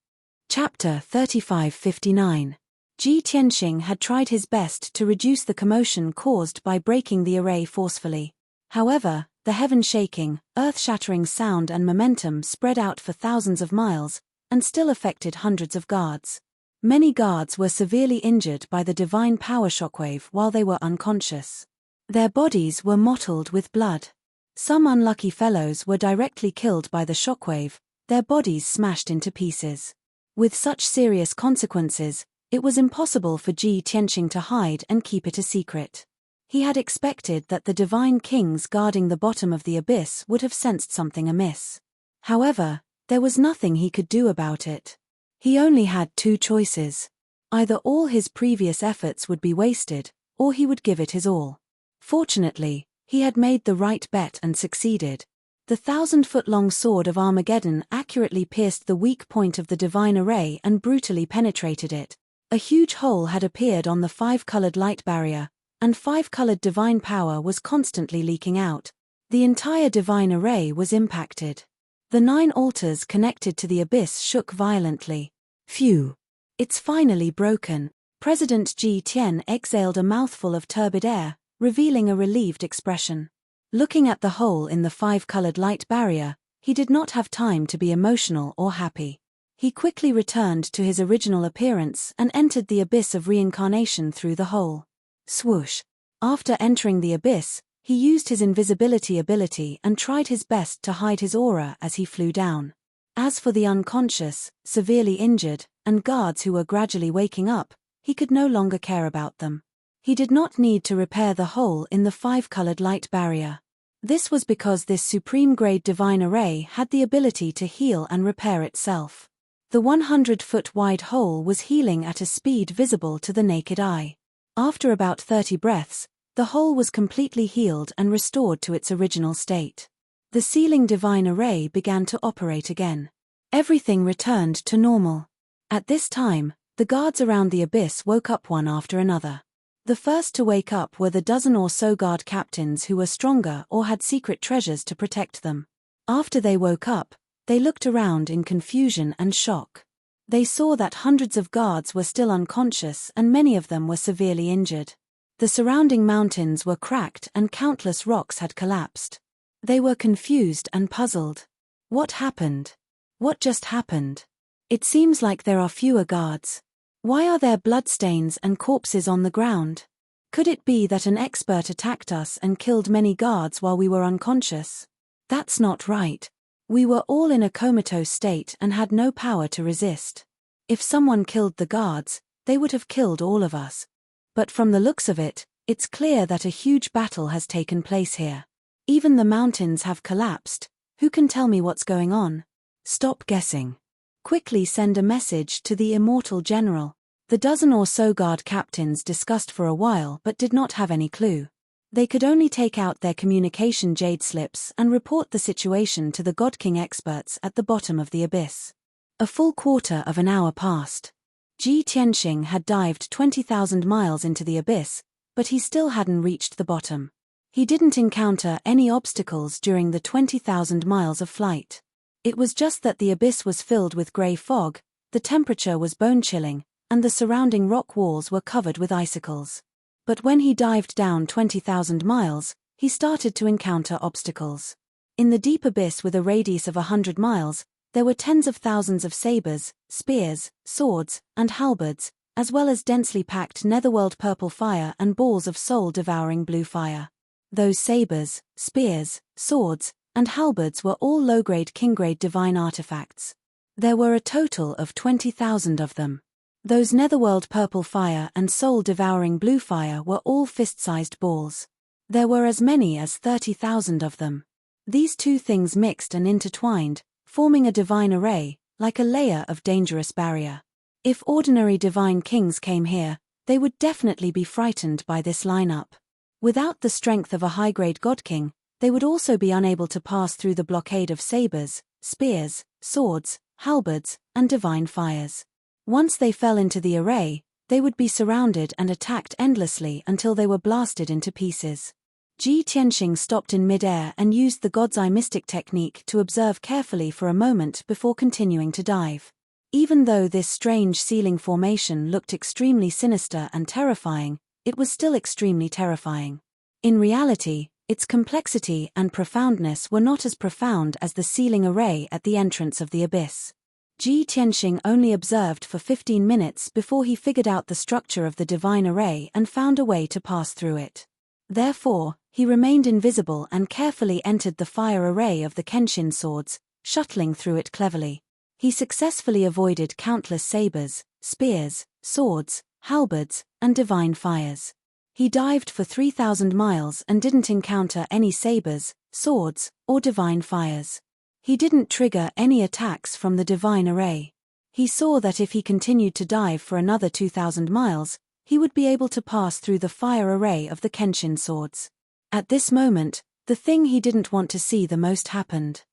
Chapter 3559. Ji Tianxing had tried his best to reduce the commotion caused by breaking the array forcefully. However, the heaven-shaking, earth-shattering sound and momentum spread out for thousands of miles, and still affected hundreds of guards. Many guards were severely injured by the divine power shockwave while they were unconscious. Their bodies were mottled with blood. Some unlucky fellows were directly killed by the shockwave, their bodies smashed into pieces. With such serious consequences, it was impossible for Ji Tianxing to hide and keep it a secret. He had expected that the divine kings guarding the bottom of the abyss would have sensed something amiss. However, there was nothing he could do about it. He only had 2 choices. Either all his previous efforts would be wasted, or he would give it his all. Fortunately, he had made the right bet and succeeded. The 1,000-foot-long sword of Armageddon accurately pierced the weak point of the divine array and brutally penetrated it. A huge hole had appeared on the 5-colored light barrier, and 5-colored divine power was constantly leaking out. The entire divine array was impacted. The 9 altars connected to the abyss shook violently. Phew! It's finally broken. President Ji Tian exhaled a mouthful of turbid air, revealing a relieved expression. Looking at the hole in the 5-colored light barrier, he did not have time to be emotional or happy. He quickly returned to his original appearance and entered the abyss of reincarnation through the hole. Swoosh! After entering the abyss, he used his invisibility ability and tried his best to hide his aura as he flew down. As for the unconscious, severely injured, and guards who were gradually waking up, he could no longer care about them. He did not need to repair the hole in the 5-colored light barrier. This was because this supreme-grade divine array had the ability to heal and repair itself. The 100-foot-wide hole was healing at a speed visible to the naked eye. After about 30 breaths, the hole was completely healed and restored to its original state. The ceiling divine array began to operate again. Everything returned to normal. At this time, the guards around the abyss woke up one after another. The first to wake up were the dozen or so guard captains who were stronger or had secret treasures to protect them. After they woke up, they looked around in confusion and shock. They saw that hundreds of guards were still unconscious and many of them were severely injured. The surrounding mountains were cracked and countless rocks had collapsed. They were confused and puzzled. What happened? What just happened? It seems like there are fewer guards. Why are there bloodstains and corpses on the ground? Could it be that an expert attacked us and killed many guards while we were unconscious? That's not right. We were all in a comatose state and had no power to resist. If someone killed the guards, they would have killed all of us. But from the looks of it, it's clear that a huge battle has taken place here. Even the mountains have collapsed. Who can tell me what's going on? Stop guessing. Quickly send a message to the immortal general. The dozen or so guard captains discussed for a while but did not have any clue. They could only take out their communication jade slips and report the situation to the God King experts at the bottom of the abyss. A full quarter of an hour passed. Ji Tianxing had dived 20,000 miles into the abyss, but he still hadn't reached the bottom. He didn't encounter any obstacles during the 20,000 miles of flight. It was just that the abyss was filled with grey fog, the temperature was bone-chilling, and the surrounding rock walls were covered with icicles. But when he dived down 20,000 miles, he started to encounter obstacles. In the deep abyss with a radius of 100 miles, there were tens of thousands of sabers, spears, swords, and halberds, as well as densely packed netherworld purple fire and balls of soul-devouring blue fire. Those sabers, spears, swords, and halberds were all low-grade king-grade divine artifacts. There were a total of 20,000 of them. Those netherworld purple fire and soul-devouring blue fire were all fist-sized balls. There were as many as 30,000 of them. These two things mixed and intertwined, forming a divine array, like a layer of dangerous barrier. If ordinary divine kings came here, they would definitely be frightened by this lineup. Without the strength of a high-grade god king, they would also be unable to pass through the blockade of sabers, spears, swords, halberds, and divine fires. Once they fell into the array, they would be surrounded and attacked endlessly until they were blasted into pieces. Ji Tianxing stopped in mid-air and used the God's Eye mystic technique to observe carefully for a moment before continuing to dive. Even though this strange ceiling formation looked extremely sinister and terrifying, it was still extremely terrifying. In reality, its complexity and profoundness were not as profound as the ceiling array at the entrance of the abyss. Ji Tianxing only observed for 15 minutes before he figured out the structure of the divine array and found a way to pass through it. Therefore, he remained invisible and carefully entered the fire array of the Kenshin swords, shuttling through it cleverly. He successfully avoided countless sabers, spears, swords, halberds, and divine fires. He dived for 3,000 miles and didn't encounter any sabers, swords, or divine fires. He didn't trigger any attacks from the divine array. He saw that if he continued to dive for another 2,000 miles, he would be able to pass through the fire array of the Kenshin swords. At this moment, the thing he didn't want to see the most happened.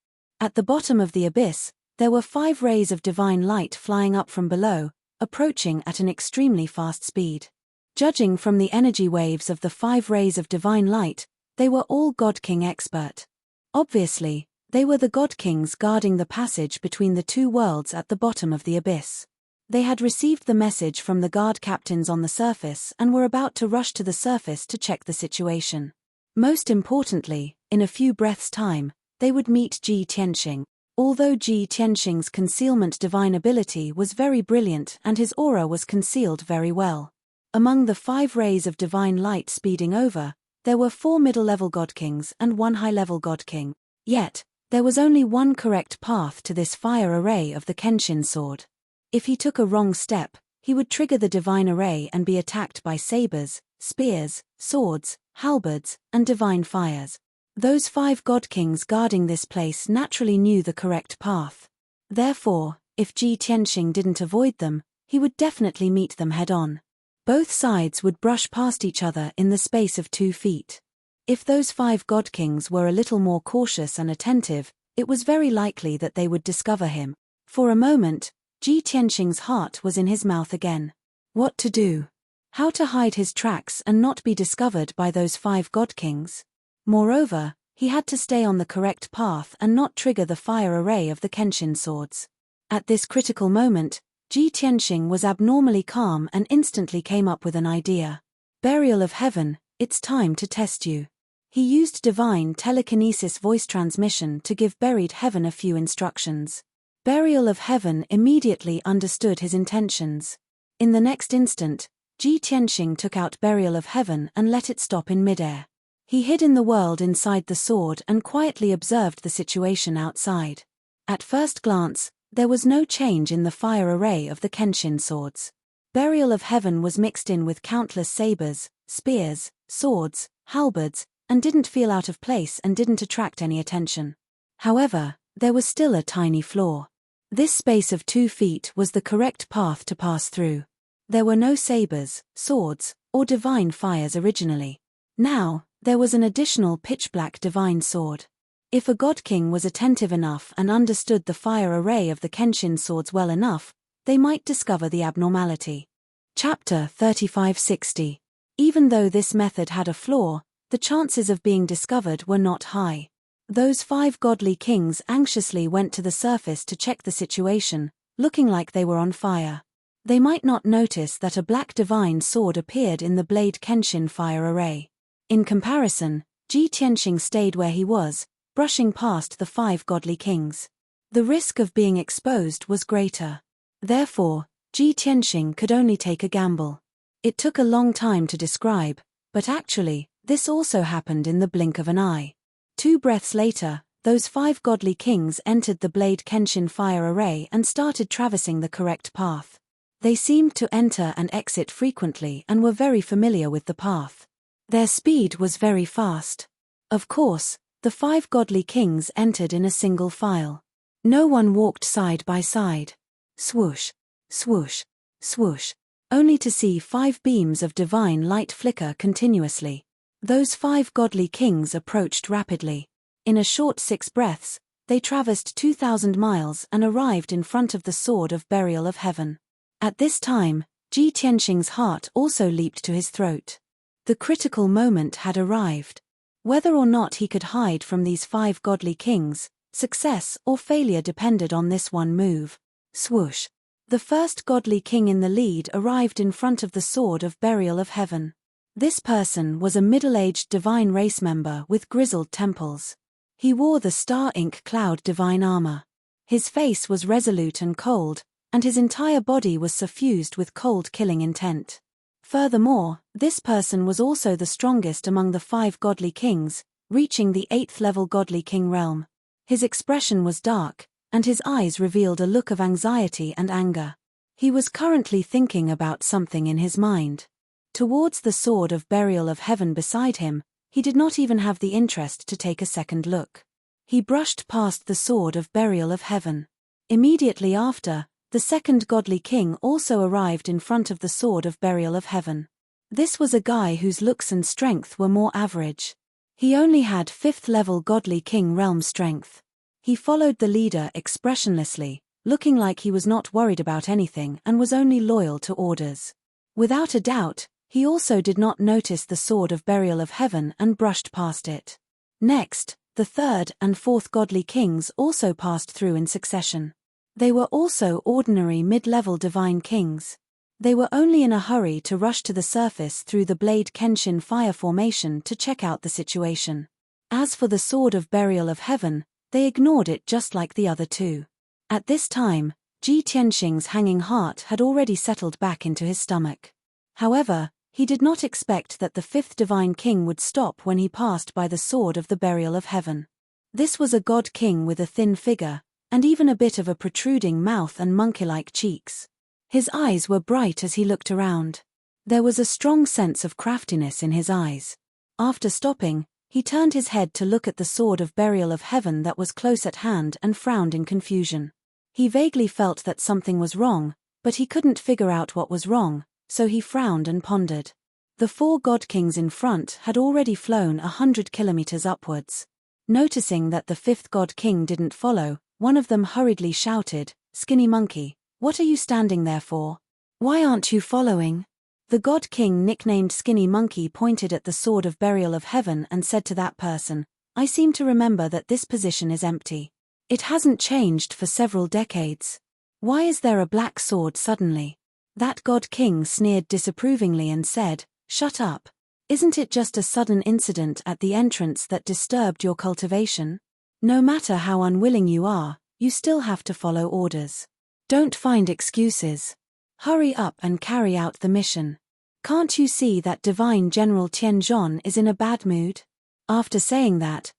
At the bottom of the abyss, there were 5 rays of divine light flying up from below, approaching at an extremely fast speed. Judging from the energy waves of the 5 rays of divine light, they were all God King expert. Obviously, they were the God Kings guarding the passage between the two worlds at the bottom of the abyss. They had received the message from the guard captains on the surface and were about to rush to the surface to check the situation. Most importantly, in a few breaths' time, they would meet Ji Tianxing. Although Ji Tianxing's concealment divine ability was very brilliant and his aura was concealed very well. Among the 5 rays of divine light speeding over, there were 4 middle-level God Kings and 1 high-level God King. Yet, there was only one correct path to this fire array of the Kenshin sword. If he took a wrong step, he would trigger the divine array and be attacked by sabers, spears, swords, halberds, and divine fires. Those 5 God Kings guarding this place naturally knew the correct path. Therefore, if Ji Tianxing didn't avoid them, he would definitely meet them head-on. Both sides would brush past each other in the space of 2 feet. If those 5 God Kings were a little more cautious and attentive, it was very likely that they would discover him. For a moment, Ji Tianxing's heart was in his mouth again. What to do? How to hide his tracks and not be discovered by those 5 God Kings? Moreover, he had to stay on the correct path and not trigger the fire array of the Kenshin swords. At this critical moment, Ji Tianxing was abnormally calm and instantly came up with an idea. Burial of Heaven, it's time to test you. He used divine telekinesis voice transmission to give Buried Heaven a few instructions. Burial of Heaven immediately understood his intentions. In the next instant, Ji Tianxing took out Burial of Heaven and let it stop in midair. He hid in the world inside the sword and quietly observed the situation outside. At first glance, there was no change in the fire array of the Kenshin swords. Burial of Heaven was mixed in with countless sabers, spears, swords, halberds, and didn't feel out of place and didn't attract any attention. However, there was still a tiny flaw. This space of 2 feet was the correct path to pass through. There were no sabers, swords, or divine fires originally. Now, there was an additional pitch-black divine sword. If a god king was attentive enough and understood the fire array of the Kenshin swords well enough, they might discover the abnormality. Chapter 3560. Even though this method had a flaw, the chances of being discovered were not high. Those 5 godly kings anxiously went to the surface to check the situation, looking like they were on fire. They might not notice that a black divine sword appeared in the blade Kenshin fire array. In comparison, Ji Tianxing stayed where he was, brushing past the 5 godly kings. The risk of being exposed was greater. Therefore, Ji Tianxing could only take a gamble. It took a long time to describe, but actually, this also happened in the blink of an eye. 2 breaths later, those 5 godly kings entered the blade Kenshin fire array and started traversing the correct path. They seemed to enter and exit frequently and were very familiar with the path. Their speed was very fast. Of course, the 5 godly kings entered in a single file. No one walked side by side. Swoosh, swoosh, swoosh, only to see 5 beams of divine light flicker continuously. Those 5 godly kings approached rapidly. In a short 6 breaths, they traversed 2,000 miles and arrived in front of the sword of Burial of Heaven. At this time, Ji Tianxing's heart also leaped to his throat. The critical moment had arrived. Whether or not he could hide from these 5 godly kings, success or failure depended on this one move. Swoosh. The first godly king in the lead arrived in front of the sword of Burial of Heaven. This person was a middle-aged divine race member with grizzled temples. He wore the star ink cloud divine armor. His face was resolute and cold, and his entire body was suffused with cold killing intent. Furthermore, this person was also the strongest among the 5 godly kings, reaching the 8th level godly king realm. His expression was dark, and his eyes revealed a look of anxiety and anger. He was currently thinking about something in his mind. Towards the sword of Burial of Heaven beside him, he did not even have the interest to take a second look. He brushed past the sword of Burial of Heaven. Immediately after, the second godly king also arrived in front of the sword of Burial of Heaven. This was a guy whose looks and strength were more average. He only had 5th level godly king realm strength. He followed the leader expressionlessly, looking like he was not worried about anything and was only loyal to orders. Without a doubt, he also did not notice the sword of Burial of Heaven and brushed past it. Next, the 3rd and 4th godly kings also passed through in succession. They were also ordinary mid-level divine kings. They were only in a hurry to rush to the surface through the blade Kenshin fire formation to check out the situation. As for the sword of Burial of Heaven, they ignored it just like the other 2. At this time, Ji Tianxing's hanging heart had already settled back into his stomach. However, he did not expect that the 5th divine king would stop when he passed by the sword of the Burial of Heaven. This was a god king with a thin figure, and even a bit of a protruding mouth and monkey-like cheeks. His eyes were bright as he looked around. There was a strong sense of craftiness in his eyes. After stopping, he turned his head to look at the sword of Burial of Heaven that was close at hand and frowned in confusion. He vaguely felt that something was wrong, but he couldn't figure out what was wrong, so he frowned and pondered. The 4 god kings in front had already flown 100 kilometers upwards. Noticing that the 5th god king didn't follow, one of them hurriedly shouted, "Skinny monkey, what are you standing there for? Why aren't you following?" The god king nicknamed Skinny Monkey pointed at the sword of Burial of Heaven and said to that person, "I seem to remember that this position is empty. It hasn't changed for several decades." Why is there a black sword suddenly? That god king sneered disapprovingly and said, "Shut up. Isn't it just a sudden incident at the entrance that disturbed your cultivation? No matter how unwilling you are, you still have to follow orders. Don't find excuses. Hurry up and carry out the mission. Can't you see that Divine General Tianzhong is in a bad mood?" After saying that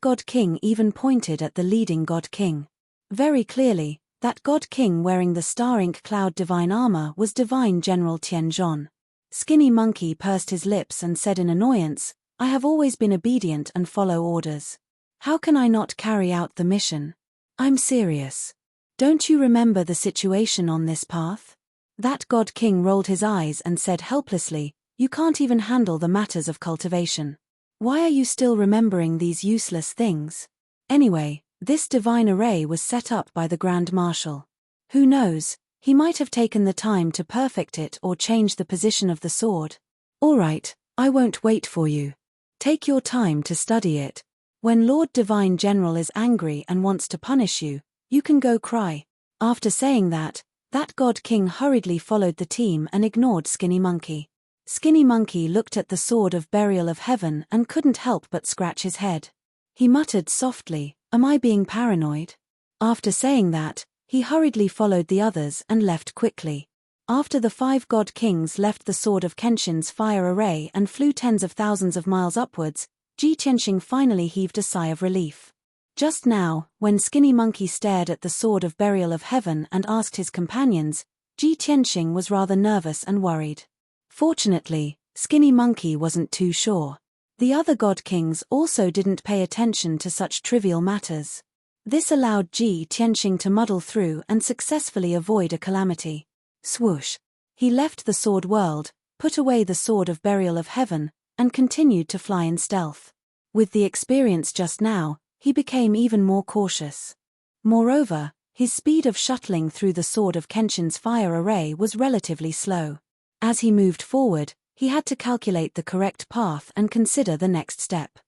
god king even pointed at the leading god king. Very clearly, that god king wearing the star ink cloud divine armor was Divine General Tianzhong. Skinny Monkey pursed his lips and said in annoyance, "I have always been obedient and follow orders. How can I not carry out the mission? I'm serious. Don't you remember the situation on this path?" That god king rolled his eyes and said helplessly, "You can't even handle the matters of cultivation. Why are you still remembering these useless things? Anyway, this divine array was set up by the Grand Marshal. Who knows, he might have taken the time to perfect it or change the position of the sword. All right, I won't wait for you. Take your time to study it. When Lord Divine General is angry and wants to punish you, you can go cry." After saying that god king hurriedly followed the team and ignored Skinny Monkey. Skinny Monkey looked at the sword of burial of heaven and couldn't help but scratch his head. He muttered softly, "Am I being paranoid?" After saying that, he hurriedly followed the others and left quickly. After the 5 god kings left the sword of Kenshin's fire array and flew tens of thousands of miles upwards, Ji Tianxing finally heaved a sigh of relief. Just now, when Skinny Monkey stared at the sword of burial of heaven and asked his companions, Ji Tianxing was rather nervous and worried. Fortunately, Skinny Monkey wasn't too sure. The other god kings also didn't pay attention to such trivial matters. This allowed Ji Tianxing to muddle through and successfully avoid a calamity. Swoosh! He left the sword world, put away the sword of burial of heaven, and continued to fly in stealth. With the experience just now, he became even more cautious. Moreover, his speed of shuttling through the sword of Kenshin's fire array was relatively slow. As he moved forward, he had to calculate the correct path and consider the next step.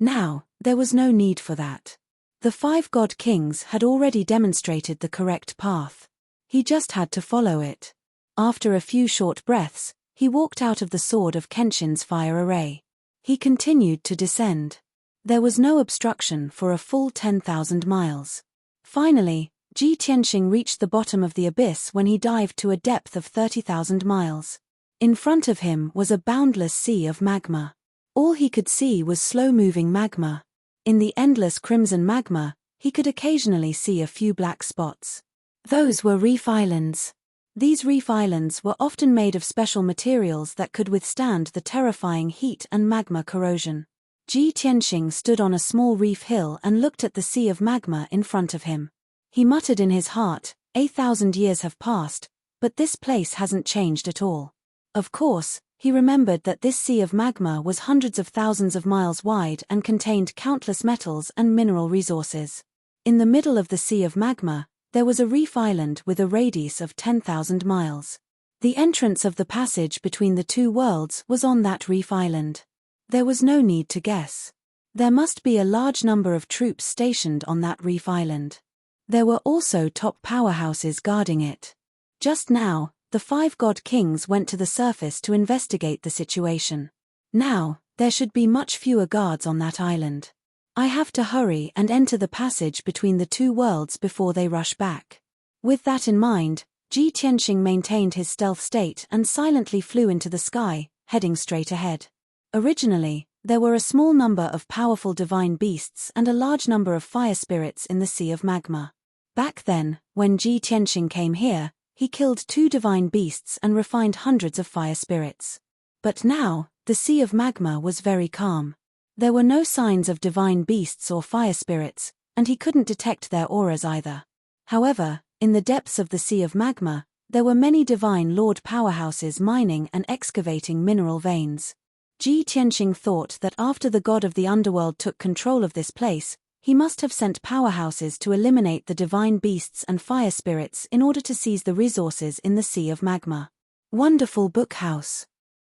Now, there was no need for that. The 5 god kings had already demonstrated the correct path. He just had to follow it. After a few short breaths, he walked out of the sword of Kenshin's fire array. He continued to descend. There was no obstruction for a full 10,000 miles. Finally, Ji Tianxing reached the bottom of the abyss when he dived to a depth of 30,000 miles. In front of him was a boundless sea of magma. All he could see was slow-moving magma. In the endless crimson magma, he could occasionally see a few black spots. Those were reef islands. These reef islands were often made of special materials that could withstand the terrifying heat and magma corrosion. Ji Tianxing stood on a small reef hill and looked at the sea of magma in front of him. He muttered in his heart, 1,000 years have passed, but this place hasn't changed at all. Of course, he remembered that this sea of magma was hundreds of thousands of miles wide and contained countless metals and mineral resources. In the middle of the sea of magma, there was a reef island with a radius of 10,000 miles. The entrance of the passage between the two worlds was on that reef island. There was no need to guess. There must be a large number of troops stationed on that reef island. There were also top powerhouses guarding it. Just now, the 5 god kings went to the surface to investigate the situation. Now, there should be much fewer guards on that island. I have to hurry and enter the passage between the two worlds before they rush back. With that in mind, Ji Tianxing maintained his stealth state and silently flew into the sky, heading straight ahead. Originally, there were a small number of powerful divine beasts and a large number of fire spirits in the sea of magma. Back then, when Ji Tianxing came here, he killed 2 divine beasts and refined hundreds of fire spirits. But now, the sea of magma was very calm. There were no signs of divine beasts or fire spirits, and he couldn't detect their auras either. However, in the depths of the sea of magma, there were many divine lord powerhouses mining and excavating mineral veins. Ji Tianxing thought that after the god of the underworld took control of this place, he must have sent powerhouses to eliminate the divine beasts and fire spirits in order to seize the resources in the sea of magma. Wonderful Book House.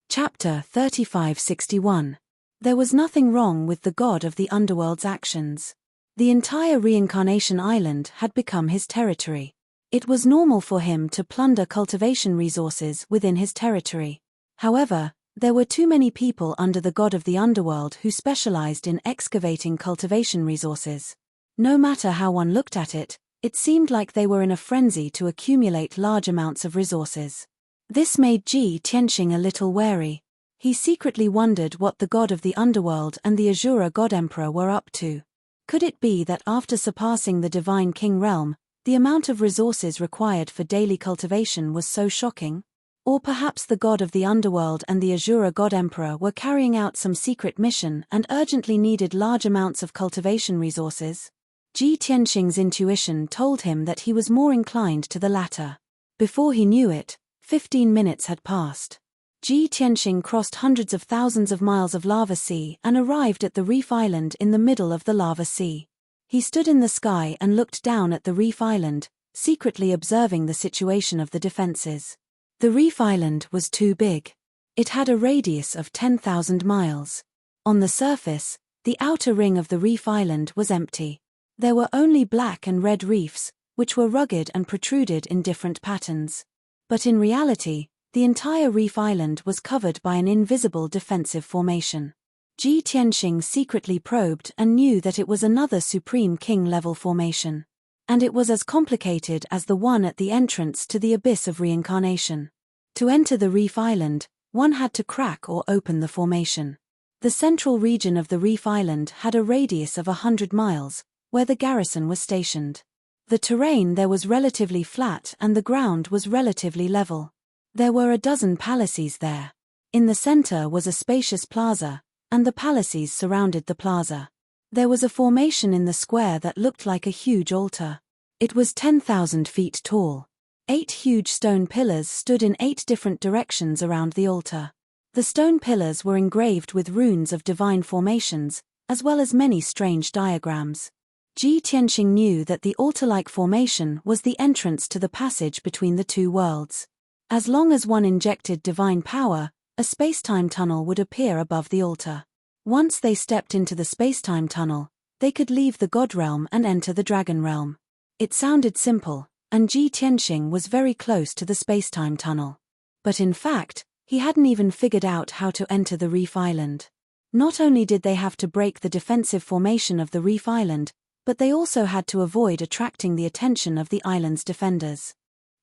Chapter 3561. There was nothing wrong with the god of the underworld's actions. The entire reincarnation island had become his territory. It was normal for him to plunder cultivation resources within his territory. However, there were too many people under the god of the underworld who specialized in excavating cultivation resources. No matter how one looked at it, it seemed like they were in a frenzy to accumulate large amounts of resources. This made Ji Tianxing a little wary. He secretly wondered what the god of the underworld and the Azura god emperor were up to. Could it be that after surpassing the divine king realm, the amount of resources required for daily cultivation was so shocking? Or perhaps the god of the underworld and the Azura god emperor were carrying out some secret mission and urgently needed large amounts of cultivation resources? Ji Tianxing's intuition told him that he was more inclined to the latter. Before he knew it, 15 minutes had passed. Ji Tianxing crossed hundreds of thousands of miles of lava sea and arrived at the reef island in the middle of the lava sea. He stood in the sky and looked down at the reef island, secretly observing the situation of the defenses. The reef island was too big. It had a radius of 10,000 miles. On the surface, the outer ring of the reef island was empty. There were only black and red reefs, which were rugged and protruded in different patterns. But in reality, the entire reef island was covered by an invisible defensive formation. Ji Tianxing secretly probed and knew that it was another Supreme King-level formation. And it was as complicated as the one at the entrance to the abyss of reincarnation. To enter the reef island, one had to crack or open the formation. The central region of the reef island had a radius of 100 miles, where the garrison was stationed. The terrain there was relatively flat and the ground was relatively level. There were a dozen palaces there. In the center was a spacious plaza, and the palaces surrounded the plaza. There was a formation in the square that looked like a huge altar. It was 10,000 feet tall. 8 huge stone pillars stood in 8 different directions around the altar. The stone pillars were engraved with runes of divine formations, as well as many strange diagrams. Ji Tianxing knew that the altar-like formation was the entrance to the passage between the two worlds. As long as one injected divine power, a space-time tunnel would appear above the altar. Once they stepped into the space-time tunnel, they could leave the god realm and enter the dragon realm. It sounded simple, and Ji Tianxing was very close to the space-time tunnel. But in fact, he hadn't even figured out how to enter the reef island. Not only did they have to break the defensive formation of the reef island, but they also had to avoid attracting the attention of the island's defenders.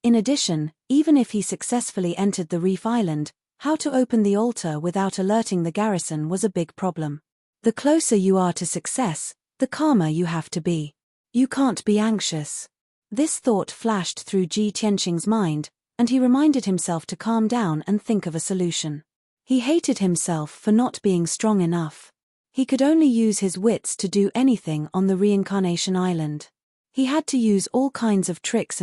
In addition, even if he successfully entered the reef island, how to open the altar without alerting the garrison was a big problem. The closer you are to success, the calmer you have to be. You can't be anxious. This thought flashed through Ji Tianxing's mind, and he reminded himself to calm down and think of a solution. He hated himself for not being strong enough. He could only use his wits to do anything on the reincarnation island. He had to use all kinds of tricks.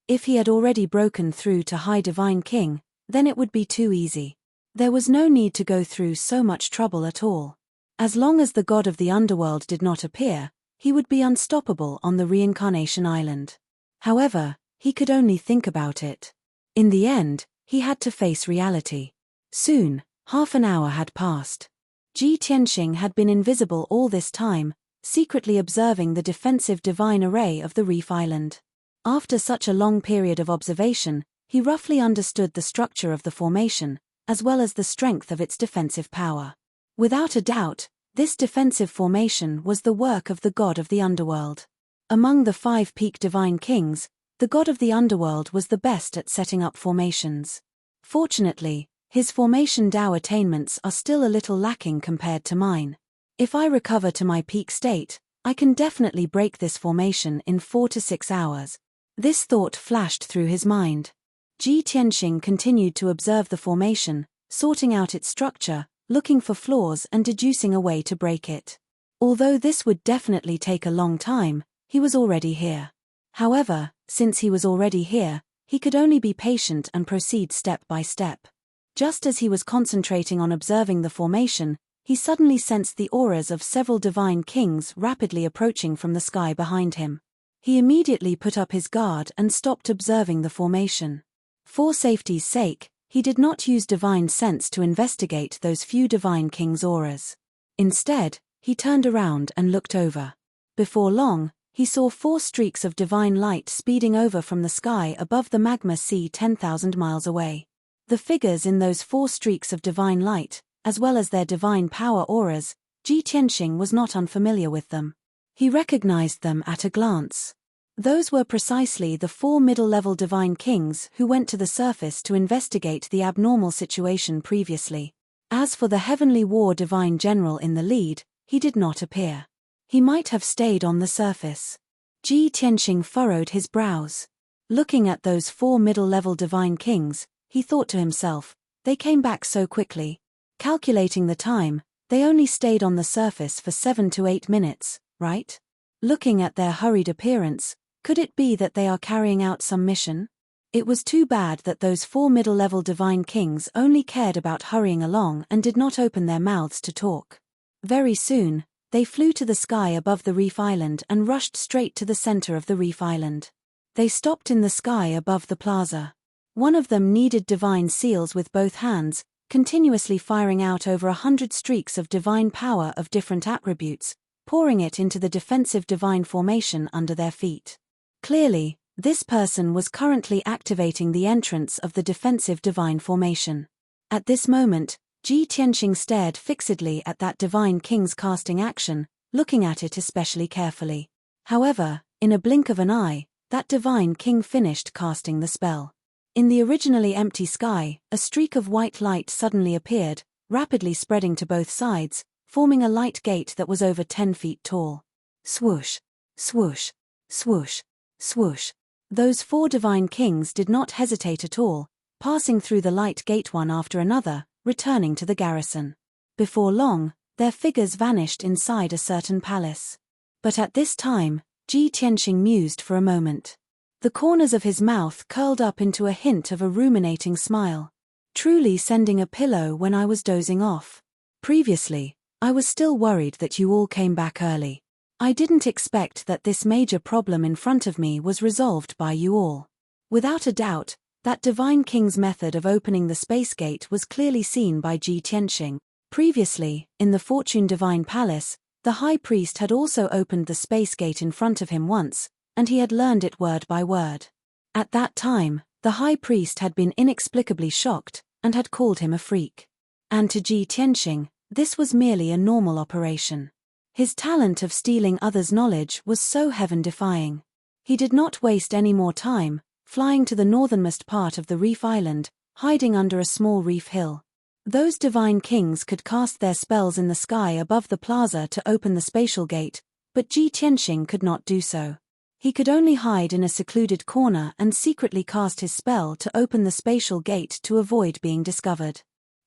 If he had already broken through to High Divine King, then it would be too easy. There was no need to go through so much trouble at all. As long as the god of the underworld did not appear, he would be unstoppable on the reincarnation island. However, he could only think about it. In the end, he had to face reality. Soon, half an hour had passed. Ji Tianxing had been invisible all this time, secretly observing the defensive divine array of the reef island. After such a long period of observation, he roughly understood the structure of the formation, as well as the strength of its defensive power. Without a doubt, this defensive formation was the work of the god of the underworld. Among the 5 peak divine kings, the god of the underworld was the best at setting up formations. Fortunately, his formation Dao attainments are still a little lacking compared to mine. If I recover to my peak state, I can definitely break this formation in 4 to 6 hours. This thought flashed through his mind. Ji Tianxing continued to observe the formation, sorting out its structure, looking for flaws and deducing a way to break it. Although this would definitely take a long time, he was already here. However, since he was already here, he could only be patient and proceed step by step. Just as he was concentrating on observing the formation, he suddenly sensed the auras of several divine kings rapidly approaching from the sky behind him. He immediately put up his guard and stopped observing the formation. For safety's sake, he did not use divine sense to investigate those few divine kings' auras. Instead, he turned around and looked over. Before long, He saw 4 streaks of divine light speeding over from the sky above the magma sea 10,000 miles away. The figures in those 4 streaks of divine light, as well as their divine power auras, Ji Tianxing was not unfamiliar with them. He recognized them at a glance. Those were precisely the 4 middle-level divine kings who went to the surface to investigate the abnormal situation previously. As for the heavenly war divine general in the lead, he did not appear. He might have stayed on the surface. Ji Tianxing furrowed his brows. Looking at those 4 middle-level divine kings, he thought to himself, they came back so quickly. Calculating the time, they only stayed on the surface for 7 to 8 minutes, right? Looking at their hurried appearance, could it be that they are carrying out some mission? It was too bad that those 4 middle-level divine kings only cared about hurrying along and did not open their mouths to talk. Very soon, they flew to the sky above the reef island and rushed straight to the center of the reef island. They stopped in the sky above the plaza. One of them kneaded divine seals with both hands, continuously firing out over 100 streaks of divine power of different attributes, pouring it into the defensive divine formation under their feet. Clearly, this person was currently activating the entrance of the defensive divine formation. At this moment, Ji Tianxing stared fixedly at that divine king's casting action, looking at it especially carefully. However, in a blink of an eye, that divine king finished casting the spell. In the originally empty sky, a streak of white light suddenly appeared, rapidly spreading to both sides, forming a light gate that was over 10 feet tall. Swoosh, swoosh, swoosh, swoosh. Those 4 divine kings did not hesitate at all, passing through the light gate one after another, returning to the garrison. Before long, their figures vanished inside a certain palace. But at this time, Ji Tianxing mused for a moment. The corners of his mouth curled up into a hint of a ruminating smile. Truly sending a pillow when I was dozing off. Previously, I was still worried that you all came back early. I didn't expect that this major problem in front of me was resolved by you all. Without a doubt, that divine king's method of opening the space gate was clearly seen by Ji Tianxing. Previously, in the Fortune Divine Palace, the high priest had also opened the space gate in front of him once, and he had learned it word by word. At that time, the high priest had been inexplicably shocked, and had called him a freak. And to Ji Tianxing, this was merely a normal operation. His talent of stealing others' knowledge was so heaven-defying. He did not waste any more time, flying to the northernmost part of the reef island, hiding under a small reef hill. Those divine kings could cast their spells in the sky above the plaza to open the spatial gate, but Ji Tianxing could not do so. He could only hide in a secluded corner and secretly cast his spell to open the spatial gate to avoid being discovered.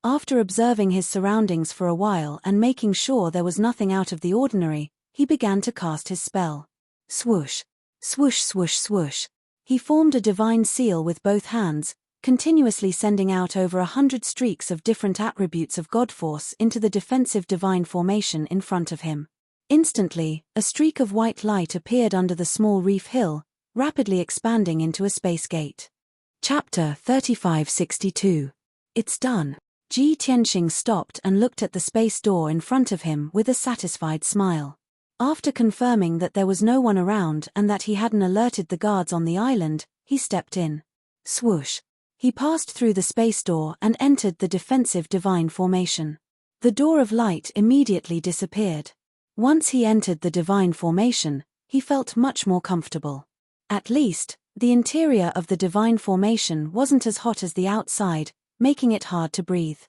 After observing his surroundings for a while and making sure there was nothing out of the ordinary, he began to cast his spell. Swoosh, swoosh, swoosh, swoosh. He formed a divine seal with both hands, continuously sending out over 100 streaks of different attributes of Godforce into the defensive divine formation in front of him. Instantly, a streak of white light appeared under the small reef hill, rapidly expanding into a space gate. Chapter 3562. It's done. Ji Tianxing stopped and looked at the space door in front of him with a satisfied smile. After confirming that there was no one around and that he hadn't alerted the guards on the island, he stepped in. Swoosh. He passed through the space door and entered the defensive divine formation. The door of light immediately disappeared. Once he entered the divine formation, he felt much more comfortable. At least, the interior of the divine formation wasn't as hot as the outside, making it hard to breathe.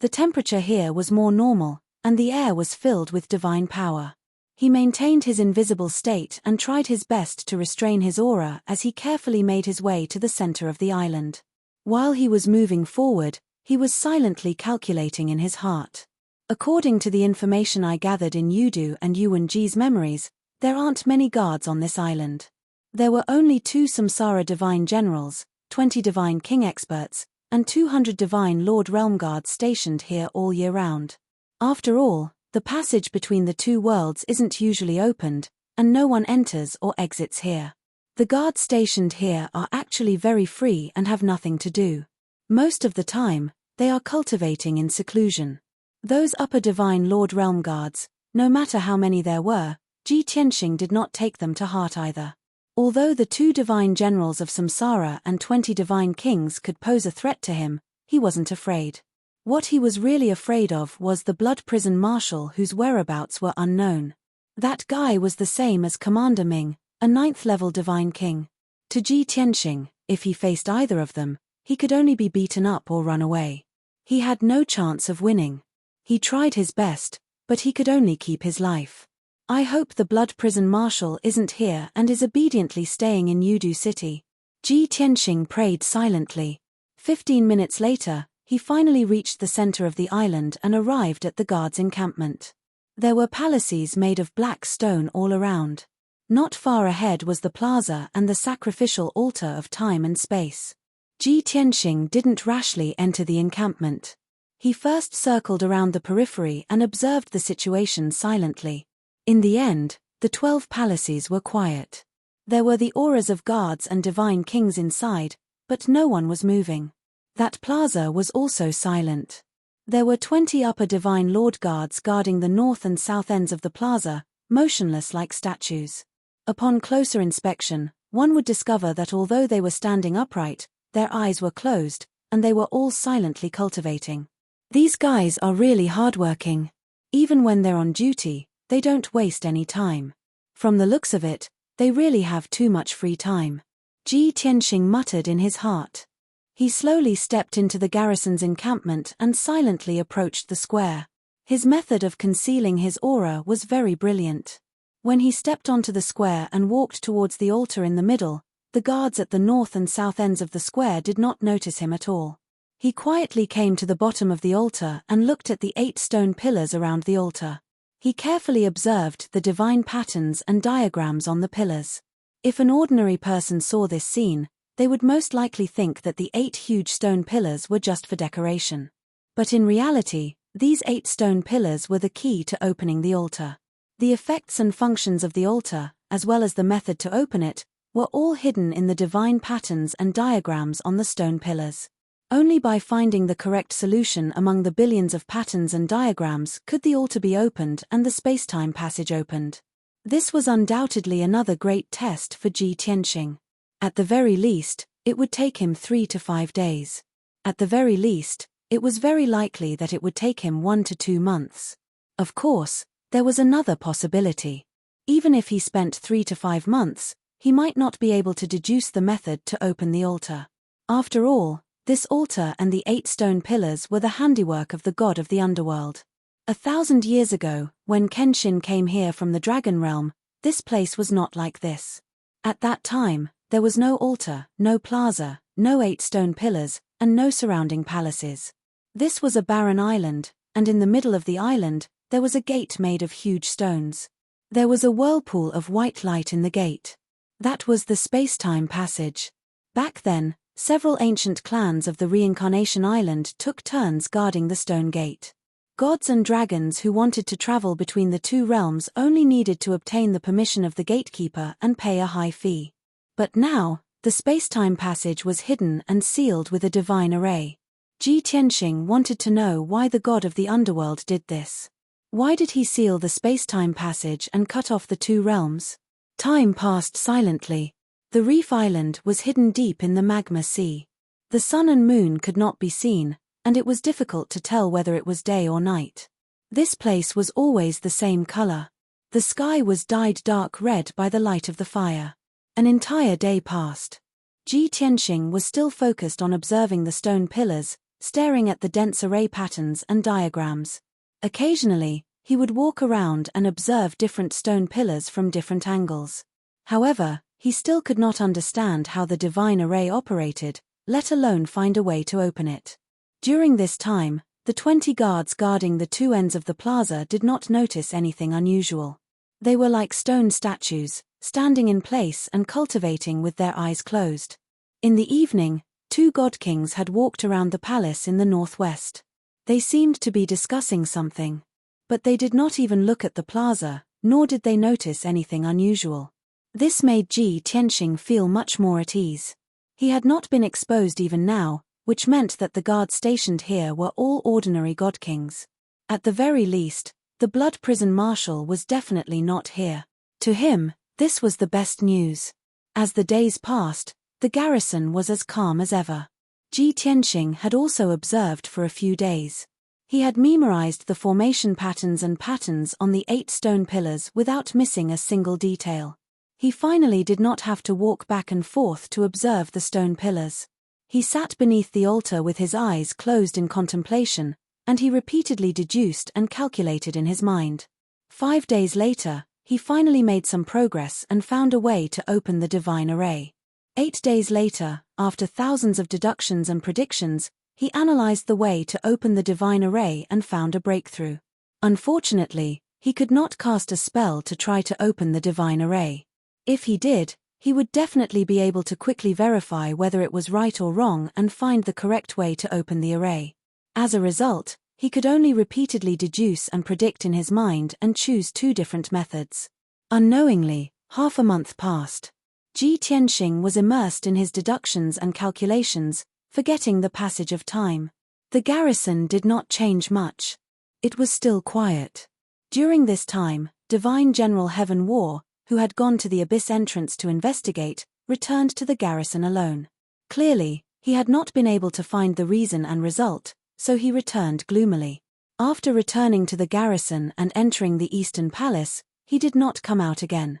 The temperature here was more normal, and the air was filled with divine power. He maintained his invisible state and tried his best to restrain his aura as he carefully made his way to the center of the island. While he was moving forward, he was silently calculating in his heart. According to the information I gathered in Yudu and Yuan-Ji's memories, there aren't many guards on this island. There were only 2 Samsara divine generals, 20 divine king experts, and 200 divine lord realm guards stationed here all year round. After all, the passage between the 2 worlds isn't usually opened, and no one enters or exits here. The guards stationed here are actually very free and have nothing to do. Most of the time, they are cultivating in seclusion. Those upper divine lord realm guards, no matter how many there were, Ji Tianxing did not take them to heart either. Although the 2 divine generals of Samsara and 20 divine kings could pose a threat to him, he wasn't afraid. What he was really afraid of was the blood prison marshal whose whereabouts were unknown. That guy was the same as Commander Ming, a 9th-level divine king. To Ji Tianxing, if he faced either of them, he could only be beaten up or run away. He had no chance of winning. He tried his best, but he could only keep his life. I hope the blood prison marshal isn't here and is obediently staying in Yudu City. Ji Tianxing prayed silently. 15 minutes later, he finally reached the center of the island and arrived at the guards' encampment. There were palaces made of black stone all around. Not far ahead was the plaza and the sacrificial altar of time and space. Ji Tianxing didn't rashly enter the encampment. He first circled around the periphery and observed the situation silently. In the end, the 12 palaces were quiet. There were the auras of guards and divine kings inside, but no one was moving. That plaza was also silent. There were 20 upper divine lord guards guarding the north and south ends of the plaza, motionless like statues. Upon closer inspection, one would discover that although they were standing upright, their eyes were closed, and they were all silently cultivating. These guys are really hardworking. Even when they're on duty, they don't waste any time. From the looks of it, they really have too much free time. Ji Tianxing muttered in his heart. He slowly stepped into the garrison's encampment and silently approached the square. His method of concealing his aura was very brilliant. When he stepped onto the square and walked towards the altar in the middle, the guards at the north and south ends of the square did not notice him at all. He quietly came to the bottom of the altar and looked at the 8 stone pillars around the altar. He carefully observed the divine patterns and diagrams on the pillars. If an ordinary person saw this scene, they would most likely think that the 8 huge stone pillars were just for decoration. But in reality, these 8 stone pillars were the key to opening the altar. The effects and functions of the altar, as well as the method to open it, were all hidden in the divine patterns and diagrams on the stone pillars. Only by finding the correct solution among the billions of patterns and diagrams could the altar be opened and the space-time passage opened. This was undoubtedly another great test for Ji Tianxing. At the very least, it would take him 3 to 5 days. At the very least, it was very likely that it would take him 1 to 2 months. Of course, there was another possibility. Even if he spent 3 to 5 months, he might not be able to deduce the method to open the altar. After all, this altar and the 8 stone pillars were the handiwork of the god of the underworld. 1,000 years ago, when Kenshin came here from the Dragon Realm, this place was not like this. At that time, there was no altar, no plaza, no 8 stone pillars, and no surrounding palaces. This was a barren island, and in the middle of the island, there was a gate made of huge stones. There was a whirlpool of white light in the gate. That was the space-time passage. Back then, several ancient clans of the Reincarnation Island took turns guarding the stone gate. Gods and dragons who wanted to travel between the 2 realms only needed to obtain the permission of the gatekeeper and pay a high fee. But now, the space-time passage was hidden and sealed with a divine array. Ji Tianxing wanted to know why the god of the underworld did this. Why did he seal the space-time passage and cut off the 2 realms? Time passed silently. The reef island was hidden deep in the magma sea. The sun and moon could not be seen, and it was difficult to tell whether it was day or night. This place was always the same color. The sky was dyed dark red by the light of the fire. An entire day passed. Ji Tianxing was still focused on observing the stone pillars, staring at the dense array patterns and diagrams. Occasionally, he would walk around and observe different stone pillars from different angles. However, he still could not understand how the divine array operated, let alone find a way to open it. During this time, the 20 guards guarding the 2 ends of the plaza did not notice anything unusual. They were like stone statues, standing in place and cultivating with their eyes closed. In the evening, 2 god kings had walked around the palace in the northwest. They seemed to be discussing something. But they did not even look at the plaza, nor did they notice anything unusual. This made Ji Tianxing feel much more at ease. He had not been exposed even now, which meant that the guards stationed here were all ordinary god kings. At the very least, the blood prison marshal was definitely not here. To him, this was the best news. As the days passed, the garrison was as calm as ever. Ji Tianxing had also observed for a few days. He had memorized the formation patterns on the 8 stone pillars without missing a single detail. He finally did not have to walk back and forth to observe the stone pillars. He sat beneath the altar with his eyes closed in contemplation, and he repeatedly deduced and calculated in his mind. 5 days later, he finally made some progress and found a way to open the divine array. 8 days later, after thousands of deductions and predictions, he analyzed the way to open the divine array and found a breakthrough. Unfortunately, he could not cast a spell to try to open the divine array. If he did, he would definitely be able to quickly verify whether it was right or wrong and find the correct way to open the array. As a result, he could only repeatedly deduce and predict in his mind and choose 2 different methods. Unknowingly, half a month passed. Ji Tianxing was immersed in his deductions and calculations, forgetting the passage of time. The garrison did not change much. It was still quiet. During this time, Divine General Heaven War, who had gone to the abyss entrance to investigate, returned to the garrison alone. Clearly, he had not been able to find the reason and result, so he returned gloomily. After returning to the garrison and entering the Eastern Palace, he did not come out again.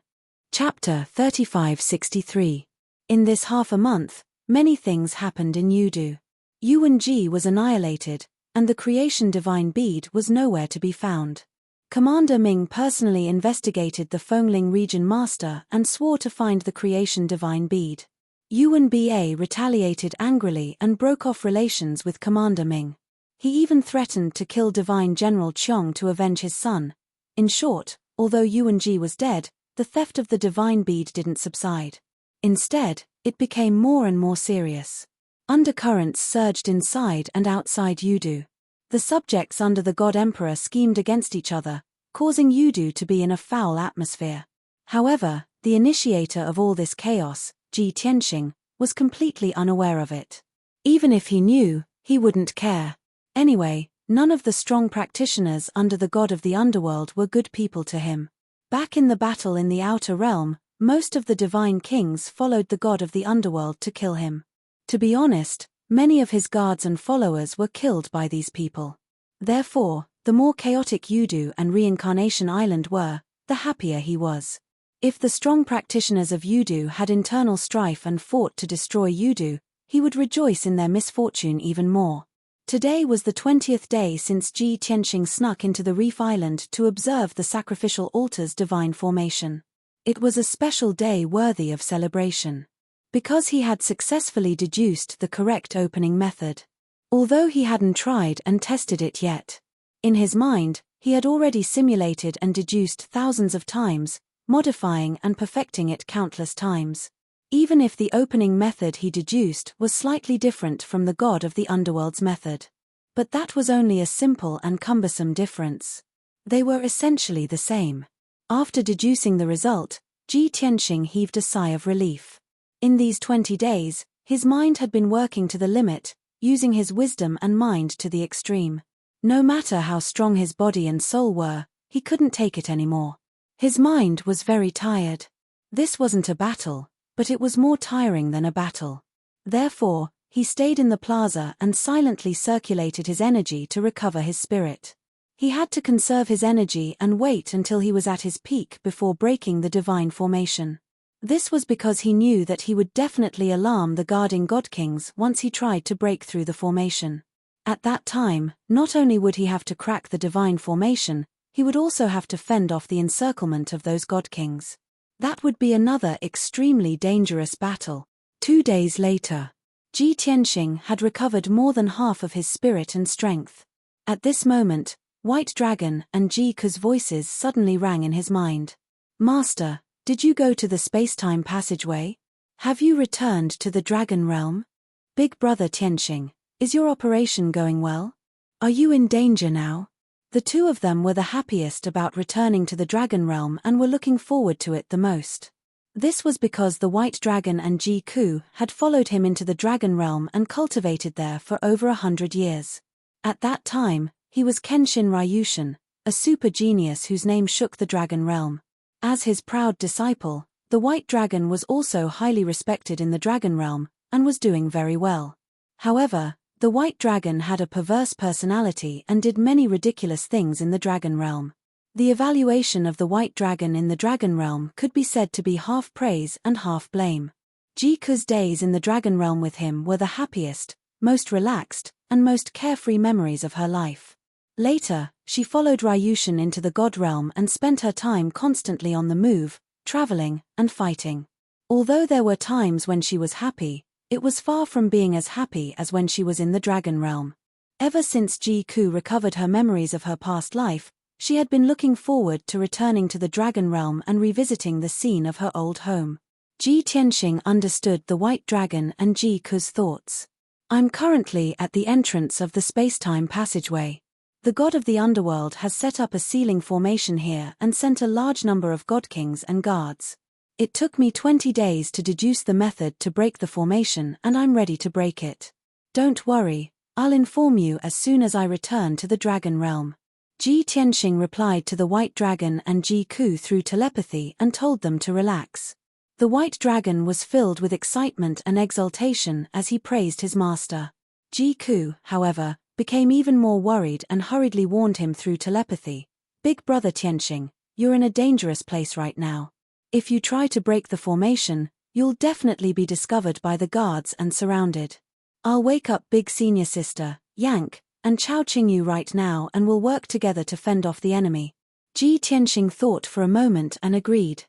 Chapter 3563. In this half a month, many things happened in Yudu. Yuan-Ji was annihilated, and the creation divine bead was nowhere to be found. Commander Ming personally investigated the Fengling region master and swore to find the creation divine bead. Yuan-Ba retaliated angrily and broke off relations with Commander Ming. He even threatened to kill Divine General Qiong to avenge his son. In short, although Yuan-Ji was dead, the theft of the divine bead didn't subside. Instead, it became more and more serious. Undercurrents surged inside and outside Yudu. The subjects under the God Emperor schemed against each other, causing Yudu to be in a foul atmosphere. However, the initiator of all this chaos, Ji Tianxing, was completely unaware of it. Even if he knew, he wouldn't care. Anyway, none of the strong practitioners under the god of the underworld were good people to him. Back in the battle in the outer realm, most of the divine kings followed the god of the underworld to kill him. To be honest, many of his guards and followers were killed by these people. Therefore, the more chaotic Yudu and Reincarnation Island were, the happier he was. If the strong practitioners of Yudu had internal strife and fought to destroy Yudu, he would rejoice in their misfortune even more. Today was the 20th day since Ji Tianxing snuck into the Reef Island to observe the sacrificial altar's divine formation. It was a special day worthy of celebration. Because he had successfully deduced the correct opening method. Although he hadn't tried and tested it yet. In his mind, he had already simulated and deduced thousands of times, modifying and perfecting it countless times. Even if the opening method he deduced was slightly different from the god of the underworld's method. But that was only a simple and cumbersome difference. They were essentially the same. After deducing the result, Ji Tianxing heaved a sigh of relief. In these 20 days, his mind had been working to the limit, using his wisdom and mind to the extreme. No matter how strong his body and soul were, he couldn't take it anymore. His mind was very tired. This wasn't a battle, but it was more tiring than a battle. Therefore, he stayed in the plaza and silently circulated his energy to recover his spirit. He had to conserve his energy and wait until he was at his peak before breaking the divine formation. This was because he knew that he would definitely alarm the guarding god kings once he tried to break through the formation. At that time, not only would he have to crack the divine formation, he would also have to fend off the encirclement of those god kings. That would be another extremely dangerous battle. 2 days later, Ji Tianxing had recovered more than half of his spirit and strength. At this moment, White Dragon and Ji Ku's voices suddenly rang in his mind. Master, did you go to the space-time passageway? Have you returned to the Dragon Realm? Big Brother Tianxing, is your operation going well? Are you in danger now? The two of them were the happiest about returning to the Dragon Realm and were looking forward to it the most. This was because the White Dragon and Ji Ku had followed him into the Dragon Realm and cultivated there for over 100 years. At that time, he was Kenshin Ryushin, a super genius whose name shook the Dragon Realm. As his proud disciple, the white dragon was also highly respected in the dragon realm, and was doing very well. However, the white dragon had a perverse personality and did many ridiculous things in the dragon realm. The evaluation of the white dragon in the dragon realm could be said to be half praise and half blame. Jiku's days in the dragon realm with him were the happiest, most relaxed, and most carefree memories of her life. Later, she followed Ryushin into the god realm and spent her time constantly on the move, traveling, and fighting. Although there were times when she was happy, it was far from being as happy as when she was in the dragon realm. Ever since Jiku recovered her memories of her past life, she had been looking forward to returning to the dragon realm and revisiting the scene of her old home. Ji Tianxing understood the white dragon and Jiku's thoughts. I'm currently at the entrance of the space-time passageway. The god of the underworld has set up a sealing formation here and sent a large number of godkings and guards. It took me 20 days to deduce the method to break the formation, and I'm ready to break it. Don't worry, I'll inform you as soon as I return to the dragon realm. Ji Tianxing replied to the white dragon and Jiku through telepathy and told them to relax. The white dragon was filled with excitement and exultation as he praised his master. Jiku, however, became even more worried and hurriedly warned him through telepathy. Big brother Tianxing, you're in a dangerous place right now. If you try to break the formation, you'll definitely be discovered by the guards and surrounded. I'll wake up big senior sister, Yank, and Chao Qingyu right now and we'll work together to fend off the enemy. Ji Tianxing thought for a moment and agreed.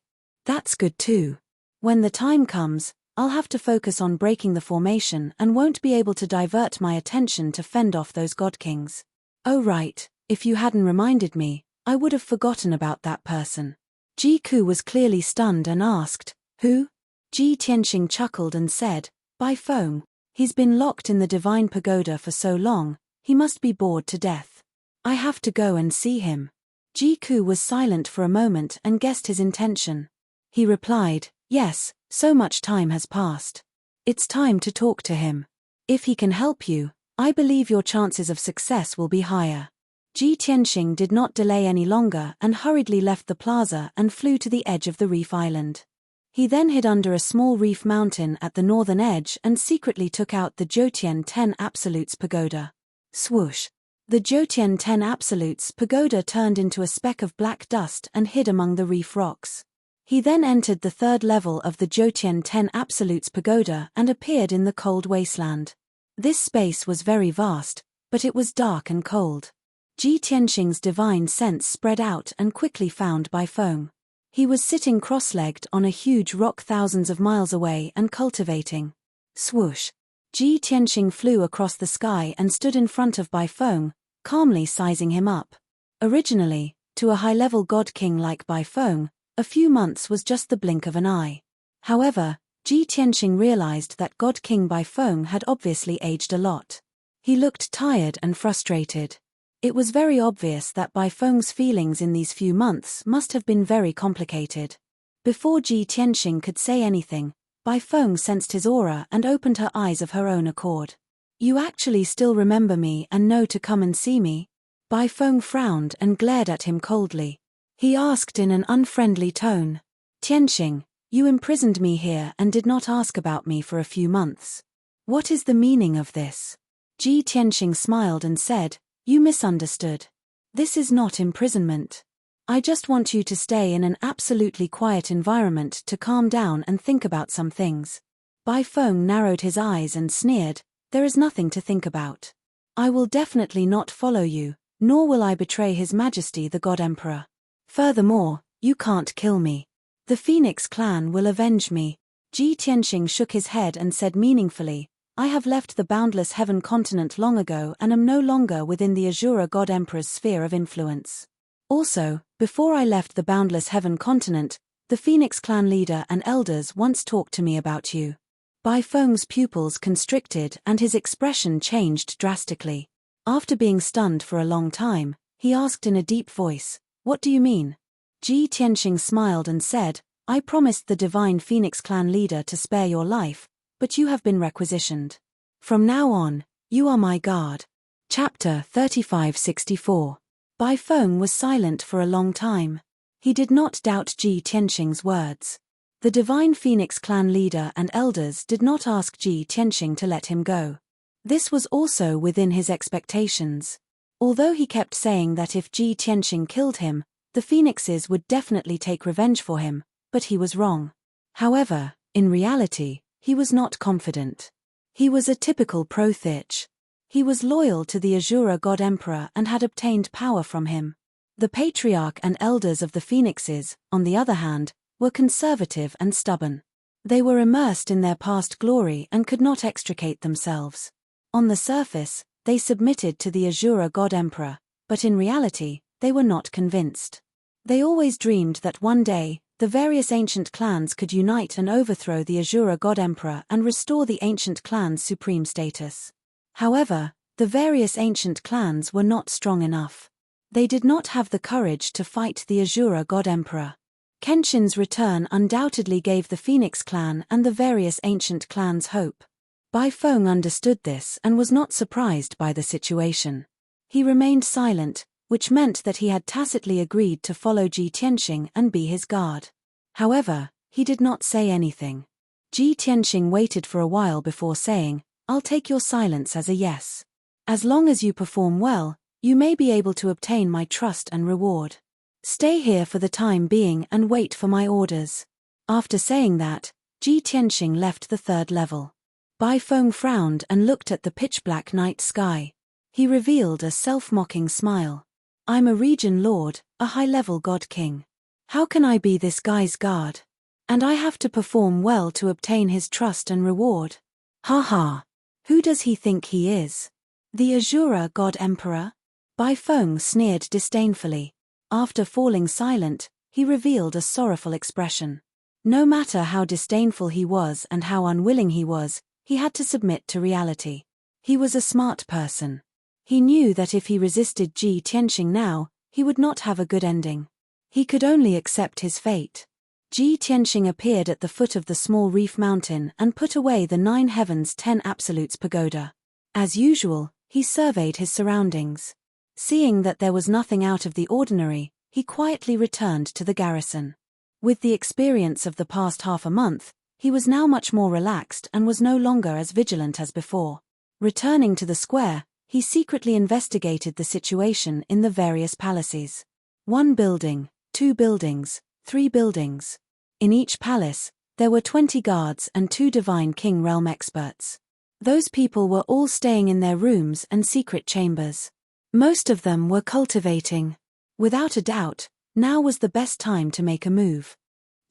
That's good too. When the time comes, I'll have to focus on breaking the formation and won't be able to divert my attention to fend off those godkings. Oh right, if you hadn't reminded me, I would have forgotten about that person. Jiku was clearly stunned and asked, who? Ji Tianxing chuckled and said, Bai Feng. He's been locked in the divine pagoda for so long, he must be bored to death. I have to go and see him. Jiku was silent for a moment and guessed his intention. He replied, yes, so much time has passed. It's time to talk to him. If he can help you, I believe your chances of success will be higher. Ji Tianxing did not delay any longer and hurriedly left the plaza and flew to the edge of the reef island. He then hid under a small reef mountain at the northern edge and secretly took out the Jotian 10 Absolutes pagoda. Swoosh! The Jotian 10 Absolutes pagoda turned into a speck of black dust and hid among the reef rocks. He then entered the third level of the Jotian 10 Absolutes pagoda and appeared in the cold wasteland. This space was very vast, but it was dark and cold. Ji Tianxing's divine sense spread out and quickly found Bai Feng. He was sitting cross-legged on a huge rock thousands of miles away and cultivating. Swoosh! Ji Tianxing flew across the sky and stood in front of Bai Feng, calmly sizing him up. Originally, to a high-level god king like Bai Feng, a few months was just the blink of an eye. However, Ji Tianxing realized that god king Bai Feng had obviously aged a lot. He looked tired and frustrated. It was very obvious that Bai Feng's feelings in these few months must have been very complicated. Before Ji Tianxing could say anything, Bai Feng sensed his aura and opened her eyes of her own accord. You actually still remember me and know to come and see me? Bai Feng frowned and glared at him coldly. He asked in an unfriendly tone. Tianxing, you imprisoned me here and did not ask about me for a few months. What is the meaning of this? Ji Tianxing smiled and said, you misunderstood. This is not imprisonment. I just want you to stay in an absolutely quiet environment to calm down and think about some things. Bai Feng narrowed his eyes and sneered, there is nothing to think about. I will definitely not follow you, nor will I betray His Majesty the God Emperor. Furthermore, you can't kill me. The Phoenix clan will avenge me. Ji Tianxing shook his head and said meaningfully, I have left the boundless heaven continent long ago and am no longer within the Azura God Emperor's sphere of influence. Also, before I left the boundless heaven continent, the Phoenix clan leader and elders once talked to me about you. Bai Feng's pupils constricted and his expression changed drastically. After being stunned for a long time, he asked in a deep voice, what do you mean? Ji Tianxing smiled and said, I promised the divine Phoenix clan leader to spare your life, but you have been requisitioned. From now on, you are my guard. Chapter 3564. Bai Feng was silent for a long time. He did not doubt Ji Tianxing's words. The Divine Phoenix clan leader and elders did not ask Ji Tianxing to let him go. This was also within his expectations. Although he kept saying that if Ji Tianxing killed him, the phoenixes would definitely take revenge for him, but he was wrong. However, in reality, he was not confident. He was a typical Prothich. He was loyal to the Azura God Emperor and had obtained power from him. The patriarch and elders of the phoenixes, on the other hand, were conservative and stubborn. They were immersed in their past glory and could not extricate themselves. On the surface, they submitted to the Azura God Emperor, but in reality, they were not convinced. They always dreamed that one day, the various ancient clans could unite and overthrow the Azura God Emperor and restore the ancient clan's supreme status. However, the various ancient clans were not strong enough. They did not have the courage to fight the Azura God Emperor. Kenshin's return undoubtedly gave the Phoenix clan and the various ancient clans hope. Bai Feng understood this and was not surprised by the situation. He remained silent, which meant that he had tacitly agreed to follow Ji Tianxing and be his guard. However, he did not say anything. Ji Tianxing waited for a while before saying, "I'll take your silence as a yes. As long as you perform well, you may be able to obtain my trust and reward. Stay here for the time being and wait for my orders." After saying that, Ji Tianxing left the third level. Bai Feng frowned and looked at the pitch-black night sky. He revealed a self-mocking smile. "I'm a region lord, a high-level god king. How can I be this guy's guard? And I have to perform well to obtain his trust and reward. Ha ha! Who does he think he is? The Azura God Emperor?" Bai Feng sneered disdainfully. After falling silent, he revealed a sorrowful expression. No matter how disdainful he was and how unwilling he was, he had to submit to reality. He was a smart person. He knew that if he resisted Ji Tianxing now, he would not have a good ending. He could only accept his fate. Ji Tianxing appeared at the foot of the small reef mountain and put away the 9 Heavens 10 Absolutes pagoda. As usual, he surveyed his surroundings. Seeing that there was nothing out of the ordinary, he quietly returned to the garrison. With the experience of the past half a month, he was now much more relaxed and was no longer as vigilant as before. Returning to the square, he secretly investigated the situation in the various palaces. 1 building, 2 buildings, 3 buildings. In each palace, there were 20 guards and 2 Divine King realm experts. Those people were all staying in their rooms and secret chambers. Most of them were cultivating. Without a doubt, now was the best time to make a move.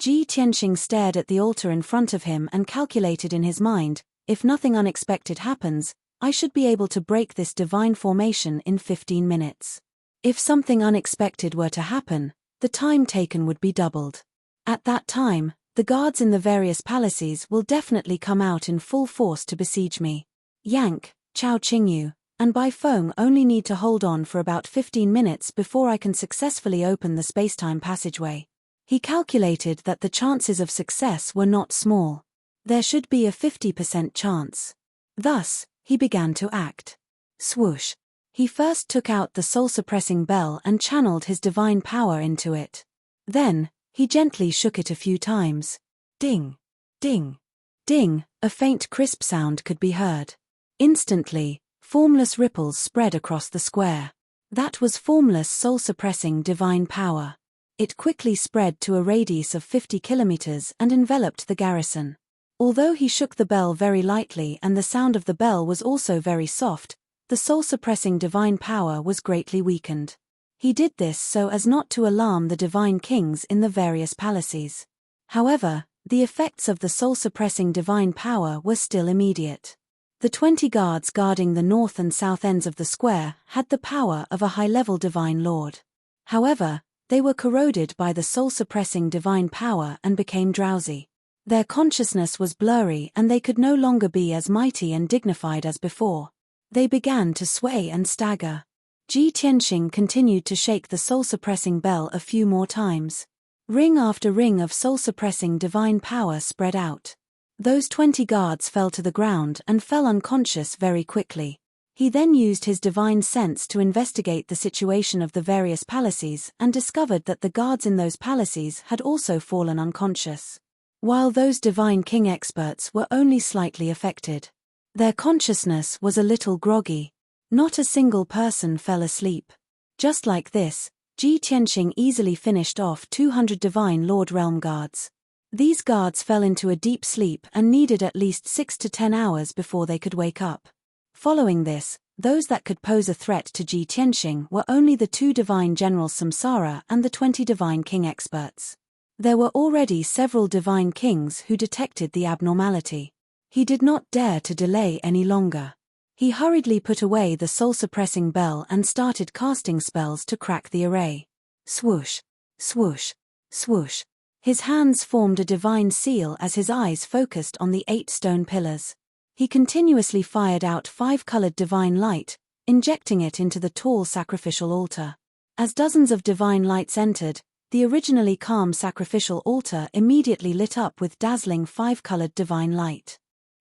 Ji Tianxing stared at the altar in front of him and calculated in his mind, if nothing unexpected happens, I should be able to break this divine formation in 15 minutes. If something unexpected were to happen, the time taken would be doubled. At that time, the guards in the various palaces will definitely come out in full force to besiege me. Yank, Chao Qingyu, and Bai Feng only need to hold on for about 15 minutes before I can successfully open the spacetime passageway. He calculated that the chances of success were not small. There should be a 50% chance. Thus, he began to act. Swoosh. He first took out the soul-suppressing bell and channeled his divine power into it. Then, he gently shook it a few times. Ding, ding, ding, a faint crisp sound could be heard. Instantly, formless ripples spread across the square. That was formless soul-suppressing divine power. It quickly spread to a radius of 50 kilometers and enveloped the garrison. Although he shook the bell very lightly and the sound of the bell was also very soft, the soul-suppressing divine power was greatly weakened. He did this so as not to alarm the divine kings in the various palaces. However, the effects of the soul-suppressing divine power were still immediate. The 20 guards guarding the north and south ends of the square had the power of a high-level divine lord. However, they were corroded by the soul-suppressing divine power and became drowsy. Their consciousness was blurry and they could no longer be as mighty and dignified as before. They began to sway and stagger. Ji Tianxing continued to shake the soul-suppressing bell a few more times. Ring after ring of soul-suppressing divine power spread out. Those 20 guards fell to the ground and fell unconscious very quickly. He then used his divine sense to investigate the situation of the various palaces and discovered that the guards in those palaces had also fallen unconscious, while those divine king experts were only slightly affected. Their consciousness was a little groggy. Not a single person fell asleep. Just like this, Ji Tianqing easily finished off 200 divine Lord Realm guards. These guards fell into a deep sleep and needed at least 6 to 10 hours before they could wake up. Following this, those that could pose a threat to Ji Tianqing were only the 2 divine generals Samsara and the 20 divine king experts. There were already several divine kings who detected the abnormality. He did not dare to delay any longer. He hurriedly put away the soul-suppressing bell and started casting spells to crack the array. Swoosh, swoosh, swoosh. His hands formed a divine seal as his eyes focused on the 8 stone pillars. He continuously fired out 5-colored divine light, injecting it into the tall sacrificial altar. As dozens of divine lights entered, the originally calm sacrificial altar immediately lit up with dazzling 5-colored divine light.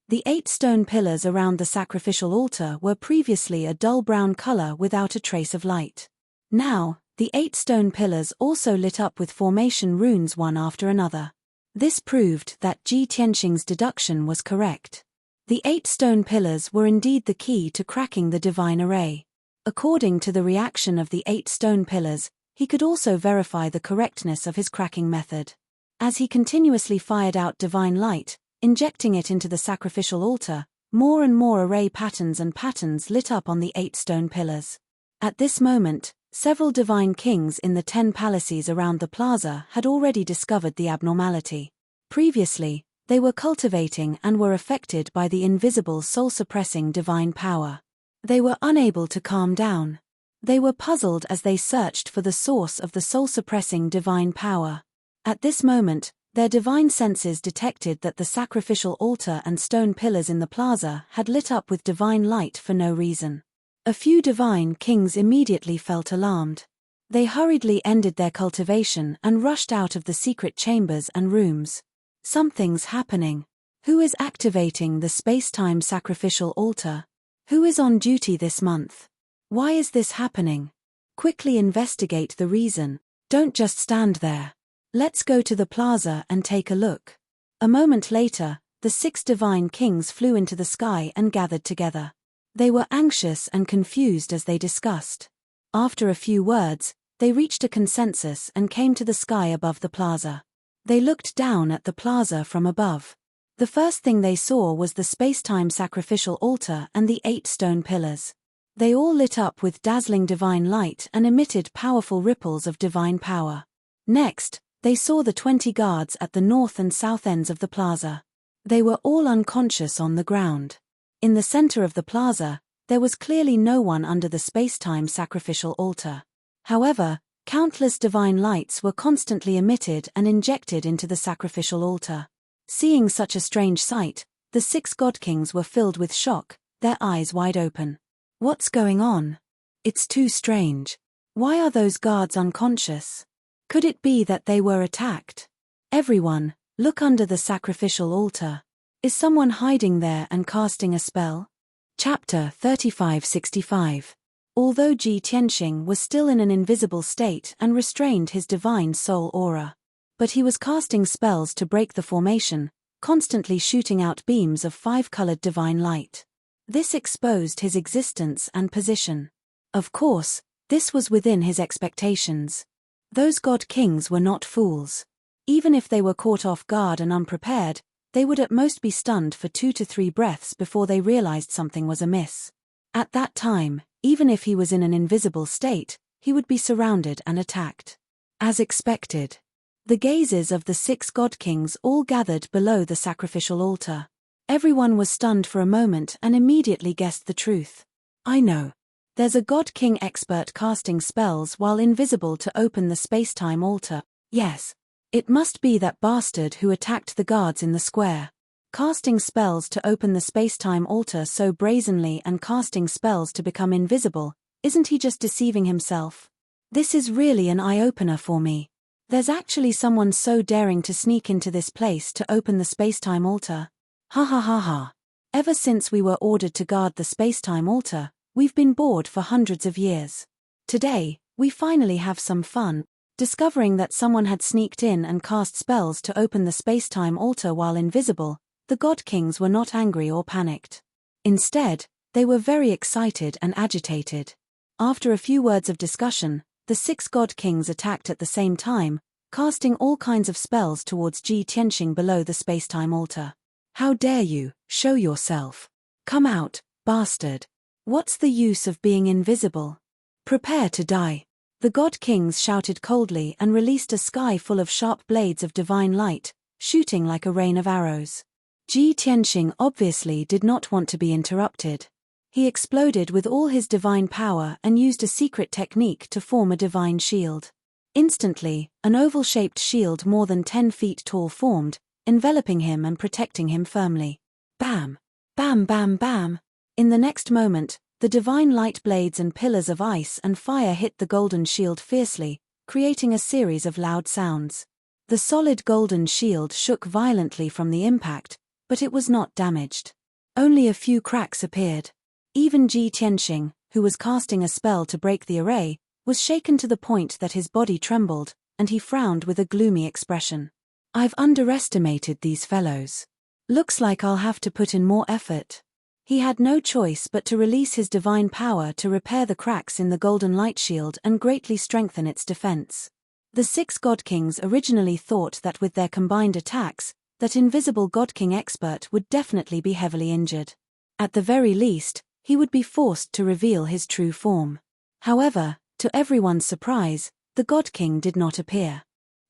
The 8 stone pillars around the sacrificial altar were previously a dull brown color without a trace of light. Now, the 8 stone pillars also lit up with formation runes one after another. This proved that Ji Tianqing's deduction was correct. The 8 stone pillars were indeed the key to cracking the divine array. According to the reaction of the 8 stone pillars, he could also verify the correctness of his cracking method. As he continuously fired out divine light, injecting it into the sacrificial altar, more and more array patterns and patterns lit up on the 8 stone pillars. At this moment, several divine kings in the 10 palaces around the plaza had already discovered the abnormality. Previously, they were cultivating and were affected by the invisible soul-suppressing divine power. They were unable to calm down. They were puzzled as they searched for the source of the soul-suppressing divine power. At this moment, their divine senses detected that the sacrificial altar and stone pillars in the plaza had lit up with divine light for no reason. A few divine kings immediately felt alarmed. They hurriedly ended their cultivation and rushed out of the secret chambers and rooms. Something's happening. Who is activating the space-time sacrificial altar? Who is on duty this month? Why is this happening? Quickly investigate the reason. Don't just stand there. Let's go to the plaza and take a look. A moment later, the 6 divine kings flew into the sky and gathered together. They were anxious and confused as they discussed. After a few words, they reached a consensus and came to the sky above the plaza. They looked down at the plaza from above. The first thing they saw was the space-time sacrificial altar and the 8 stone pillars. They all lit up with dazzling divine light and emitted powerful ripples of divine power. Next, they saw the 20 guards at the north and south ends of the plaza. They were all unconscious on the ground. In the center of the plaza, there was clearly no one under the space-time sacrificial altar. However, countless divine lights were constantly emitted and injected into the sacrificial altar. Seeing such a strange sight, the 6 god kings were filled with shock, their eyes wide open. What's going on? It's too strange. Why are those guards unconscious? Could it be that they were attacked? Everyone, look under the sacrificial altar. Is someone hiding there and casting a spell? Chapter 3565. Although Ji Tianqing was still in an invisible state and restrained his divine soul aura, but he was casting spells to break the formation, constantly shooting out beams of 5-colored divine light. This exposed his existence and position. Of course, this was within his expectations. Those god kings were not fools. Even if they were caught off guard and unprepared, they would at most be stunned for 2 to 3 breaths before they realized something was amiss. At that time, even if he was in an invisible state, he would be surrounded and attacked. As expected, the gazes of the 6 god kings all gathered below the sacrificial altar. Everyone was stunned for a moment and immediately guessed the truth. I know. There's a god king expert casting spells while invisible to open the space-time altar. Yes. It must be that bastard who attacked the guards in the square. Casting spells to open the space-time altar so brazenly and casting spells to become invisible, isn't he just deceiving himself? This is really an eye-opener for me. There's actually someone so daring to sneak into this place to open the space-time altar. Ha ha ha ha. Ever since we were ordered to guard the space-time altar, We've been bored for hundreds of years. Today, we finally have some fun, discovering that someone had sneaked in and cast spells to open the space-time altar while invisible. The God Kings were not angry or panicked. Instead, they were very excited and agitated. After a few words of discussion, the 6 God Kings attacked at the same time, casting all kinds of spells towards Ji Tianxing below the space-time altar. How dare you, show yourself. Come out, bastard. What's the use of being invisible? Prepare to die. The God Kings shouted coldly and released a sky full of sharp blades of divine light, shooting like a rain of arrows. Ji Tianxing obviously did not want to be interrupted. He exploded with all his divine power and used a secret technique to form a divine shield. Instantly, an oval-shaped shield more than 10 feet tall formed, enveloping him and protecting him firmly. Bam! Bam bam bam! In the next moment, the divine light blades and pillars of ice and fire hit the golden shield fiercely, creating a series of loud sounds. The solid golden shield shook violently from the impact, but it was not damaged. Only a few cracks appeared. Even Ji Tianxing, who was casting a spell to break the array, was shaken to the point that his body trembled, and he frowned with a gloomy expression. I've underestimated these fellows. Looks like I'll have to put in more effort. He had no choice but to release his divine power to repair the cracks in the golden light shield and greatly strengthen its defense. The 6 God Kings originally thought that with their combined attacks, that invisible God King expert would definitely be heavily injured. At the very least, he would be forced to reveal his true form. However, to everyone's surprise, the God King did not appear.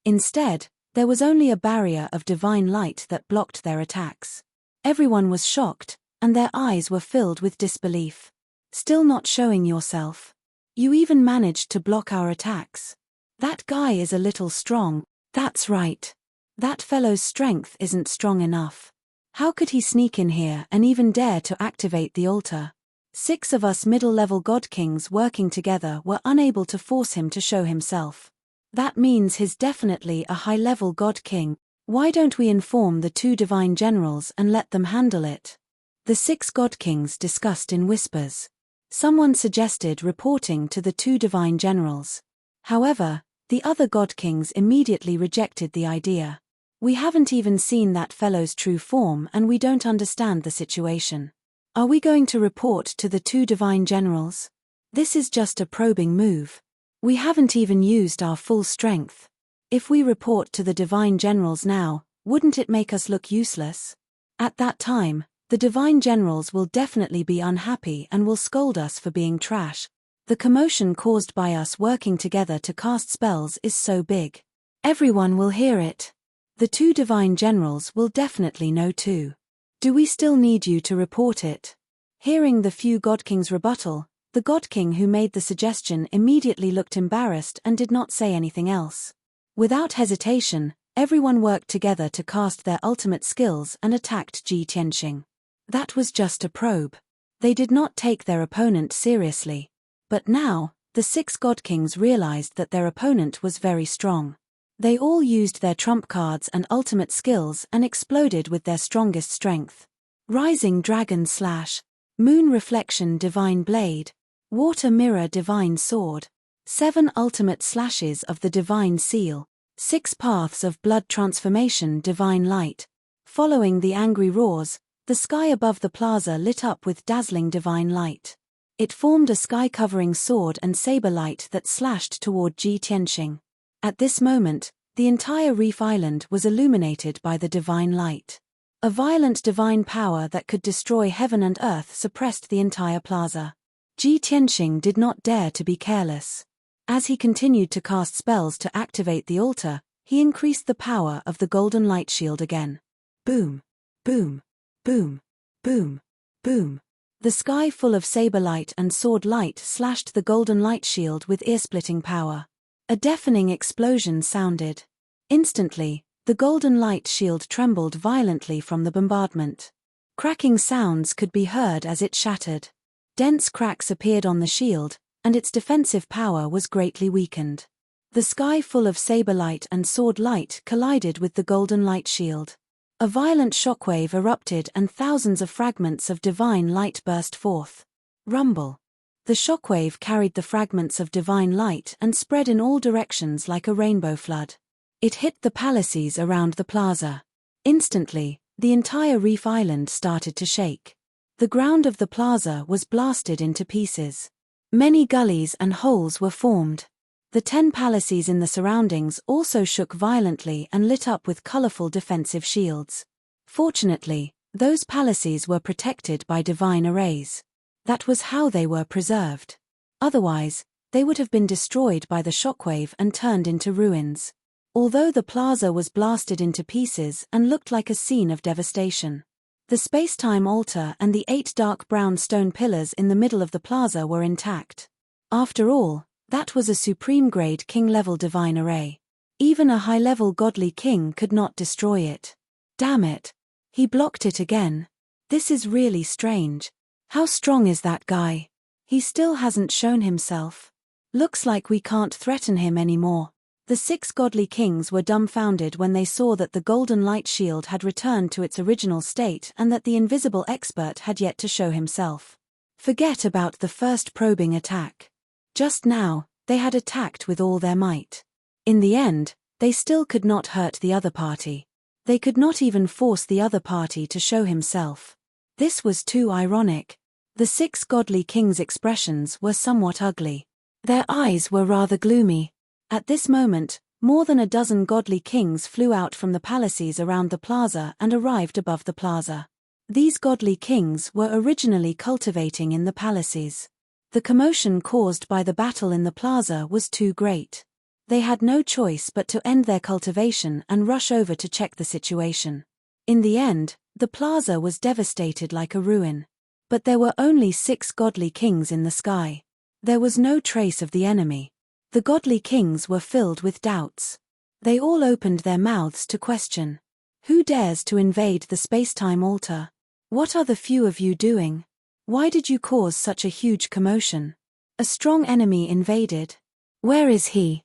Instead, there was only a barrier of divine light that blocked their attacks. Everyone was shocked, and their eyes were filled with disbelief. Still not showing yourself? You even managed to block our attacks. That guy is a little strong. That's right. That fellow's strength isn't strong enough. How could he sneak in here and even dare to activate the altar? 6 of us middle-level God Kings working together were unable to force him to show himself. That means he's definitely a high-level God King. Why don't we inform the 2 divine generals and let them handle it? The 6 God Kings discussed in whispers. Someone suggested reporting to the 2 divine generals. However, the other God Kings immediately rejected the idea. We haven't even seen that fellow's true form and we don't understand the situation. Are we going to report to the 2 divine generals? This is just a probing move. We haven't even used our full strength. If we report to the divine generals now, wouldn't it make us look useless? At that time, the divine generals will definitely be unhappy and will scold us for being trash. The commotion caused by us working together to cast spells is so big. Everyone will hear it. The 2 divine generals will definitely know too. Do we still need you to report it? Hearing the few God Kings' rebuttal, the God King who made the suggestion immediately looked embarrassed and did not say anything else. Without hesitation, everyone worked together to cast their ultimate skills and attacked Ji Tianxing. That was just a probe. They did not take their opponent seriously. But now, the 6 God Kings realized that their opponent was very strong. They all used their trump cards and ultimate skills and exploded with their strongest strength. Rising Dragon Slash, Moon Reflection Divine Blade, Water Mirror Divine Sword, 7 ultimate slashes of the Divine Seal, 6 paths of Blood Transformation Divine Light. Following the angry roars, the sky above the plaza lit up with dazzling divine light. It formed a sky-covering sword and saber light that slashed toward Ji Tianxing. At this moment, the entire Reef Island was illuminated by the divine light. A violent divine power that could destroy heaven and earth suppressed the entire plaza. Ji Tianxing did not dare to be careless. As he continued to cast spells to activate the altar, he increased the power of the golden light shield again. Boom! Boom! Boom! Boom! Boom! The sky full of saber light and sword light slashed the golden light shield with ear-splitting power. A deafening explosion sounded. Instantly, the golden light shield trembled violently from the bombardment. Cracking sounds could be heard as it shattered. Dense cracks appeared on the shield, and its defensive power was greatly weakened. The sky full of saber light and sword light collided with the golden light shield. A violent shockwave erupted and thousands of fragments of divine light burst forth. Rumble. The shockwave carried the fragments of divine light and spread in all directions like a rainbow flood. It hit the palaces around the plaza. Instantly, the entire reef island started to shake. The ground of the plaza was blasted into pieces. Many gullies and holes were formed. The 10 palaces in the surroundings also shook violently and lit up with colorful defensive shields. Fortunately, those palaces were protected by divine arrays. That was how they were preserved. Otherwise, they would have been destroyed by the shockwave and turned into ruins. Although the plaza was blasted into pieces and looked like a scene of devastation, the space-time altar and the 8 dark brown stone pillars in the middle of the plaza were intact. After all, that was a supreme-grade king-level divine array. Even a high-level godly king could not destroy it. Damn it. He blocked it again. This is really strange. How strong is that guy? He still hasn't shown himself. Looks like we can't threaten him anymore. The 6 godly kings were dumbfounded when they saw that the golden light shield had returned to its original state and that the invisible expert had yet to show himself. Forget about the first probing attack. Just now, they had attacked with all their might. In the end, they still could not hurt the other party. They could not even force the other party to show himself. This was too ironic. The 6 godly kings' expressions were somewhat ugly. Their eyes were rather gloomy. At this moment, more than a dozen godly kings flew out from the palaces around the plaza and arrived above the plaza. These godly kings were originally cultivating in the palaces. The commotion caused by the battle in the plaza was too great. They had no choice but to end their cultivation and rush over to check the situation. In the end, the plaza was devastated like a ruin. But there were only 6 godly kings in the sky. There was no trace of the enemy. The godly kings were filled with doubts. They all opened their mouths to question. Who dares to invade the space-time altar? What are the few of you doing? Why did you cause such a huge commotion? A strong enemy invaded. Where is he?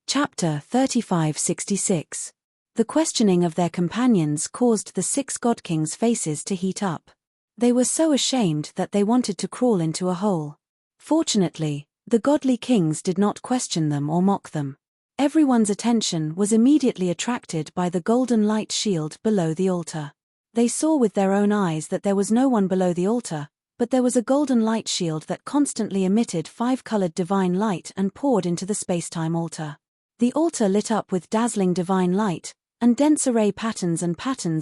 Chapter 3566. The questioning of their companions caused the 6 god kings' faces to heat up. They were so ashamed that they wanted to crawl into a hole. Fortunately, the godly kings did not question them or mock them. Everyone's attention was immediately attracted by the golden light shield below the altar. They saw with their own eyes that there was no one below the altar, but there was a golden light shield that constantly emitted 5-colored divine light and poured into the space-time altar. The altar lit up with dazzling divine light, and dense array patterns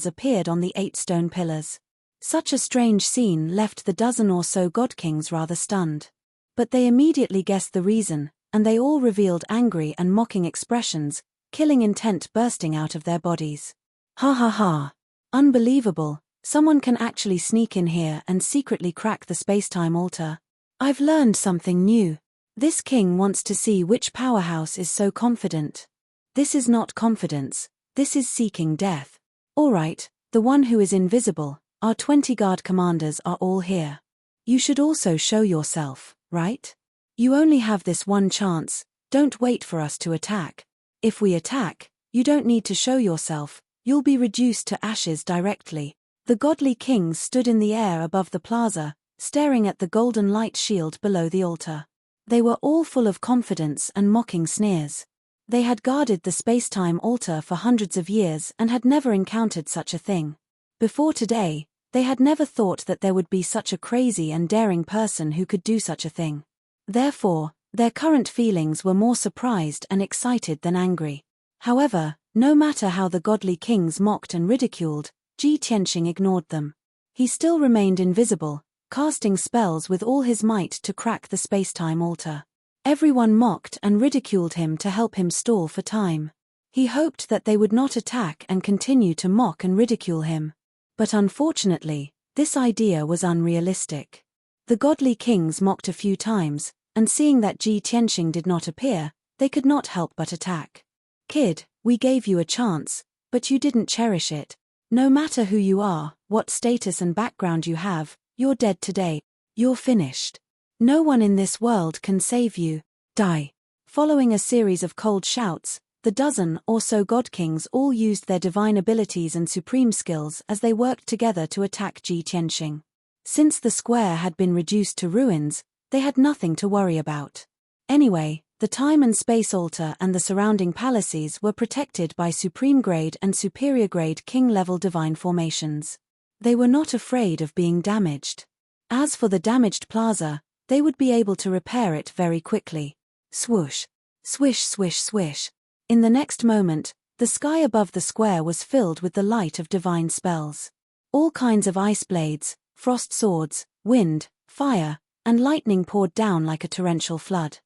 appeared on the 8 stone pillars. Such a strange scene left the dozen or so god kings rather stunned. But they immediately guessed the reason, and they all revealed angry and mocking expressions, killing intent bursting out of their bodies. Ha ha ha. Unbelievable, someone can actually sneak in here and secretly crack the space-time altar. I've learned something new. This king wants to see which powerhouse is so confident. This is not confidence, this is seeking death. Alright, the one who is invisible, our 20 guard commanders are all here. You should also show yourself. Right? You only have this one chance, don't wait for us to attack. If we attack, you don't need to show yourself, you'll be reduced to ashes directly. The godly kings stood in the air above the plaza, staring at the golden light shield below the altar. They were all full of confidence and mocking sneers. They had guarded the space-time altar for hundreds of years and had never encountered such a thing. Before today, they had never thought that there would be such a crazy and daring person who could do such a thing. Therefore, their current feelings were more surprised and excited than angry. However, no matter how the godly kings mocked and ridiculed, Ji Tianxing ignored them. He still remained invisible, casting spells with all his might to crack the space-time altar. Everyone mocked and ridiculed him to help him stall for time. He hoped that they would not attack and continue to mock and ridicule him. But unfortunately, this idea was unrealistic. The godly kings mocked a few times, and seeing that Ji Tianxing did not appear, they could not help but attack. Kid, we gave you a chance, but you didn't cherish it. No matter who you are, what status and background you have, you're dead today. You're finished. No one in this world can save you. Die. Following a series of cold shouts, the dozen or so god kings all used their divine abilities and supreme skills as they worked together to attack Ji Tianxing. Since the square had been reduced to ruins, they had nothing to worry about. Anyway, the time and space altar and the surrounding palaces were protected by supreme grade and superior grade king-level divine formations. They were not afraid of being damaged. As for the damaged plaza, they would be able to repair it very quickly. Swoosh. Swish swish swish. In the next moment, the sky above the square was filled with the light of divine spells. All kinds of ice blades, frost swords, wind, fire, and lightning poured down like a torrential flood.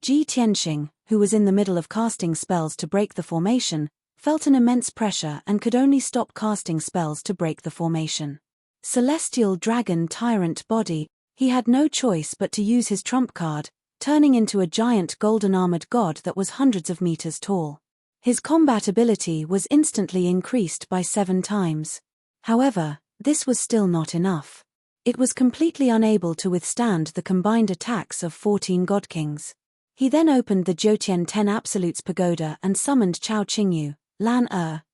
Ji Tianxing, who was in the middle of casting spells to break the formation, felt an immense pressure and could only stop casting spells to break the formation. Celestial Dragon Tyrant Body, he had no choice but to use his trump card, turning into a giant golden-armored god that was hundreds of meters tall. His combat ability was instantly increased by 7 times. However, this was still not enough. It was completely unable to withstand the combined attacks of 14 God Kings. He then opened the Jiutian 10 Absolutes Pagoda and summoned Chao Qingyu, Lan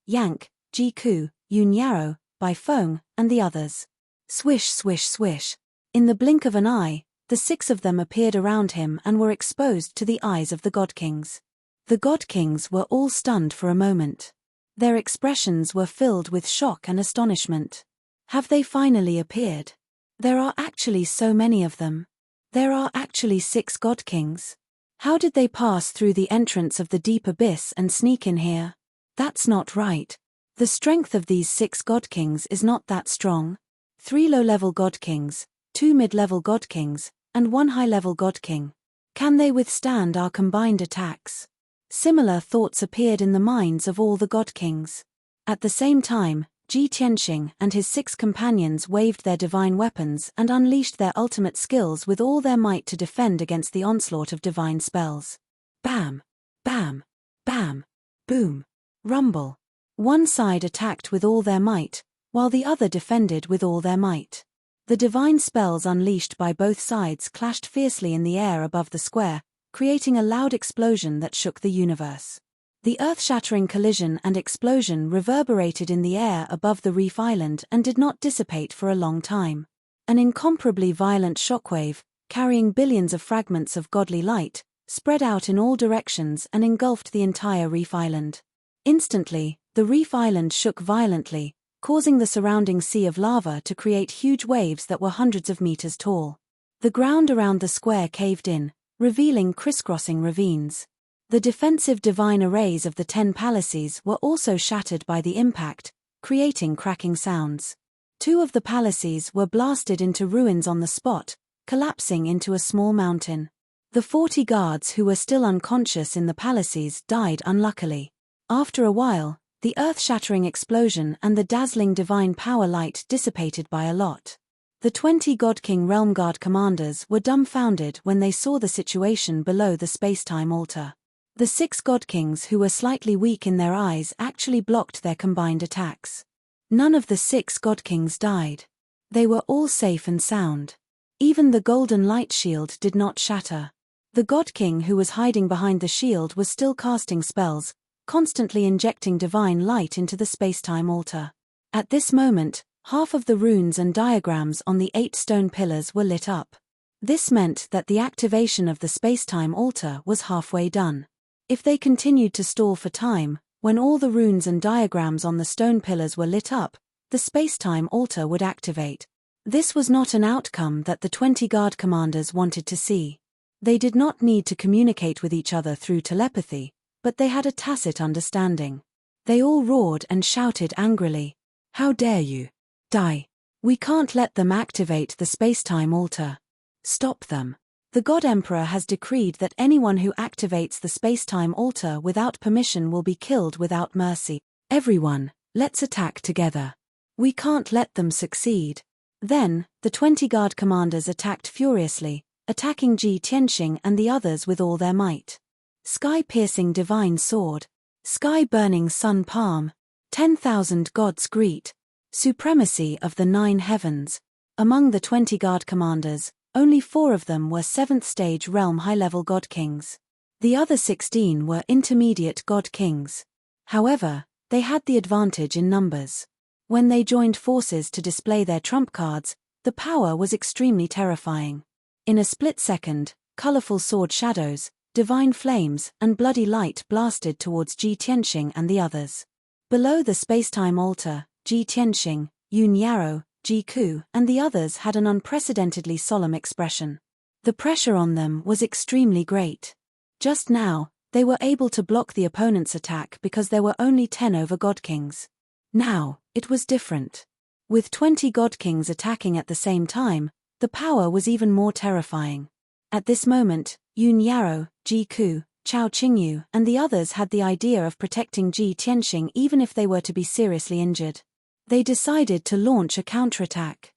Yank, Ji Ku, Yun Yaro, Bai Feng, and the others. Swish swish swish. In the blink of an eye, the 6 of them appeared around him and were exposed to the eyes of the God Kings. The God Kings were all stunned for a moment. Their expressions were filled with shock and astonishment. Have they finally appeared? There are actually so many of them. There are actually 6 God Kings. How did they pass through the entrance of the deep abyss and sneak in here? That's not right. The strength of these 6 God Kings is not that strong. 3 low-level God Kings, 2 mid-level God Kings, and 1 high-level God King. Can they withstand our combined attacks? Similar thoughts appeared in the minds of all the God Kings. At the same time, Ji Tianxing and his 6 companions waved their divine weapons and unleashed their ultimate skills with all their might to defend against the onslaught of divine spells. Bam! Bam! Bam! Boom! Rumble! One side attacked with all their might, while the other defended with all their might. The divine spells unleashed by both sides clashed fiercely in the air above the square, creating a loud explosion that shook the universe. The earth-shattering collision and explosion reverberated in the air above the reef island and did not dissipate for a long time. An incomparably violent shockwave, carrying billions of fragments of godly light, spread out in all directions and engulfed the entire reef island. Instantly, the reef island shook violently, causing the surrounding sea of lava to create huge waves that were hundreds of meters tall. The ground around the square caved in, revealing crisscrossing ravines. The defensive divine arrays of the 10 palaces were also shattered by the impact, creating cracking sounds. 2 of the palaces were blasted into ruins on the spot, collapsing into a small mountain. The 40 guards who were still unconscious in the palaces died unluckily. After a while, the earth-shattering explosion and the dazzling divine power light dissipated by a lot. The 20 God King Realm Guard commanders were dumbfounded when they saw the situation below the space-time altar. The 6 God Kings who were slightly weak in their eyes actually blocked their combined attacks. None of the 6 God Kings died. They were all safe and sound. Even the golden light shield did not shatter. The God King who was hiding behind the shield was still casting spells, constantly injecting divine light into the space-time altar. At this moment, half of the runes and diagrams on the 8 stone pillars were lit up. This meant that the activation of the space-time altar was halfway done. If they continued to stall for time, when all the runes and diagrams on the stone pillars were lit up, the space-time altar would activate. This was not an outcome that the 20 guard commanders wanted to see. They did not need to communicate with each other through telepathy, but they had a tacit understanding. They all roared and shouted angrily. How dare you? Die. We can't let them activate the space-time altar. Stop them. The God Emperor has decreed that anyone who activates the space-time altar without permission will be killed without mercy. Everyone, let's attack together. We can't let them succeed. Then, the 20 guard commanders attacked furiously, attacking Ji Tianxing and the others with all their might. Sky-piercing divine sword. Sky-burning sun palm. 10,000 gods greet. Supremacy of the 9 heavens. Among the 20 guard commanders, only 4 of them were 7th stage realm high-level God Kings. The other 16 were intermediate God Kings. However, they had the advantage in numbers. When they joined forces to display their trump cards, the power was extremely terrifying. In a split second, colorful sword shadows, divine flames, and bloody light blasted towards Ji Tianxing and the others. Below the spacetime altar, Ji Tianxing, Yun Yarrow, Ji Ku, and the others had an unprecedentedly solemn expression. The pressure on them was extremely great. Just now, they were able to block the opponent's attack because there were only 10 over God Kings. Now, it was different. With 20 God Kings attacking at the same time, the power was even more terrifying. At this moment, Yun Yarrow, Ji Ku, Chao Qingyu, and the others had the idea of protecting Ji Tianxing even if they were to be seriously injured. They decided to launch a counterattack.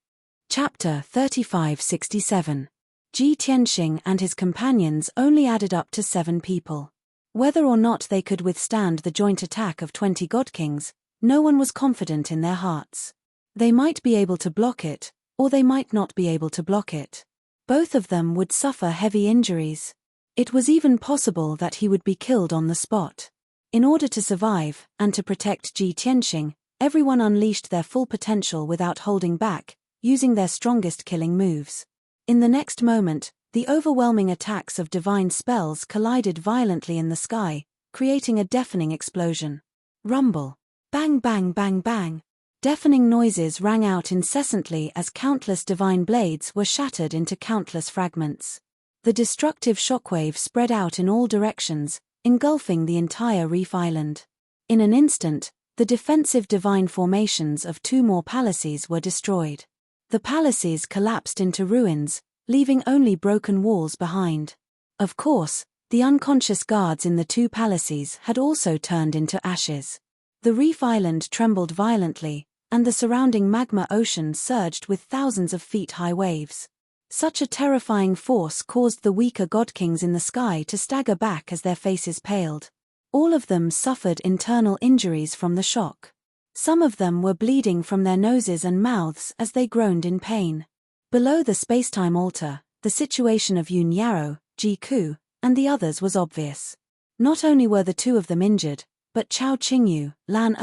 Chapter 3567. Ji Tianxing and his companions only added up to 7 people. Whether or not they could withstand the joint attack of 20 God Kings, no one was confident in their hearts. They might be able to block it, or they might not be able to block it. Both of them would suffer heavy injuries. It was even possible that he would be killed on the spot. In order to survive, and to protect Ji Tianxing, everyone unleashed their full potential without holding back, using their strongest killing moves. In the next moment, the overwhelming attacks of divine spells collided violently in the sky, creating a deafening explosion. Rumble. Bang bang bang bang. Deafening noises rang out incessantly as countless divine blades were shattered into countless fragments. The destructive shockwave spread out in all directions, engulfing the entire reef island. In an instant, the defensive divine formations of 2 more palaces were destroyed. The palaces collapsed into ruins, leaving only broken walls behind. Of course, the unconscious guards in the 2 palaces had also turned into ashes. The reef island trembled violently, and the surrounding magma ocean surged with thousands of feet-high waves. Such a terrifying force caused the weaker God Kings in the sky to stagger back as their faces paled. All of them suffered internal injuries from the shock. Some of them were bleeding from their noses and mouths as they groaned in pain. Below the spacetime altar, the situation of Yun Yarrow, Ji Ku, and the others was obvious. Not only were the 2 of them injured, but Chao Qingyu, Lan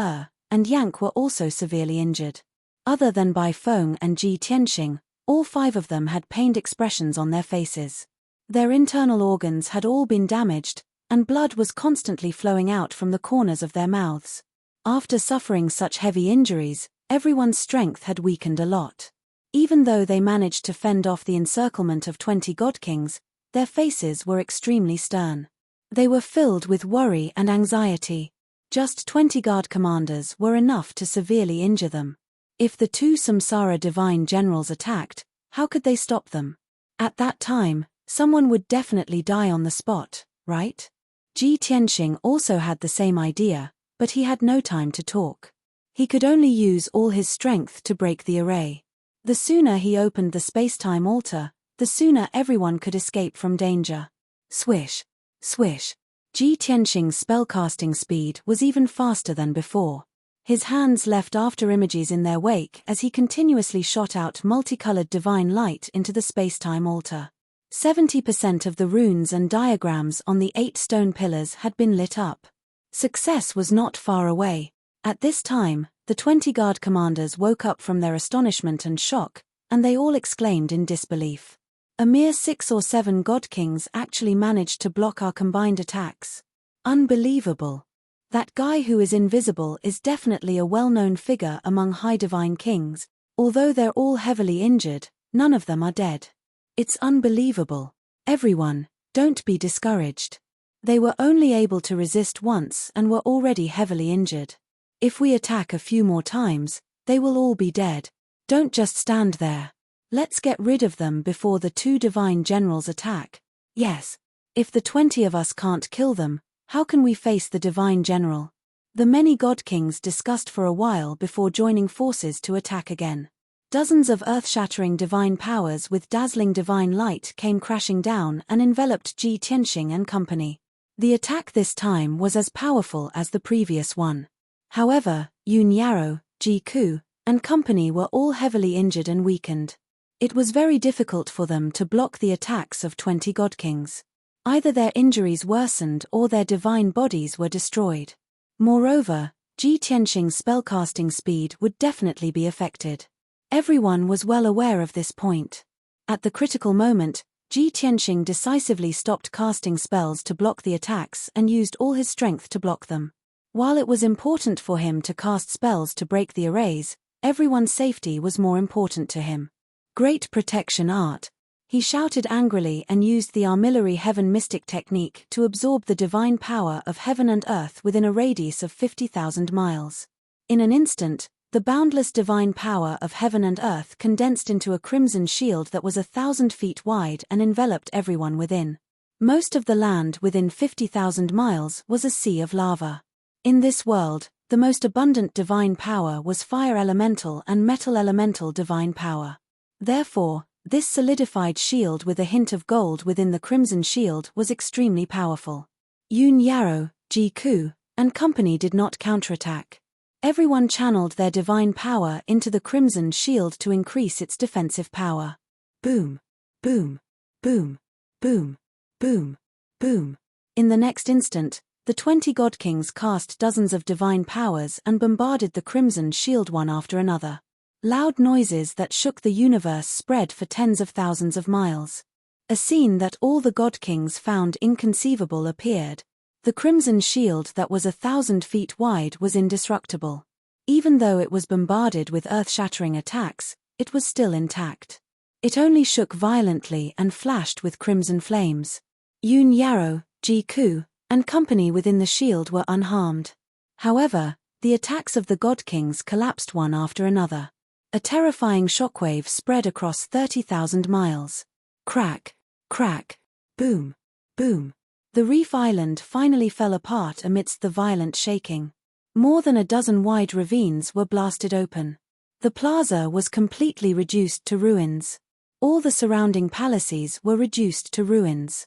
and Yank were also severely injured. Other than Bai Feng and Ji Tianxing, all 5 of them had pained expressions on their faces. Their internal organs had all been damaged, and blood was constantly flowing out from the corners of their mouths. After suffering such heavy injuries, everyone's strength had weakened a lot. Even though they managed to fend off the encirclement of 20 God Kings, their faces were extremely stern. They were filled with worry and anxiety. Just 20 guard commanders were enough to severely injure them. If the 2 Samsara divine generals attacked, how could they stop them? At that time, someone would definitely die on the spot, right? Ji Tianxing also had the same idea, but he had no time to talk. He could only use all his strength to break the array. The sooner he opened the spacetime altar, the sooner everyone could escape from danger. Swish. Swish. Ji Tianxing's spellcasting speed was even faster than before. His hands left after-images in their wake as he continuously shot out multicolored divine light into the spacetime altar. 70% of the runes and diagrams on the 8 stone pillars had been lit up. Success was not far away. At this time, the 20 guard commanders woke up from their astonishment and shock, and they all exclaimed in disbelief. A mere 6 or 7 God Kings actually managed to block our combined attacks. Unbelievable. That guy who is invisible is definitely a well-known figure among high divine kings. Although they're all heavily injured, none of them are dead. It's unbelievable. Everyone, don't be discouraged. They were only able to resist once and were already heavily injured. If we attack a few more times, they will all be dead. Don't just stand there. Let's get rid of them before the 2 divine generals attack. Yes. If the 20 of us can't kill them, how can we face the divine general? The many God Kings discussed for a while before joining forces to attack again. Dozens of earth-shattering divine powers with dazzling divine light came crashing down and enveloped Ji Tianxing and company. The attack this time was as powerful as the previous one. However, Yun Yarrow, Ji Ku, and company were all heavily injured and weakened. It was very difficult for them to block the attacks of 20 God Kings. Either their injuries worsened or their divine bodies were destroyed. Moreover, Ji Tianxing's spellcasting speed would definitely be affected. Everyone was well aware of this point. At the critical moment, Ji Tianxing decisively stopped casting spells to block the attacks and used all his strength to block them. While it was important for him to cast spells to break the arrays, everyone's safety was more important to him. Great protection art. He shouted angrily and used the armillary heaven mystic technique to absorb the divine power of heaven and earth within a radius of 50,000 miles. In an instant, the boundless divine power of heaven and earth condensed into a crimson shield that was 1,000 feet wide and enveloped everyone within. Most of the land within 50,000 miles was a sea of lava. In this world, the most abundant divine power was fire elemental and metal elemental divine power. Therefore, this solidified shield with a hint of gold within the crimson shield was extremely powerful. Yun Yarrow, Ji Ku, and company did not counterattack. Everyone channeled their divine power into the crimson shield to increase its defensive power. Boom, boom, boom, boom, boom, boom. In the next instant, the 20 God Kings cast dozens of divine powers and bombarded the crimson shield one after another. Loud noises that shook the universe spread for tens of thousands of miles. A scene that all the God Kings found inconceivable appeared. The crimson shield that was 1,000 feet wide was indestructible. Even though it was bombarded with earth-shattering attacks, it was still intact. It only shook violently and flashed with crimson flames. Yun Yarrow, Ji Ku, and company within the shield were unharmed. However, the attacks of the God Kings collapsed one after another. A terrifying shockwave spread across 30,000 miles. Crack, crack, boom, boom. The reef island finally fell apart amidst the violent shaking. More than a dozen wide ravines were blasted open. The plaza was completely reduced to ruins. All the surrounding palaces were reduced to ruins.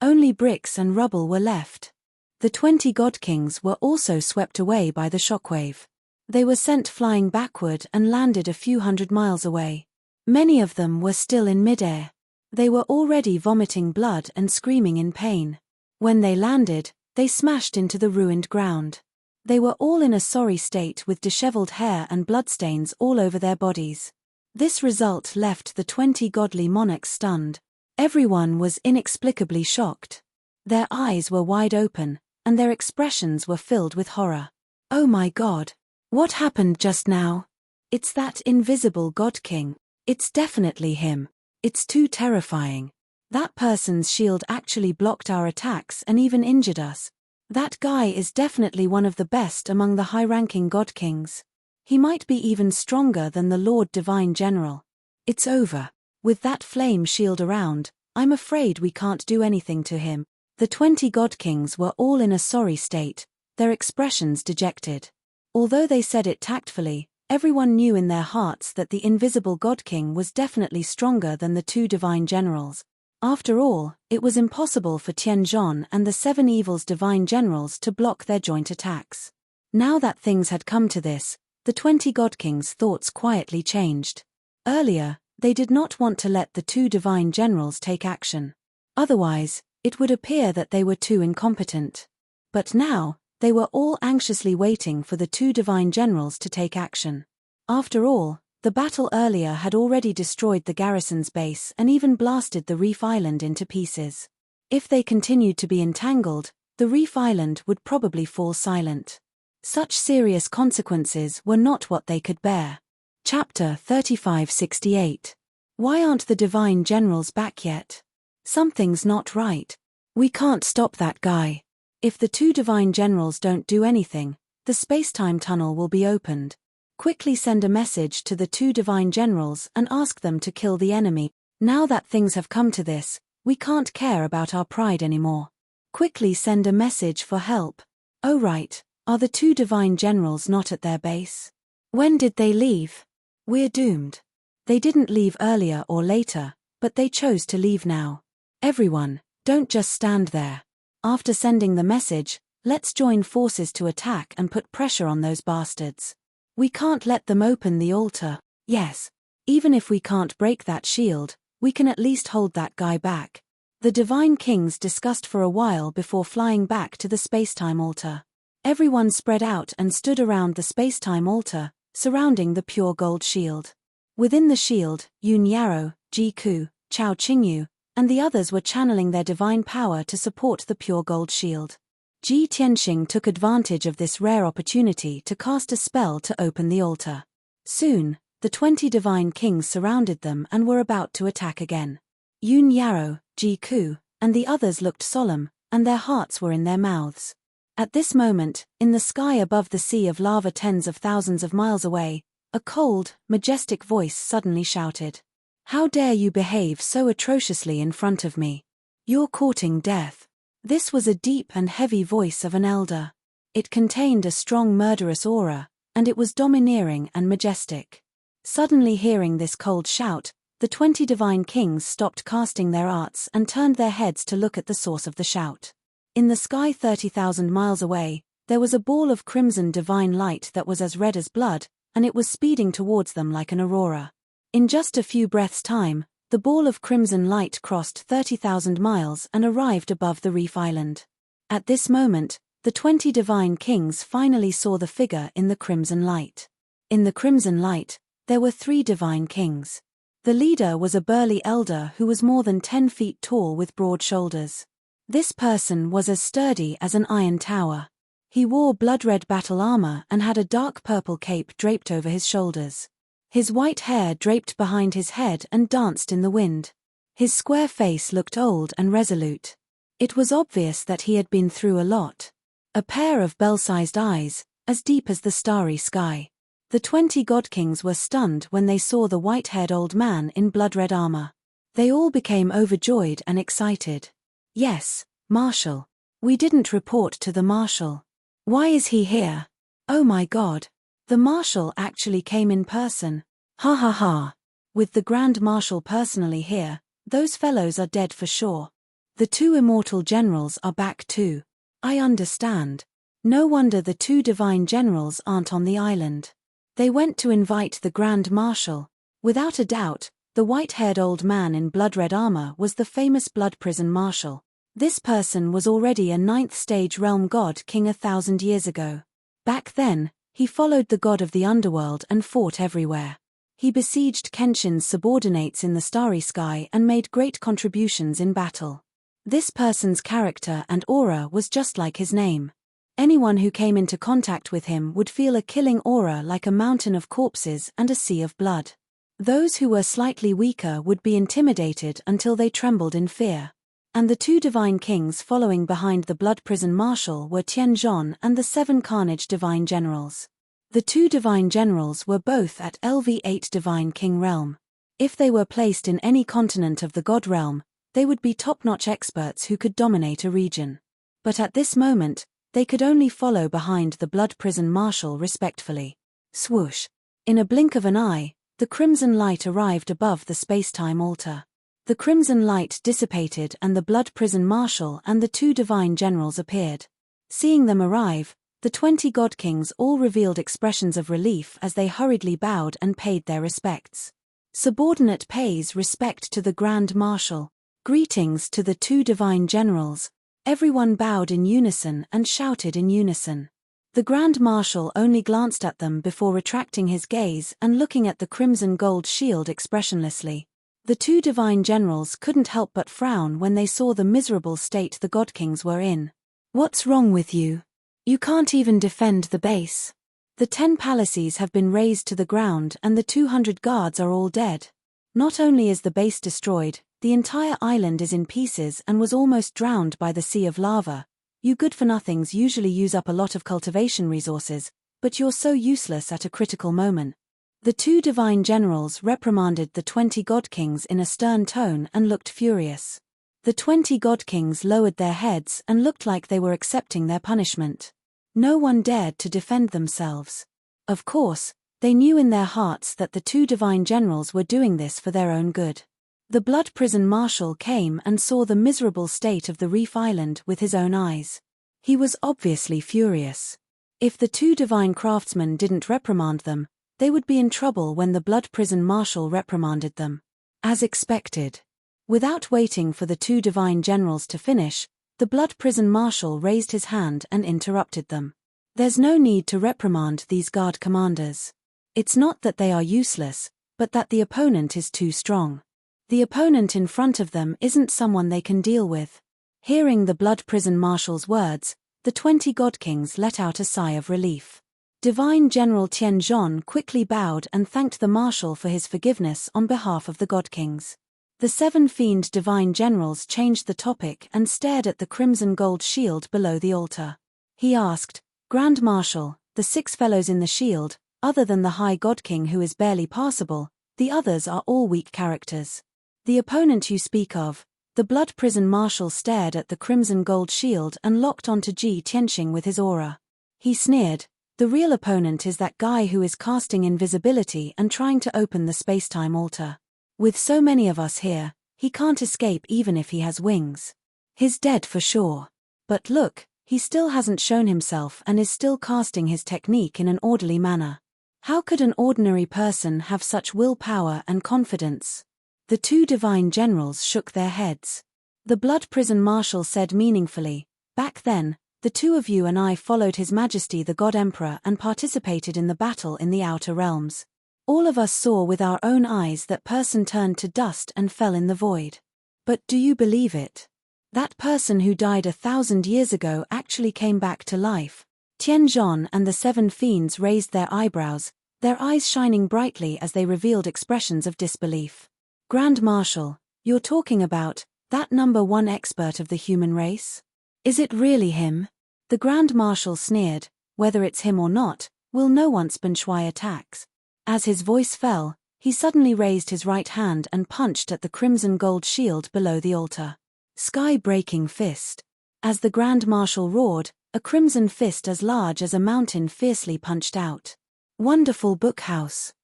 Only bricks and rubble were left. The 20 God Kings were also swept away by the shockwave. They were sent flying backward and landed a few hundred miles away. Many of them were still in midair. They were already vomiting blood and screaming in pain. When they landed, they smashed into the ruined ground. They were all in a sorry state with disheveled hair and bloodstains all over their bodies. This result left the 20 godly monarchs stunned. Everyone was inexplicably shocked. Their eyes were wide open, and their expressions were filled with horror. Oh my God! What happened just now? It's that invisible God King. It's definitely him. It's too terrifying. That person's shield actually blocked our attacks and even injured us. That guy is definitely one of the best among the high-ranking God Kings. He might be even stronger than the Lord Divine General. It's over. With that flame shield around, I'm afraid we can't do anything to him. The 20 God Kings were all in a sorry state, their expressions dejected. Although they said it tactfully, everyone knew in their hearts that the invisible God King was definitely stronger than the two divine generals. After all, it was impossible for Tianzhong and the Seven Evils divine generals to block their joint attacks. Now that things had come to this, the 20 God Kings' thoughts quietly changed. Earlier, they did not want to let the two divine generals take action. Otherwise, it would appear that they were too incompetent. But now, they were all anxiously waiting for the two divine generals to take action. After all, the battle earlier had already destroyed the garrison's base and even blasted the reef island into pieces. If they continued to be entangled, the reef island would probably fall silent. Such serious consequences were not what they could bear. Chapter 3568. Why aren't the divine generals back yet? Something's not right. We can't stop that guy. If the two divine generals don't do anything, the space-time tunnel will be opened. Quickly send a message to the two divine generals and ask them to kill the enemy. Now that things have come to this, we can't care about our pride anymore. Quickly send a message for help. Oh right, are the two divine generals not at their base? When did they leave? We're doomed. They didn't leave earlier or later, but they chose to leave now. Everyone, don't just stand there. After sending the message, let's join forces to attack and put pressure on those bastards. We can't let them open the altar. Yes. Even if we can't break that shield, we can at least hold that guy back. The divine kings discussed for a while before flying back to the space-time altar. Everyone spread out and stood around the space-time altar, surrounding the pure gold shield. Within the shield, Yun Yarrow, Ji Ku, Chao Qingyu, and the others were channeling their divine power to support the pure gold shield. Ji Tianxing took advantage of this rare opportunity to cast a spell to open the altar. Soon, the 20 divine kings surrounded them and were about to attack again. Yun Yarrow, Ji Ku, and the others looked solemn, and their hearts were in their mouths. At this moment, in the sky above the sea of lava tens of thousands of miles away, a cold, majestic voice suddenly shouted, "How dare you behave so atrociously in front of me? You're courting death." This was a deep and heavy voice of an elder. It contained a strong murderous aura, and it was domineering and majestic. Suddenly hearing this cold shout, the 20 divine kings stopped casting their arts and turned their heads to look at the source of the shout. In the sky 30,000 miles away, there was a ball of crimson divine light that was as red as blood, and it was speeding towards them like an aurora. In just a few breaths' time, the ball of crimson light crossed 30,000 miles and arrived above the reef island. At this moment, the 20 divine kings finally saw the figure in the crimson light. In the crimson light, there were 3 divine kings. The leader was a burly elder who was more than 10 feet tall with broad shoulders. This person was as sturdy as an iron tower. He wore blood-red battle armor and had a dark purple cape draped over his shoulders. His white hair draped behind his head and danced in the wind. His square face looked old and resolute. It was obvious that he had been through a lot. A pair of bell-sized eyes, as deep as the starry sky. The 20 god kings were stunned when they saw the white-haired old man in blood-red armor. They all became overjoyed and excited. "Yes, Marshal. We didn't report to the Marshal. Why is he here? Oh my God. The Marshal actually came in person. Ha ha ha. With the Grand Marshal personally here, those fellows are dead for sure. The 2 immortal generals are back too. I understand. No wonder the 2 divine generals aren't on the island. They went to invite the Grand Marshal." Without a doubt, the white-haired old man in blood-red armor was the famous Blood Prison Marshal. This person was already a 9th stage realm god king 1,000 years ago. Back then, he followed the god of the underworld and fought everywhere. He besieged Kenshin's subordinates in the starry sky and made great contributions in battle. This person's character and aura was just like his name. Anyone who came into contact with him would feel a killing aura like a mountain of corpses and a sea of blood. Those who were slightly weaker would be intimidated until they trembled in fear. And the 2 divine kings following behind the Blood Prison Marshal were Tianzhong and the 7 Carnage divine generals. The 2 divine generals were both at LV8 divine king realm. If they were placed in any continent of the god realm, they would be top-notch experts who could dominate a region. But at this moment, they could only follow behind the Blood Prison Marshal respectfully. Swoosh! In a blink of an eye, the crimson light arrived above the space-time altar. The crimson light dissipated and the Blood Prison Marshal and the 2 divine generals appeared. Seeing them arrive, the 20 god kings all revealed expressions of relief as they hurriedly bowed and paid their respects. Subordinate pays respect to the Grand Marshal. Greetings to the 2 divine generals. Everyone bowed in unison and shouted in unison. The Grand Marshal only glanced at them before retracting his gaze and looking at the crimson gold shield expressionlessly. The 2 divine generals couldn't help but frown when they saw the miserable state the god kings were in. "What's wrong with you? You can't even defend the base. The 10 palaces have been razed to the ground and the 200 guards are all dead. Not only is the base destroyed, the entire island is in pieces and was almost drowned by the sea of lava. You good-for-nothings usually use up a lot of cultivation resources, but you're so useless at a critical moment." The 2 divine generals reprimanded the 20 god kings in a stern tone and looked furious. The 20 god kings lowered their heads and looked like they were accepting their punishment. No one dared to defend themselves. Of course, they knew in their hearts that the 2 divine generals were doing this for their own good. The Blood Prison Marshal came and saw the miserable state of the reef island with his own eyes. He was obviously furious. If the 2 divine craftsmen didn't reprimand them, they would be in trouble when the Blood Prison Marshal reprimanded them. As expected. Without waiting for the 2 divine generals to finish, the Blood Prison Marshal raised his hand and interrupted them. "There's no need to reprimand these guard commanders. It's not that they are useless, but that the opponent is too strong. The opponent in front of them isn't someone they can deal with. Hearing the Blood Prison Marshal's words, the 20 God Kings let out a sigh of relief. Divine General Tian Zhong quickly bowed and thanked the Marshal for his forgiveness on behalf of the God Kings. The 7 Fiend Divine Generals changed the topic and stared at the crimson gold shield below the altar. He asked, Grand Marshal, the 6 fellows in the shield, other than the High God King who is barely passable, the others are all weak characters. The opponent you speak of, the Blood Prison Marshal stared at the crimson gold shield and locked onto Ji Tianxing with his aura. He sneered, the real opponent is that guy who is casting invisibility and trying to open the spacetime altar. With so many of us here, he can't escape even if he has wings. He's dead for sure. But look, he still hasn't shown himself and is still casting his technique in an orderly manner. How could an ordinary person have such willpower and confidence? The 2 divine generals shook their heads. The Blood Prison Marshal said meaningfully, back then, the 2 of you and I followed His Majesty the God Emperor and participated in the battle in the Outer Realms. All of us saw with our own eyes that person turned to dust and fell in the void. But do you believe it? That person who died 1,000 years ago actually came back to life. Tian Zhong and the 7 fiends raised their eyebrows, their eyes shining brightly as they revealed expressions of disbelief. Grand Marshal, you're talking about that number 1 expert of the human race? Is it really him? The Grand Marshal sneered, whether it's him or not, we'll know once Ben Shui attacks. As his voice fell, he suddenly raised his right hand and punched at the crimson gold shield below the altar. Sky-breaking fist. As the Grand Marshal roared, a crimson fist as large as a mountain fiercely punched out. Wonderful Book House.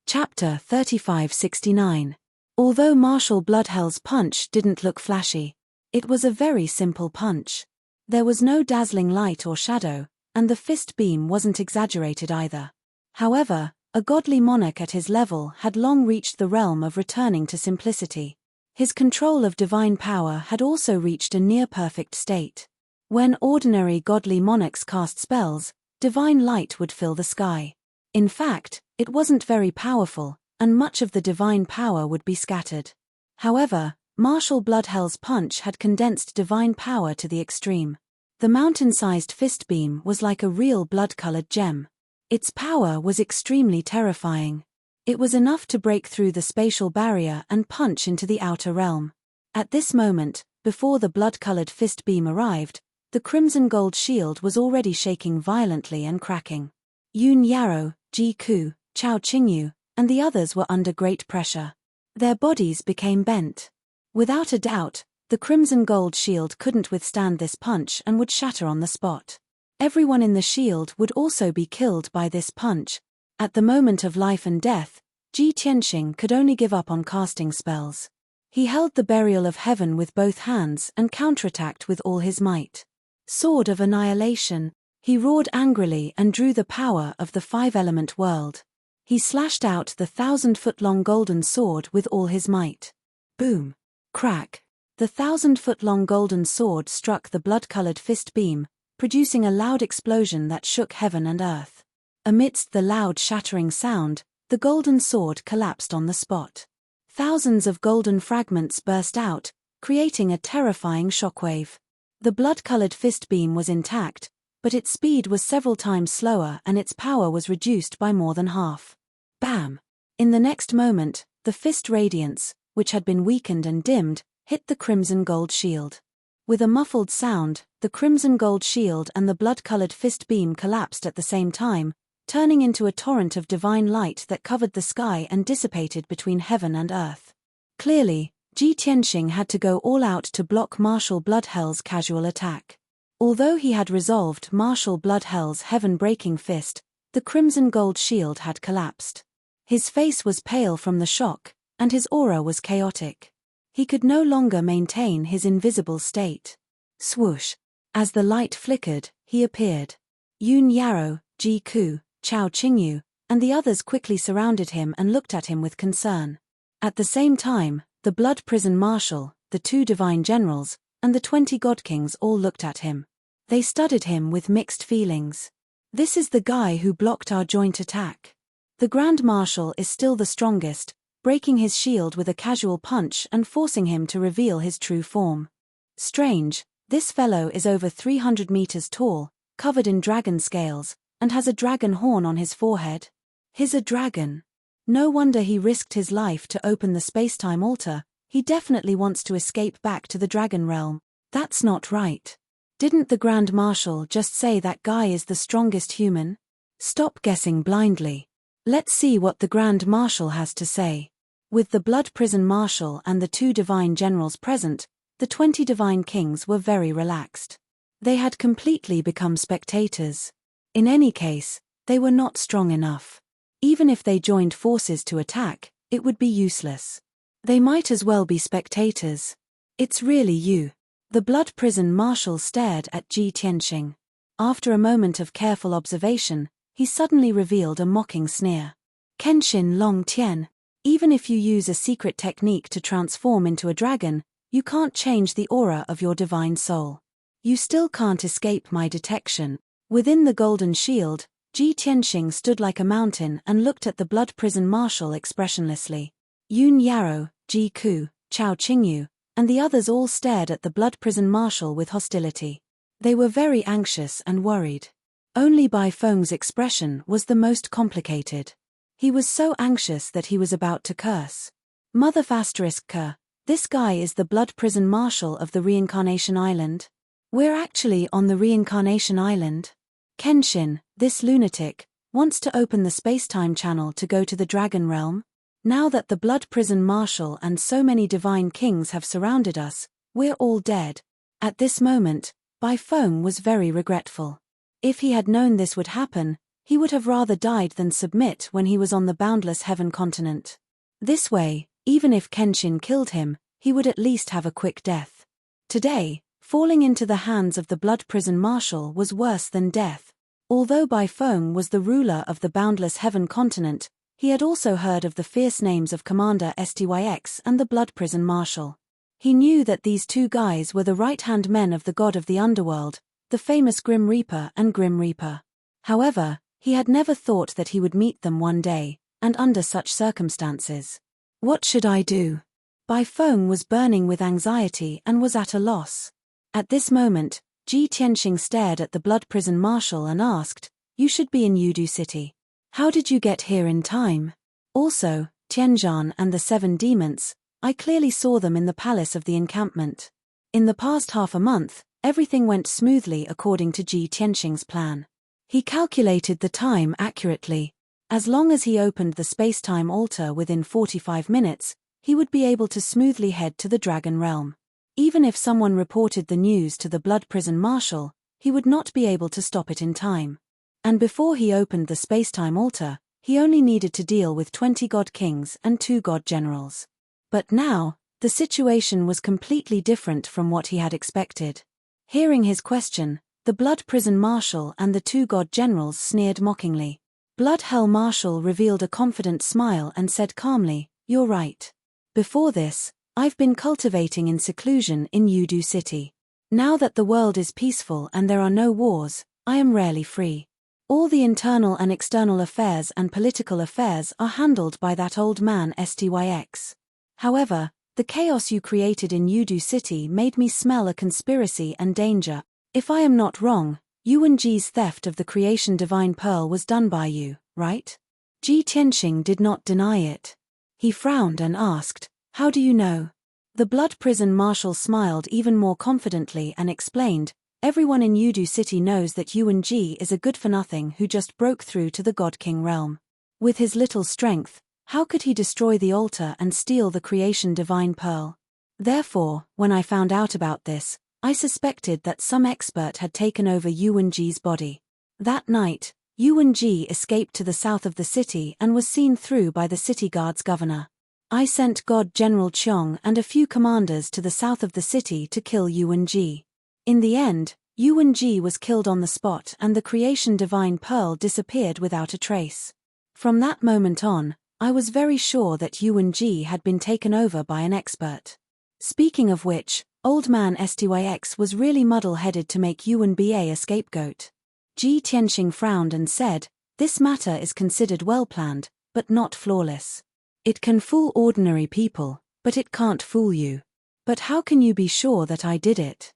Chapter 3569. Although Marshal Bloodhell's punch didn't look flashy, it was a very simple punch. There was no dazzling light or shadow, and the fist beam wasn't exaggerated either. However, a godly monarch at his level had long reached the realm of returning to simplicity. His control of divine power had also reached a near-perfect state. When ordinary godly monarchs cast spells, divine light would fill the sky. In fact, it wasn't very powerful, and much of the divine power would be scattered. However, Marshal Bloodhell's punch had condensed divine power to the extreme. The mountain-sized fist beam was like a real blood-colored gem. Its power was extremely terrifying. It was enough to break through the spatial barrier and punch into the outer realm. At this moment, before the blood-colored fist beam arrived, the crimson gold shield was already shaking violently and cracking. Yun Yarrow, Ji Ku, Chao Qingyu, and the others were under great pressure. Their bodies became bent. Without a doubt, the crimson gold shield couldn't withstand this punch and would shatter on the spot. Everyone in the shield would also be killed by this punch. At the moment of life and death, Ji Tianxing could only give up on casting spells. He held the burial of heaven with both hands and counterattacked with all his might. Sword of Annihilation. He roared angrily and drew the power of the 5-element world. He slashed out the 1,000-foot-long golden sword with all his might. Boom! Crack! The 1,000-foot-long golden sword struck the blood-colored fist beam, producing a loud explosion that shook heaven and earth. Amidst the loud shattering sound, the golden sword collapsed on the spot. Thousands of golden fragments burst out, creating a terrifying shockwave. The blood-colored fist beam was intact, but its speed was several times slower and its power was reduced by more than half. Bam! In the next moment, the fist radiance, which had been weakened and dimmed, hit the crimson gold shield. With a muffled sound, the crimson gold shield and the blood-colored fist beam collapsed at the same time, turning into a torrent of divine light that covered the sky and dissipated between heaven and earth. Clearly, Ji Tianxing had to go all out to block Marshal Bloodhell's casual attack. Although he had resolved Marshal Bloodhell's heaven-breaking fist, the crimson gold shield had collapsed. His face was pale from the shock, and his aura was chaotic. He could no longer maintain his invisible state. Swoosh! As the light flickered, he appeared. Yun Yarrow, Ji Ku, Chao Qingyu, and the others quickly surrounded him and looked at him with concern. At the same time, the Blood Prison Marshal, the 2 divine generals, and the 20 God Kings all looked at him. They studied him with mixed feelings. This is the guy who blocked our joint attack. The Grand Marshal is still the strongest, breaking his shield with a casual punch and forcing him to reveal his true form. Strange, this fellow is over 300 meters tall, covered in dragon scales, and has a dragon horn on his forehead. He's a dragon. No wonder he risked his life to open the space-time altar. He definitely wants to escape back to the dragon realm. That's not right. Didn't the Grand Marshal just say that guy is the strongest human? Stop guessing blindly. Let's see what the Grand Marshal has to say. With the Blood Prison Marshal and the 2 divine generals present, the 20 divine kings were very relaxed. They had completely become spectators. In any case, they were not strong enough. Even if they joined forces to attack, it would be useless. They might as well be spectators. It's really you. The Blood Prison Marshal stared at Ji Tianxing. After a moment of careful observation, he suddenly revealed a mocking sneer. Kenshin Long Tian, even if you use a secret technique to transform into a dragon, you can't change the aura of your divine soul. You still can't escape my detection. Within the golden shield, Ji Tianxing stood like a mountain and looked at the Blood Prison Marshal expressionlessly. Yun Yarrow, Ji Ku, Chao Qingyu, and the others all stared at the Blood Prison Marshal with hostility. They were very anxious and worried. Only Bai Feng's expression was the most complicated. He was so anxious that he was about to curse. Mother *K, this guy is the Blood Prison Marshal of the Reincarnation Island. We're actually on the Reincarnation Island. Kenshin, this lunatic, wants to open the space-time channel to go to the Dragon Realm. Now that the Blood Prison Marshal and so many divine kings have surrounded us, we're all dead. At this moment, Bai Feng was very regretful. If he had known this would happen, he would have rather died than submit when he was on the boundless heaven continent. This way, even if Kenshin killed him, he would at least have a quick death. Today, falling into the hands of the Blood Prison Marshal was worse than death. Although Bai Feng was the ruler of the boundless heaven continent, he had also heard of the fierce names of Commander Styx and the Blood Prison Marshal. He knew that these 2 guys were the right-hand men of the god of the underworld, the famous Grim Reaper and Grim Reaper. However, he had never thought that he would meet them one day, and under such circumstances. What should I do? Bai Feng was burning with anxiety and was at a loss. At this moment, Ji Tianxing stared at the Blood Prison Marshal and asked, "You should be in Yudu City. How did you get here in time? Also, Tianzhan and the 7 demons, I clearly saw them in the palace of the encampment. In the past half a month, everything went smoothly according to Ji Tianxing's plan. He calculated the time accurately. As long as he opened the space-time altar within 45 minutes, he would be able to smoothly head to the Dragon Realm. Even if someone reported the news to the Blood Prison Marshal, he would not be able to stop it in time. And before he opened the space-time altar, he only needed to deal with 20 god kings and 2 god generals. But now, the situation was completely different from what he had expected. Hearing his question, the Blood Prison Marshal and the 2 god generals sneered mockingly. Blood Hell Marshal revealed a confident smile and said calmly, "You're right. Before this, I've been cultivating in seclusion in Yudu City. Now that the world is peaceful and there are no wars, I am rarely free. All the internal and external affairs and political affairs are handled by that old man Styx. However, the chaos you created in Yudu City made me smell a conspiracy and danger. If I am not wrong, Yuan Ji's theft of the creation divine pearl was done by you, right?" Ji Tianxing did not deny it. He frowned and asked, "How do you know?" The Blood Prison Marshal smiled even more confidently and explained, "Everyone in Yudu City knows that Yuan Ji is a good-for-nothing who just broke through to the God King realm. With his little strength, how could he destroy the altar and steal the creation divine pearl? Therefore, when I found out about this, I suspected that some expert had taken over Yuan Ji's body. That night, Yuan Ji escaped to the south of the city and was seen through by the city guard's governor. I sent God General Qiong and a few commanders to the south of the city to kill Yuan Ji. In the end, Yuan Ji was killed on the spot and the creation divine pearl disappeared without a trace. From that moment on, I was very sure that Yuan Ji had been taken over by an expert. Speaking of which, old man Styx was really muddle-headed to make Yuan Ba a scapegoat." Ji Tianxing frowned and said, "This matter is considered well planned, but not flawless. It can fool ordinary people, but it can't fool you. But how can you be sure that I did it?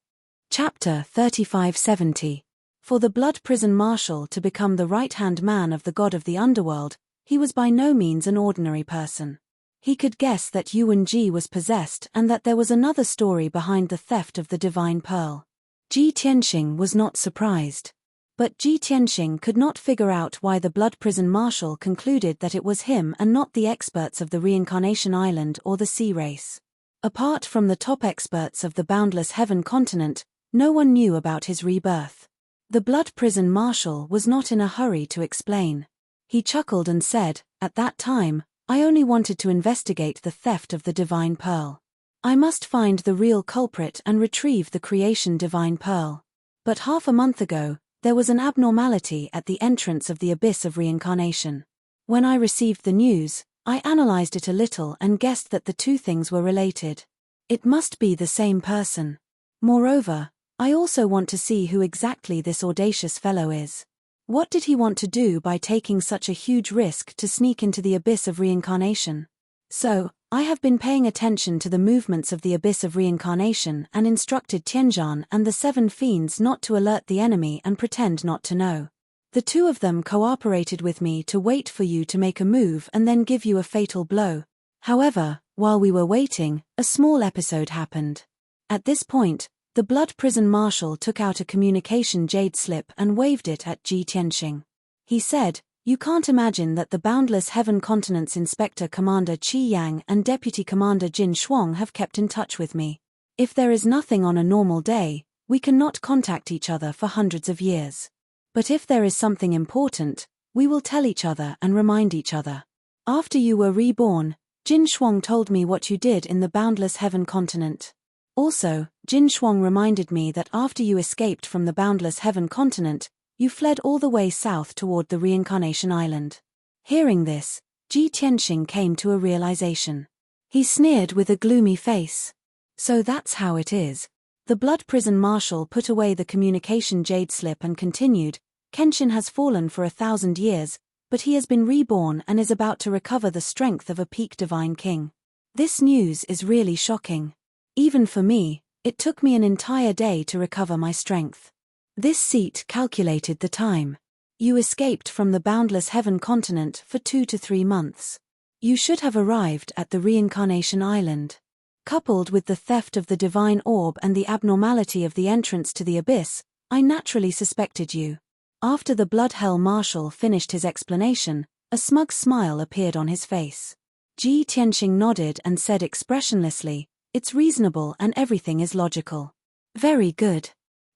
Chapter 3570. For the blood prison marshal to become the right-hand man of the god of the underworld, he was by no means an ordinary person. He could guess that Yuan-Ji was possessed and that there was another story behind the theft of the divine pearl. Ji Tianxing was not surprised. But Ji Tianxing could not figure out why the blood prison marshal concluded that it was him and not the experts of the reincarnation island or the sea race. Apart from the top experts of the boundless heaven continent, no one knew about his rebirth. The blood prison marshal was not in a hurry to explain. He chuckled and said, "At that time, I only wanted to investigate the theft of the divine pearl. I must find the real culprit and retrieve the creation divine pearl. But half a month ago, there was an abnormality at the entrance of the abyss of reincarnation. When I received the news, I analyzed it a little and guessed that the two things were related. It must be the same person. Moreover, I also want to see who exactly this audacious fellow is. What did he want to do by taking such a huge risk to sneak into the abyss of reincarnation? So, I have been paying attention to the movements of the abyss of reincarnation and instructed Tianzhan and the 7 fiends not to alert the enemy and pretend not to know. The 2 of them cooperated with me to wait for you to make a move and then give you a fatal blow. However, while we were waiting, a small episode happened. At this point, the blood prison marshal took out a communication jade slip and waved it at Ji Tianxing. He said, "You can't imagine that the Boundless Heaven Continent's Inspector Commander Qi Yang and Deputy Commander Jin Shuang have kept in touch with me. If there is nothing on a normal day, we cannot contact each other for hundreds of years. But if there is something important, we will tell each other and remind each other. After you were reborn, Jin Shuang told me what you did in the Boundless Heaven Continent. Also, Jin Shuang reminded me that after you escaped from the Boundless Heaven Continent, you fled all the way south toward the Reincarnation Island." Hearing this, Ji Tianxing came to a realization. He sneered with a gloomy face. "So that's how it is." The blood prison marshal put away the communication jade slip and continued, "Kenshin has fallen for 1,000 years, but he has been reborn and is about to recover the strength of a peak divine king. This news is really shocking. Even for me, it took me an entire day to recover my strength." This seat calculated the time. You escaped from the Boundless Heaven Continent for 2 to 3 months. You should have arrived at the Reincarnation Island. Coupled with the theft of the divine orb and the abnormality of the entrance to the abyss, I naturally suspected you. After the Blood Hell Marshal finished his explanation, a smug smile appeared on his face. Ji Tianxing nodded and said expressionlessly, "It's reasonable and everything is logical." "Very good.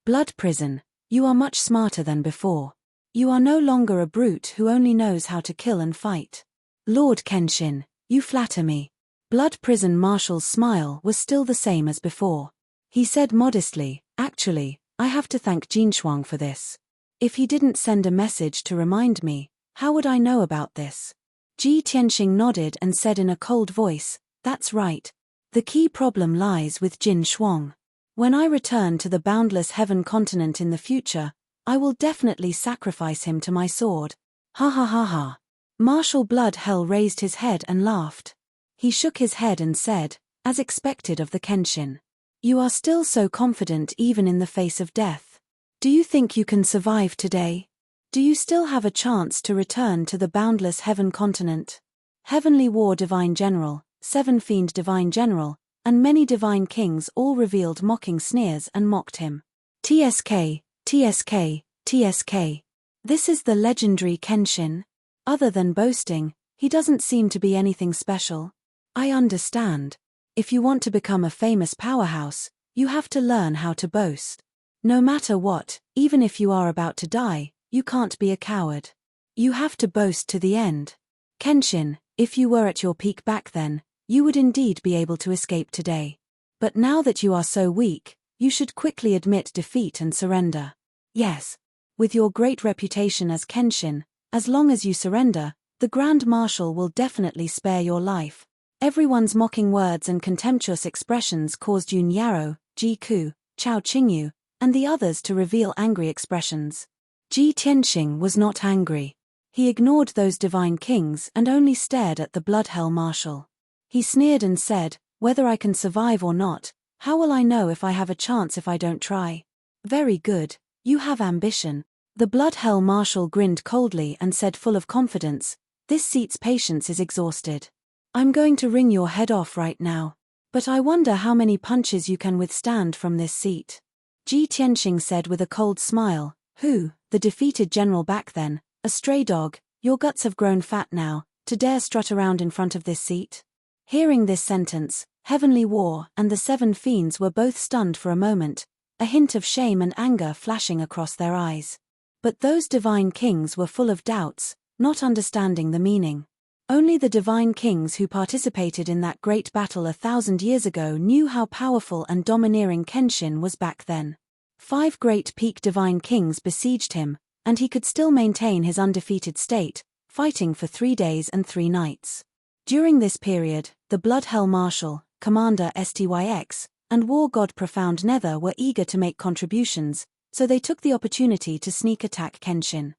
Blood Prison, you are much smarter than before. You are no longer a brute who only knows how to kill and fight. Lord Kenshin, you flatter me." Blood Prison Marshal's smile was still the same as before. He said modestly, "Actually, I have to thank Jin Shuang for this. If he didn't send a message to remind me, how would I know about this?" Ji Tianxing nodded and said in a cold voice, "That's right. The key problem lies with Jin Shuang. When I return to the Boundless Heaven Continent in the future, I will definitely sacrifice him to my sword." Ha ha ha ha. Marshal Blood Hell raised his head and laughed. He shook his head and said, "As expected of the Kenshin. You are still so confident even in the face of death. Do you think you can survive today? Do you still have a chance to return to the Boundless Heaven Continent?" Heavenly War Divine General, 7 Fiend Divine General, and many divine kings all revealed mocking sneers and mocked him. "TSK, TSK, TSK. This is the legendary Kenshin. Other than boasting, he doesn't seem to be anything special. I understand. If you want to become a famous powerhouse, you have to learn how to boast. No matter what, even if you are about to die, you can't be a coward. You have to boast to the end. Kenshin, if you were at your peak back then, you would indeed be able to escape today. But now that you are so weak, you should quickly admit defeat and surrender. Yes. With your great reputation as Kenshin, as long as you surrender, the Grand Marshal will definitely spare your life." Everyone's mocking words and contemptuous expressions caused Yun Yarrow, Ji Ku, Chao Qingyu, and the others to reveal angry expressions. Ji Tianxing was not angry. He ignored those divine kings and only stared at the blood hell marshal. He sneered and said, "Whether I can survive or not, how will I know if I have a chance if I don't try?" "Very good, you have ambition." The blood hell marshal grinned coldly and said full of confidence, "This seat's patience is exhausted. I'm going to wring your head off right now. But I wonder how many punches you can withstand from this seat." Ji Tianxing said with a cold smile, "Who, the defeated general back then, a stray dog, your guts have grown fat now, to dare strut around in front of this seat?" Hearing this sentence, Heavenly War and the 7 fiends were both stunned for a moment, a hint of shame and anger flashing across their eyes. But those divine kings were full of doubts, not understanding the meaning. Only the divine kings who participated in that great battle 1,000 years ago knew how powerful and domineering Kenshin was back then. 5 great peak divine kings besieged him, and he could still maintain his undefeated state, fighting for 3 days and 3 nights. During this period, the Blood Hell Marshal, Commander Styx, and War God Profound Nether were eager to make contributions, so they took the opportunity to sneak attack Kenshin.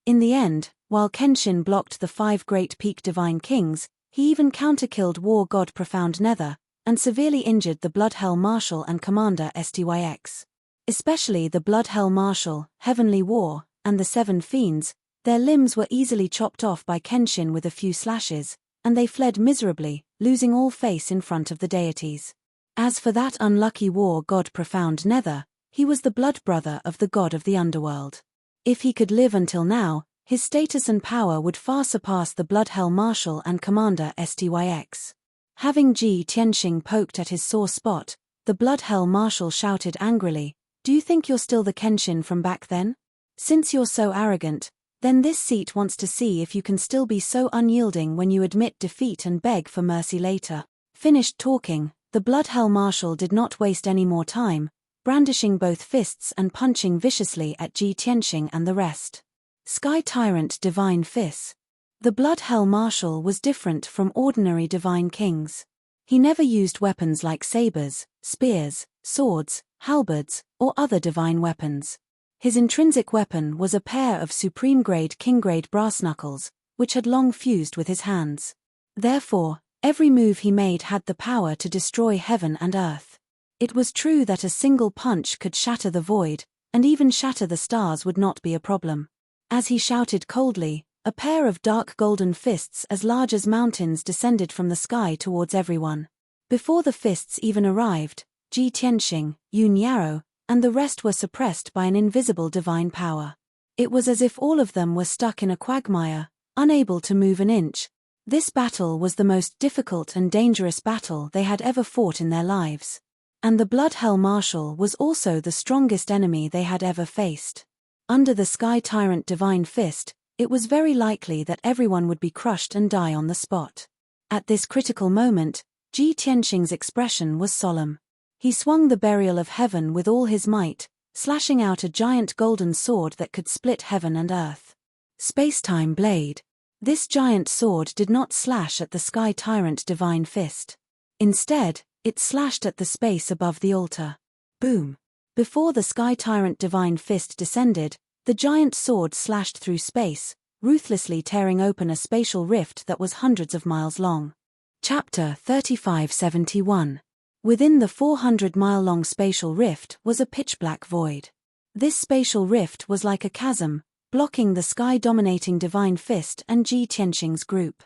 In the end, while Kenshin blocked the 5 great peak divine kings, he even counter-killed War God Profound Nether, and severely injured the Blood Hell Marshal and Commander Styx. Especially the Blood Hell Marshal, Heavenly War, and the 7 fiends, their limbs were easily chopped off by Kenshin with a few slashes, and they fled miserably, losing all face in front of the deities. As for that unlucky War God Profound Nether, he was the blood brother of the god of the underworld. If he could live until now, his status and power would far surpass the Blood Hell Marshal and Commander Styx. Having Ji Tianxing poked at his sore spot, the Blood Hell Marshal shouted angrily, "Do you think you're still the Kenshin from back then? Since you're so arrogant, then this seat wants to see if you can still be so unyielding when you admit defeat and beg for mercy later." Finished talking, the Blood Hell Marshal did not waste any more time, brandishing both fists and punching viciously at Ji Tianxing and the rest. Sky Tyrant Divine Fist. The Blood Hell Marshal was different from ordinary divine kings. He never used weapons like sabers, spears, swords, halberds, or other divine weapons. His intrinsic weapon was a pair of supreme-grade king-grade brass knuckles, which had long fused with his hands. Therefore, every move he made had the power to destroy heaven and earth. It was true that a single punch could shatter the void, and even shatter the stars would not be a problem. As he shouted coldly, a pair of dark golden fists as large as mountains descended from the sky towards everyone. Before the fists even arrived, Ji Tianxing, Yun Yarrow, and the rest were suppressed by an invisible divine power. It was as if all of them were stuck in a quagmire, unable to move an inch. This battle was the most difficult and dangerous battle they had ever fought in their lives. And the Blood Hell Marshal was also the strongest enemy they had ever faced. Under the Sky Tyrant Divine Fist, it was very likely that everyone would be crushed and die on the spot. At this critical moment, Ji Tianxing's expression was solemn. He swung the Burial of Heaven with all his might, slashing out a giant golden sword that could split heaven and earth. Spacetime Blade. This giant sword did not slash at the Sky Tyrant Divine Fist. Instead, it slashed at the space above the altar. Boom! Before the Sky Tyrant Divine Fist descended, the giant sword slashed through space, ruthlessly tearing open a spatial rift that was hundreds of miles long. Chapter 3571. Within the 400-mile-long spatial rift was a pitch-black void. This spatial rift was like a chasm, blocking the sky-dominating Divine Fist and Ji Tianxing's group.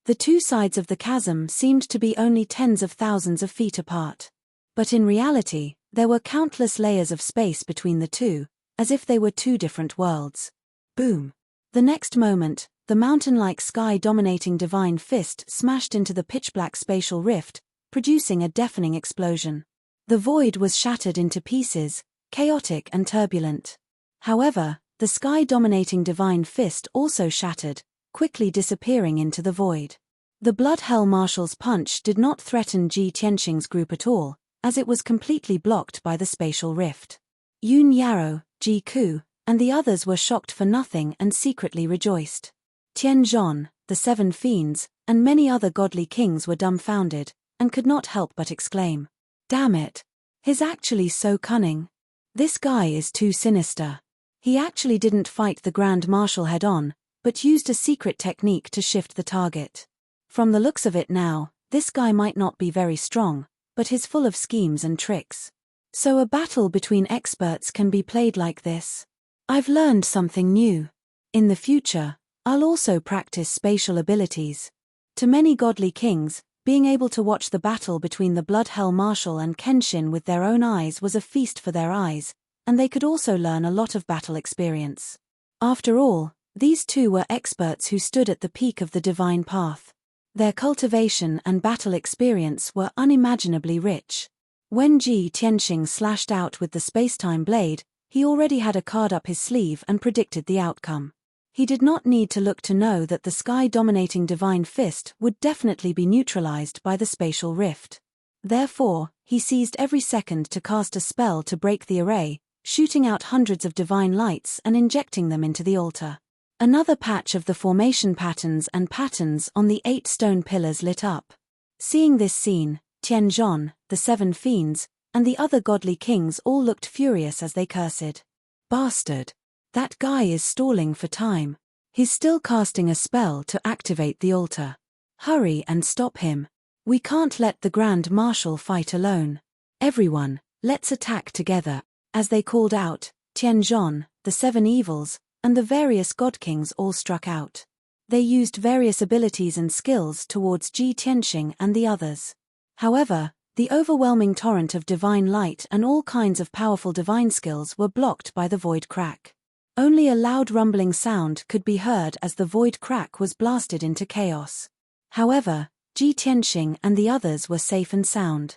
The two sides of the chasm seemed to be only tens of thousands of feet apart. But in reality, there were countless layers of space between the two, as if they were 2 different worlds. Boom! The next moment, the mountain-like sky-dominating Divine Fist smashed into the pitch-black spatial rift, producing a deafening explosion. The void was shattered into pieces, chaotic and turbulent. However, the sky-dominating Divine Fist also shattered, quickly disappearing into the void. The Blood Hell Marshal's punch did not threaten Ji Tianxing's group at all, as it was completely blocked by the spatial rift. Yun Yarrow, Ji Ku, and the others were shocked for nothing and secretly rejoiced. Tian Zhon, the 7 fiends, and many other godly kings were dumbfounded, and could not help but exclaim, "Damn it! He's actually so cunning. This guy is too sinister. He actually didn't fight the Grand Marshal head-on, but used a secret technique to shift the target. From the looks of it now, this guy might not be very strong, but he's full of schemes and tricks. So a battle between experts can be played like this. I've learned something new. In the future, I'll also practice spatial abilities. To many godly kings, being able to watch the battle between the Blood Hell Marshal and Kenshin with their own eyes was a feast for their eyes, and they could also learn a lot of battle experience. After all, these two were experts who stood at the peak of the divine path. Their cultivation and battle experience were unimaginably rich. When Ji Tianxing slashed out with the spacetime blade, he already had a card up his sleeve and predicted the outcome. He did not need to look to know that the sky-dominating divine fist would definitely be neutralized by the spatial rift. Therefore, he seized every second to cast a spell to break the array, shooting out hundreds of divine lights and injecting them into the altar. Another patch of the formation patterns on the 8 stone pillars lit up. Seeing this scene, Tianzhong, the 7 fiends, and the other godly kings all looked furious as they cursed. Bastard! That guy is stalling for time. He's still casting a spell to activate the altar. Hurry and stop him. We can't let the Grand Marshal fight alone. Everyone, let's attack together. As they called out, Tianzhong, the 7 evils, and the various god kings all struck out. They used various abilities and skills towards Ji Tianxing and the others. However, the overwhelming torrent of divine light and all kinds of powerful divine skills were blocked by the void crack. Only a loud rumbling sound could be heard as the void crack was blasted into chaos. However, Ji Tianxing and the others were safe and sound.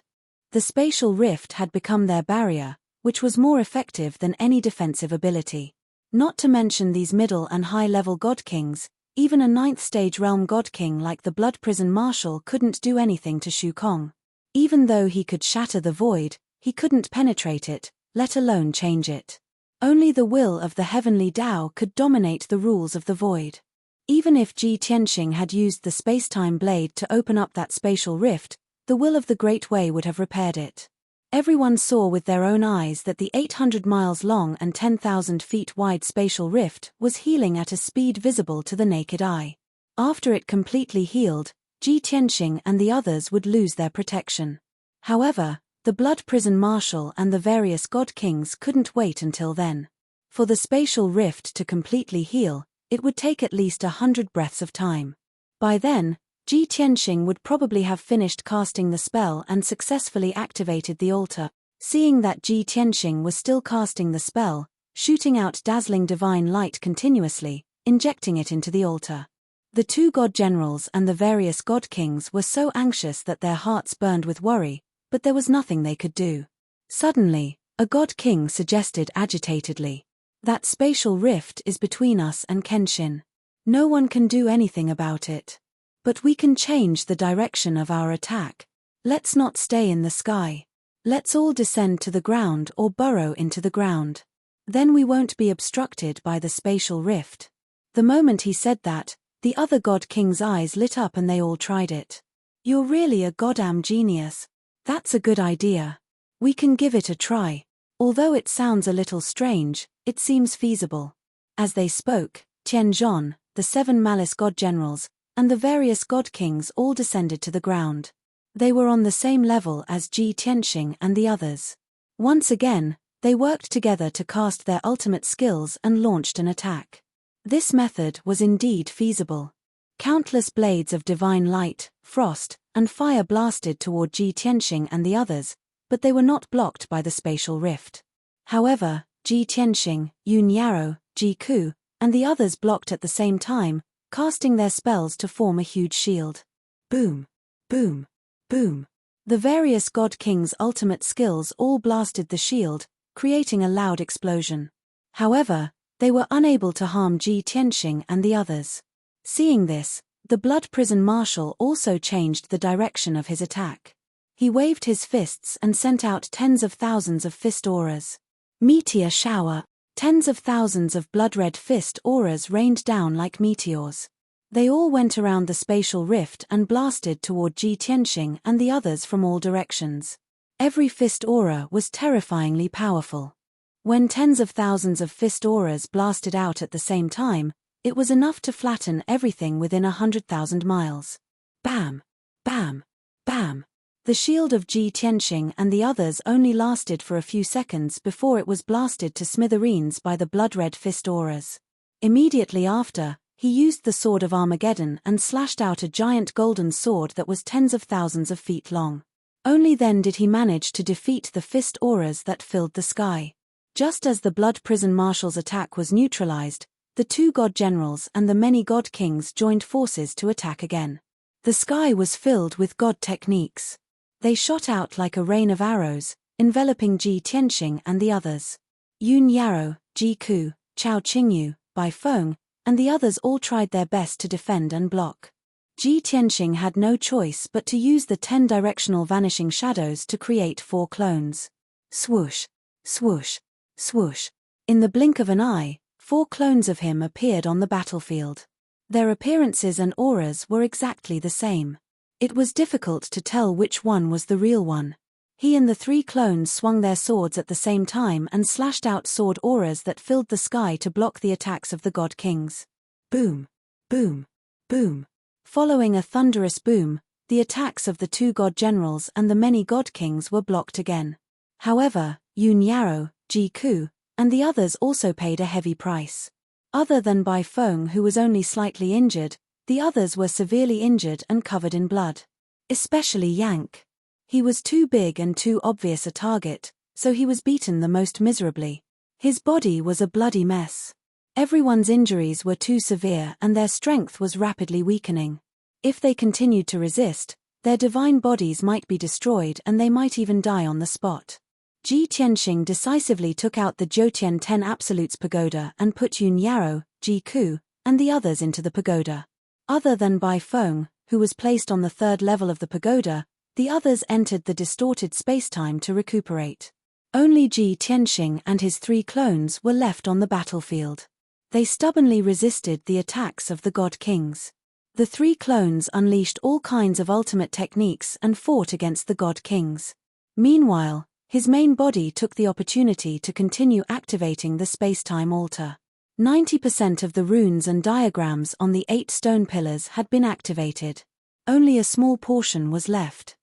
The spatial rift had become their barrier, which was more effective than any defensive ability. Not to mention these middle and high-level god kings, even a 9th stage realm god king like the Blood Prison Marshal couldn't do anything to Shu Kong. Even though he could shatter the void, he couldn't penetrate it, let alone change it. Only the will of the heavenly Tao could dominate the rules of the void. Even if Ji Tianxing had used the spacetime blade to open up that spatial rift, the will of the Great Way would have repaired it. Everyone saw with their own eyes that the 800 miles long and 10,000 feet wide spatial rift was healing at a speed visible to the naked eye. After it completely healed, Ji Tianxing and the others would lose their protection. However, the Blood Prison Marshal and the various god kings couldn't wait until then. For the spatial rift to completely heal, it would take at least 100 breaths of time. By then, Ji Tianxing would probably have finished casting the spell and successfully activated the altar. Seeing that Ji Tianxing was still casting the spell, shooting out dazzling divine light continuously, injecting it into the altar. The 2 god generals and the various god kings were so anxious that their hearts burned with worry, but there was nothing they could do. Suddenly, a god king suggested agitatedly, "That spatial rift is between us and Kenshin. No one can do anything about it. But we can change the direction of our attack. Let's not stay in the sky. Let's all descend to the ground or burrow into the ground. Then we won't be obstructed by the spatial rift." The moment he said that, the other god kings' eyes lit up and they all tried it. "You're really a goddamn genius. That's a good idea. We can give it a try. Although it sounds a little strange, it seems feasible." As they spoke, Tianzhong, the 7 malice god generals, and the various god kings all descended to the ground. They were on the same level as Ji Tianxing and the others. Once again, they worked together to cast their ultimate skills and launched an attack. This method was indeed feasible. Countless blades of divine light, frost, and fire blasted toward Ji Tianxing and the others, but they were not blocked by the spatial rift. However, Ji Tianxing, Yun Yarrow, Ji Ku, and the others blocked at the same time, casting their spells to form a huge shield. Boom, boom, boom. The various god kings' ultimate skills all blasted the shield, creating a loud explosion. However, they were unable to harm Ji Tianxing and the others. Seeing this, the Blood Prison Marshal also changed the direction of his attack. He waved his fists and sent out tens of thousands of fist auras. Meteor shower. Tens of thousands of blood-red fist auras rained down like meteors. They all went around the spatial rift and blasted toward Ji Tianxing and the others from all directions. Every fist aura was terrifyingly powerful. When tens of thousands of fist auras blasted out at the same time, It was enough to flatten everything within 100,000 miles. Bam! Bam! Bam! The shield of Ji Tianxing and the others only lasted for a few seconds before it was blasted to smithereens by the blood-red fist auras. Immediately after, he used the sword of Armageddon and slashed out a giant golden sword that was tens of thousands of feet long. Only then did he manage to defeat the fist auras that filled the sky. Just as the Blood Prison Marshal's attack was neutralized, the two god generals and the many god kings joined forces to attack again. The sky was filled with god techniques. They shot out like a rain of arrows, enveloping Ji Tianxing and the others. Yun Yarrow, Ji Ku, Chao Qingyu, Bai Feng, and the others all tried their best to defend and block. Ji Tianxing had no choice but to use the 10 directional vanishing shadows to create 4 clones. Swoosh, swoosh, swoosh. In the blink of an eye, 4 clones of him appeared on the battlefield. Their appearances and auras were exactly the same. It was difficult to tell which one was the real one. He and the 3 clones swung their swords at the same time and slashed out sword auras that filled the sky to block the attacks of the god kings. Boom! Boom! Boom! Following a thunderous boom, the attacks of the 2 god generals and the many god kings were blocked again. However, Yun Yarrow, Ji Ku, and the others also paid a heavy price. Other than Bai Feng, who was only slightly injured, the others were severely injured and covered in blood. Especially Yank. He was too big and too obvious a target, so he was beaten the most miserably. His body was a bloody mess. Everyone's injuries were too severe and their strength was rapidly weakening. If they continued to resist, their divine bodies might be destroyed and they might even die on the spot. Ji Tianxing decisively took out the Jiutian 10 Absolutes Pagoda and put Yun Yarrow, Ji Ku, and the others into the pagoda. Other than Bai Feng, who was placed on the 3rd level of the pagoda, the others entered the distorted spacetime to recuperate. Only Ji Tianxing and his 3 clones were left on the battlefield. They stubbornly resisted the attacks of the god kings. The 3 clones unleashed all kinds of ultimate techniques and fought against the god kings. Meanwhile, his main body took the opportunity to continue activating the spacetime altar. 90% of the runes and diagrams on the 8 stone pillars had been activated. Only a small portion was left.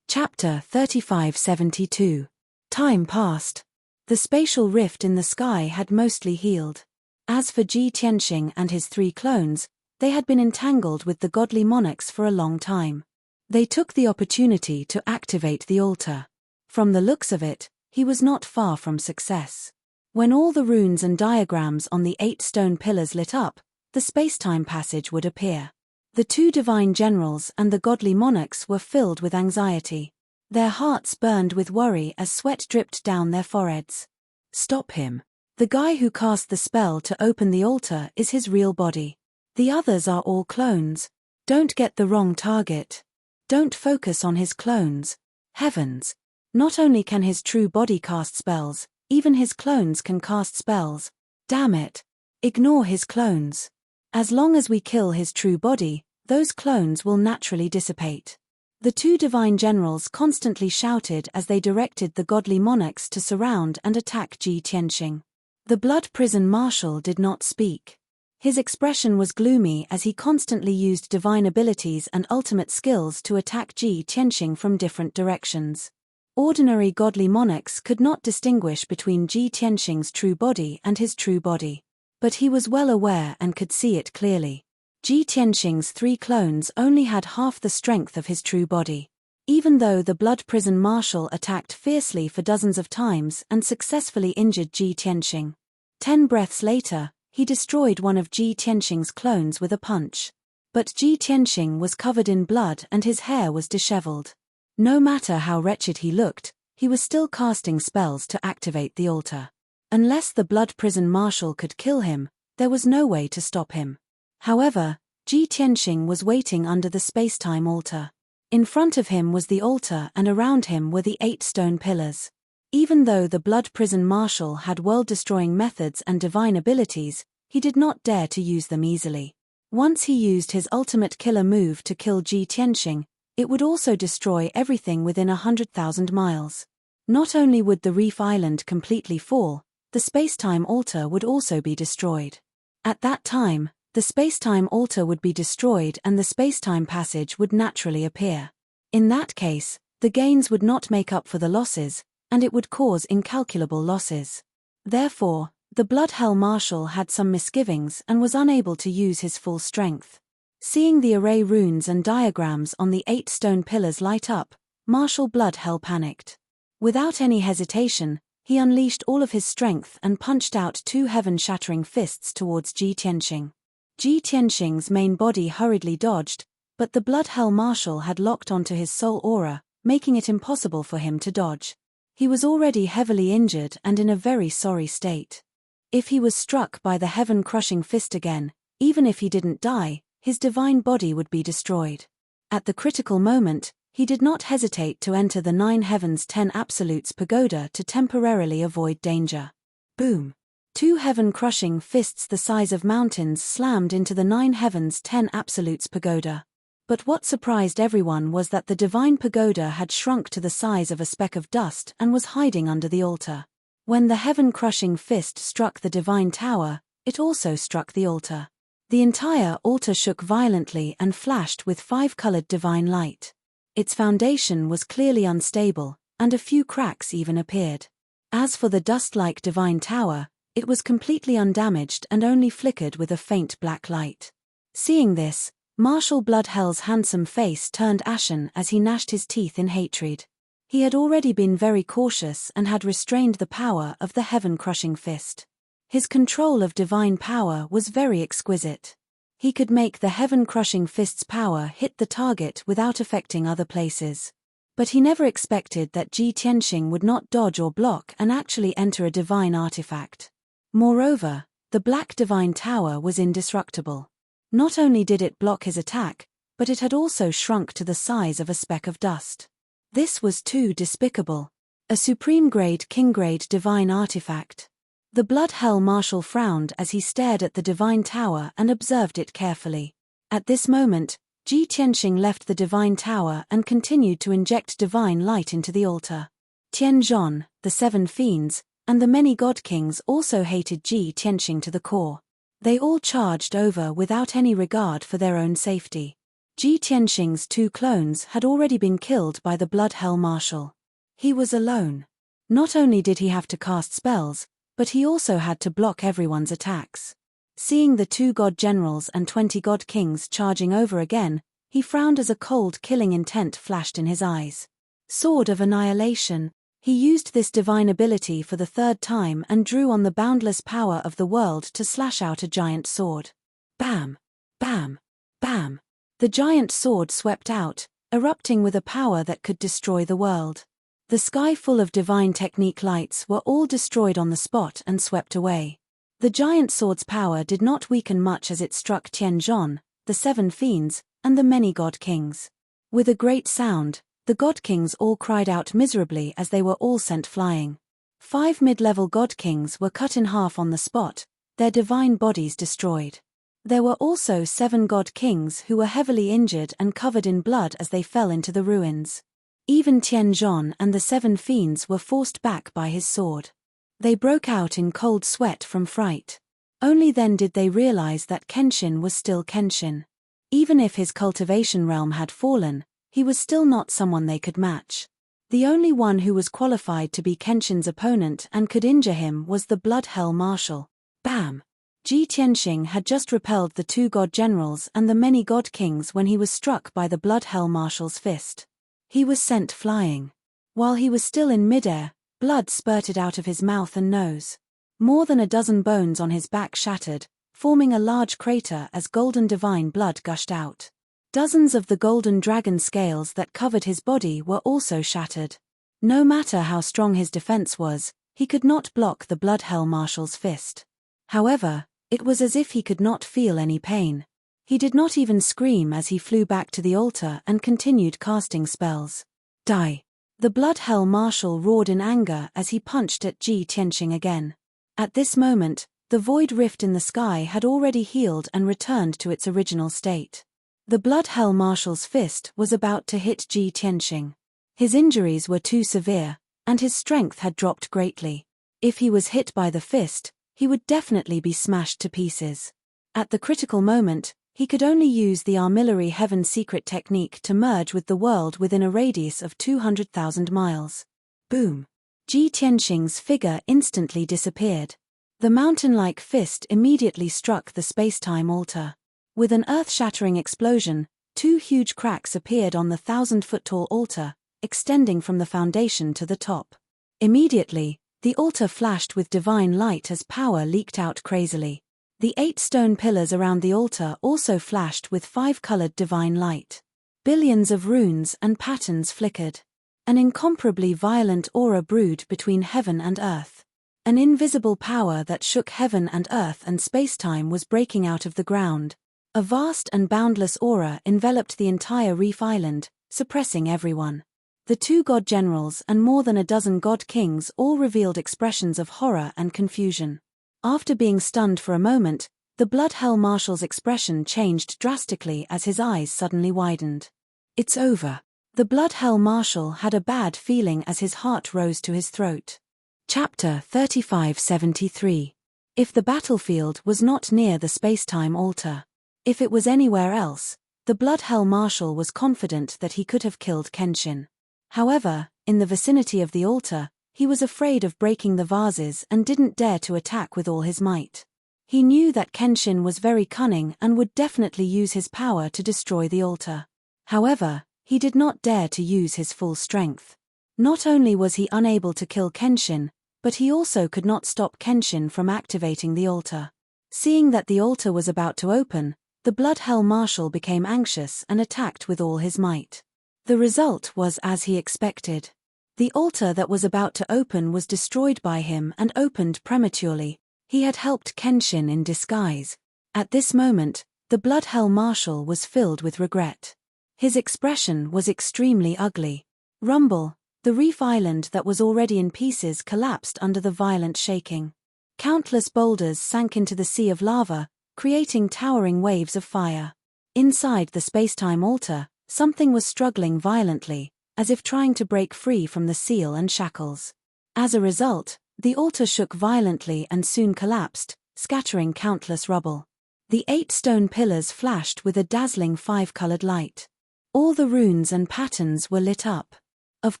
Chapter 3572. Time passed. The spatial rift in the sky had mostly healed. As for Ji Tianxing and his 3 clones, they had been entangled with the godly monarchs for a long time. They took the opportunity to activate the altar. From the looks of it, he was not far from success. When all the runes and diagrams on the 8 stone pillars lit up, the spacetime passage would appear. The 2 divine generals and the godly monarchs were filled with anxiety. Their hearts burned with worry as sweat dripped down their foreheads. Stop him. The guy who cast the spell to open the altar is his real body. The others are all clones. Don't get the wrong target. Don't focus on his clones. Heavens! Not only can his true body cast spells, even his clones can cast spells. Damn it. Ignore his clones. As long as we kill his true body, those clones will naturally dissipate. The 2 divine generals constantly shouted as they directed the godly monarchs to surround and attack Ji Tianxing. The Blood Prison Marshal did not speak. His expression was gloomy as he constantly used divine abilities and ultimate skills to attack Ji Tianxing from different directions. Ordinary godly monarchs could not distinguish between Ji Tianxing's true body and his true body. But he was well aware and could see it clearly. Ji Tianxing's 3 clones only had half the strength of his true body. Even though the Blood Prison Marshal attacked fiercely for dozens of times and successfully injured Ji Tianxing. 10 breaths later, he destroyed one of Ji Tianxing's clones with a punch. But Ji Tianxing was covered in blood and his hair was disheveled. No matter how wretched he looked, he was still casting spells to activate the altar. Unless the Blood Prison Marshal could kill him, there was no way to stop him. However, Ji Tianxing was waiting under the spacetime altar. In front of him was the altar and around him were the 8 stone pillars. Even though the Blood Prison Marshal had world-destroying methods and divine abilities, he did not dare to use them easily. Once he used his ultimate killer move to kill Ji Tianxing, it would also destroy everything within 100,000 miles. Not only would the Reef Island completely fall, the spacetime altar would also be destroyed. At that time, the The spacetime altar would be destroyed and the spacetime passage would naturally appear. In that case, the gains would not make up for the losses, and it would cause incalculable losses. Therefore, the Blood Hell Marshal had some misgivings and was unable to use his full strength. Seeing the array runes and diagrams on the 8 stone pillars light up, Marshal Blood Hell panicked. Without any hesitation, he unleashed all of his strength and punched out 2 heaven-shattering fists towards Ji Tianxing. Ji Tianxing's main body hurriedly dodged, but the Blood Hell Marshal had locked onto his soul aura, making it impossible for him to dodge. He was already heavily injured and in a very sorry state. If he was struck by the heaven-crushing fist again, even if he didn't die, his divine body would be destroyed. At the critical moment, he did not hesitate to enter the 9 Heavens 10 Absolutes pagoda to temporarily avoid danger. Boom! 2 heaven-crushing fists the size of mountains slammed into the 9 Heavens 10 Absolutes pagoda. But what surprised everyone was that the divine pagoda had shrunk to the size of a speck of dust and was hiding under the altar. When the heaven-crushing fist struck the divine tower, it also struck the altar. The entire altar shook violently and flashed with 5-colored divine light. Its foundation was clearly unstable, and a few cracks even appeared. As for the dust-like divine tower, it was completely undamaged and only flickered with a faint black light. Seeing this, Marshal Bloodhell's handsome face turned ashen as he gnashed his teeth in hatred. He had already been very cautious and had restrained the power of the heaven-crushing fist. His control of divine power was very exquisite. He could make the heaven-crushing fist's power hit the target without affecting other places. But he never expected that Ji Tianxing would not dodge or block and actually enter a divine artifact. Moreover, the black divine tower was indestructible. Not only did it block his attack, but it had also shrunk to the size of a speck of dust. This was too despicable. A supreme-grade king-grade divine artifact. The Blood Hell Marshal frowned as he stared at the divine tower and observed it carefully. At this moment, Ji Tianxing left the divine tower and continued to inject divine light into the altar. Tianzhong, the 7 fiends, and the many god kings also hated Ji Tianxing to the core. They all charged over without any regard for their own safety. Ji Tianxing's 2 clones had already been killed by the Blood Hell Marshal. He was alone. Not only did he have to cast spells, but he also had to block everyone's attacks. Seeing the 2 god generals and 20 god kings charging over again, he frowned as a cold killing intent flashed in his eyes. Sword of Annihilation. He used this divine ability for the 3rd time and drew on the boundless power of the world to slash out a giant sword. Bam! Bam! Bam! The giant sword swept out, erupting with a power that could destroy the world. The sky full of divine technique lights were all destroyed on the spot and swept away. The giant sword's power did not weaken much as it struck Tianzhong, the 7 fiends, and the many god kings. With a great sound, the god kings all cried out miserably as they were all sent flying. 5 mid-level god kings were cut in half on the spot, their divine bodies destroyed. There were also 7 god kings who were heavily injured and covered in blood as they fell into the ruins. Even Tianzhong and the 7 fiends were forced back by his sword. They broke out in cold sweat from fright. Only then did they realize that Kenshin was still Kenshin. Even if his cultivation realm had fallen, he was still not someone they could match. The only one who was qualified to be Kenshin's opponent and could injure him was the Blood Hell Marshal. Bam! Ji Tianxing had just repelled the 2 god generals and the many god kings when he was struck by the Blood Hell Marshal's fist. He was sent flying. While he was still in midair, blood spurted out of his mouth and nose. More than a dozen bones on his back shattered, forming a large crater as golden divine blood gushed out. Dozens of the golden dragon scales that covered his body were also shattered. No matter how strong his defense was, he could not block the Blood Hell Marshal's fist. However, it was as if he could not feel any pain. He did not even scream as he flew back to the altar and continued casting spells. Die! The Blood Hell Marshal roared in anger as he punched at Ji Tianxing again. At this moment, the void rift in the sky had already healed and returned to its original state. The Blood Hell Marshal's fist was about to hit Ji Tianxing. His injuries were too severe, and his strength had dropped greatly. If he was hit by the fist, he would definitely be smashed to pieces. At the critical moment, he could only use the armillary heaven secret technique to merge with the world within a radius of 200,000 miles. Boom! Ji Tianxing's figure instantly disappeared. The mountain-like fist immediately struck the space-time altar. With an earth-shattering explosion, 2 huge cracks appeared on the 1,000-foot-tall altar, extending from the foundation to the top. Immediately, the altar flashed with divine light as power leaked out crazily. The 8 stone pillars around the altar also flashed with 5-colored divine light. Billions of runes and patterns flickered. An incomparably violent aura brewed between heaven and earth. An invisible power that shook heaven and earth and space-time was breaking out of the ground. A vast and boundless aura enveloped the entire reef island, suppressing everyone. The 2 god generals and more than a dozen god kings all revealed expressions of horror and confusion. After being stunned for a moment, the Blood Hell Marshal's expression changed drastically as his eyes suddenly widened. It's over. The Blood Hell Marshal had a bad feeling as his heart rose to his throat. Chapter 3573. If the battlefield was not near the space-time altar. If it was anywhere else, the Blood Hell Marshal was confident that he could have killed Kenshin. However, in the vicinity of the altar, he was afraid of breaking the vases and didn't dare to attack with all his might. He knew that Kenshin was very cunning and would definitely use his power to destroy the altar. However, he did not dare to use his full strength. Not only was he unable to kill Kenshin, but he also could not stop Kenshin from activating the altar. Seeing that the altar was about to open, the Blood Hell Marshal became anxious and attacked with all his might. The result was as he expected. The altar that was about to open was destroyed by him and opened prematurely. He had helped Kenshin in disguise. At this moment, the Blood Hell Marshal was filled with regret. His expression was extremely ugly. Rumble, the reef island that was already in pieces collapsed under the violent shaking. Countless boulders sank into the sea of lava, creating towering waves of fire. Inside the space-time altar, something was struggling violently, as if trying to break free from the seal and shackles. As a result, the altar shook violently and soon collapsed, scattering countless rubble. The 8 stone pillars flashed with a dazzling 5-colored light. All the runes and patterns were lit up. Of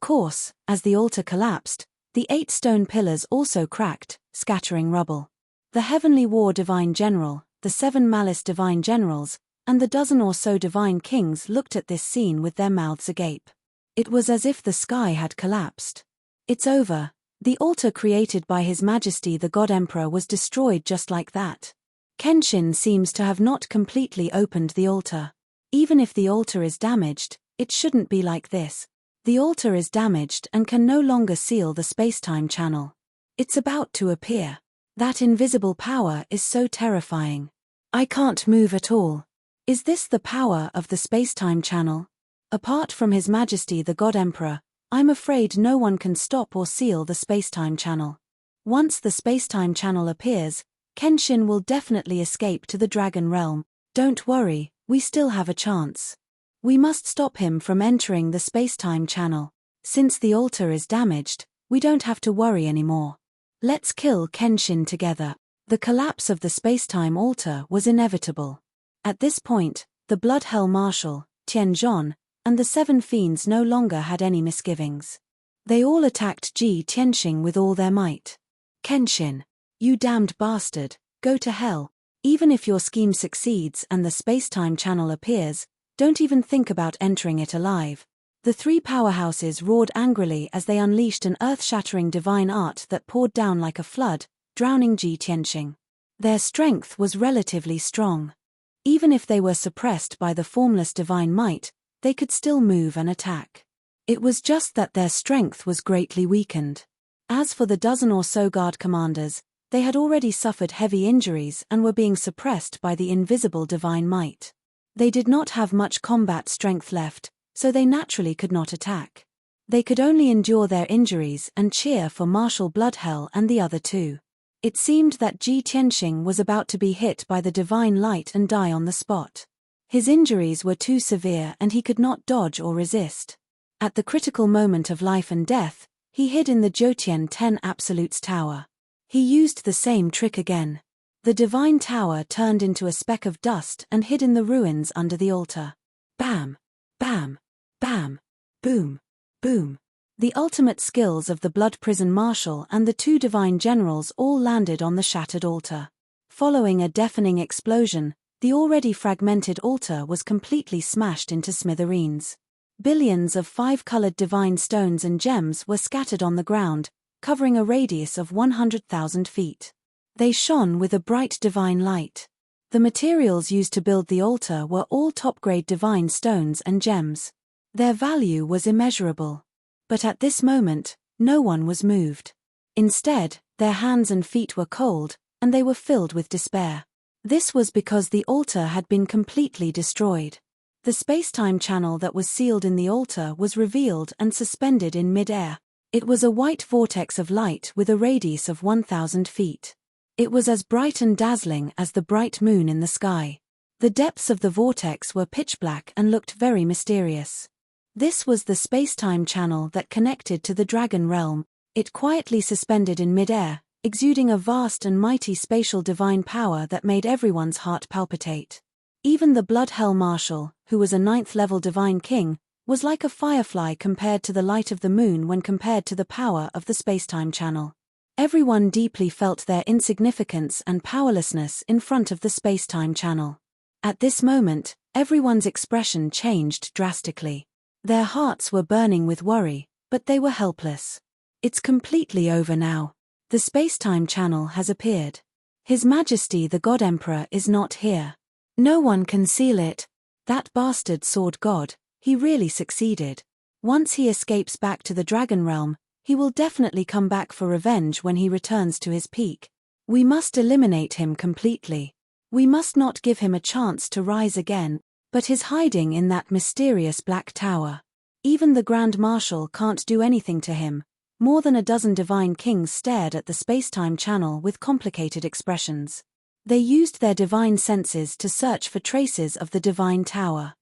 course, as the altar collapsed, the 8 stone pillars also cracked, scattering rubble. The Heavenly War Divine General, the 7 Malice Divine Generals, and the dozen or so Divine Kings looked at this scene with their mouths agape. It was as if the sky had collapsed. It's over. The altar created by His Majesty the God Emperor was destroyed just like that. Kenshin seems to have not completely opened the altar. Even if the altar is damaged, it shouldn't be like this. The altar is damaged and can no longer seal the space-time channel. It's about to appear. That invisible power is so terrifying. I can't move at all. Is this the power of the space-time channel? Apart from His Majesty the God Emperor, I'm afraid no one can stop or seal the space-time channel. Once the space-time channel appears, Kenshin will definitely escape to the Dragon Realm. Don't worry, we still have a chance. We must stop him from entering the space-time channel. Since the altar is damaged, we don't have to worry anymore. Let's kill Kenshin together. The collapse of the space-time altar was inevitable. At this point, the Blood Hell Marshal, Tianzhong, and the 7 fiends no longer had any misgivings. They all attacked Ji Tianxing with all their might. Kenshin, you damned bastard, go to hell. Even if your scheme succeeds and the space-time channel appears, don't even think about entering it alive. The 3 powerhouses roared angrily as they unleashed an earth-shattering divine art that poured down like a flood, drowning Ji Tianxing. Their strength was relatively strong. Even if they were suppressed by the formless divine might, they could still move and attack. It was just that their strength was greatly weakened. As for the dozen or so guard commanders, they had already suffered heavy injuries and were being suppressed by the invisible divine might. They did not have much combat strength left, so they naturally could not attack. They could only endure their injuries and cheer for Marshal Bloodhell and the other 2. It seemed that Ji Tianxing was about to be hit by the divine light and die on the spot. His injuries were too severe and he could not dodge or resist. At the critical moment of life and death, he hid in the Jotian 10 Absolutes Tower. He used the same trick again. The divine tower turned into a speck of dust and hid in the ruins under the altar. Bam! Bam! Bam! Boom! Boom! The ultimate skills of the Blood Prison Marshal and the two divine generals all landed on the shattered altar. Following a deafening explosion, the already fragmented altar was completely smashed into smithereens. Billions of five-colored divine stones and gems were scattered on the ground, covering a radius of 100,000 feet. They shone with a bright divine light. The materials used to build the altar were all top-grade divine stones and gems. Their value was immeasurable. But at this moment, no one was moved. Instead, their hands and feet were cold, and they were filled with despair. This was because the altar had been completely destroyed. The space-time channel that was sealed in the altar was revealed and suspended in mid-air. It was a white vortex of light with a radius of 1,000 feet. It was as bright and dazzling as the bright moon in the sky. The depths of the vortex were pitch black and looked very mysterious. This was the space-time channel that connected to the Dragon Realm. It quietly suspended in mid-air, exuding a vast and mighty spatial divine power that made everyone's heart palpitate. Even the Blood Hell Marshal, who was a 9th-level divine king, was like a firefly compared to the light of the moon when compared to the power of the space-time channel. Everyone deeply felt their insignificance and powerlessness in front of the space-time channel. At this moment, everyone's expression changed drastically. Their hearts were burning with worry, but they were helpless. It's completely over now. The space-time channel has appeared. His Majesty the God Emperor is not here. No one can seal it. That bastard sword god, he really succeeded. Once he escapes back to the Dragon Realm, he will definitely come back for revenge when he returns to his peak. We must eliminate him completely. We must not give him a chance to rise again, but he's hiding in that mysterious black tower. Even the Grand Marshal can't do anything to him. More than a dozen divine kings stared at the space-time channel with complicated expressions. They used their divine senses to search for traces of the divine tower.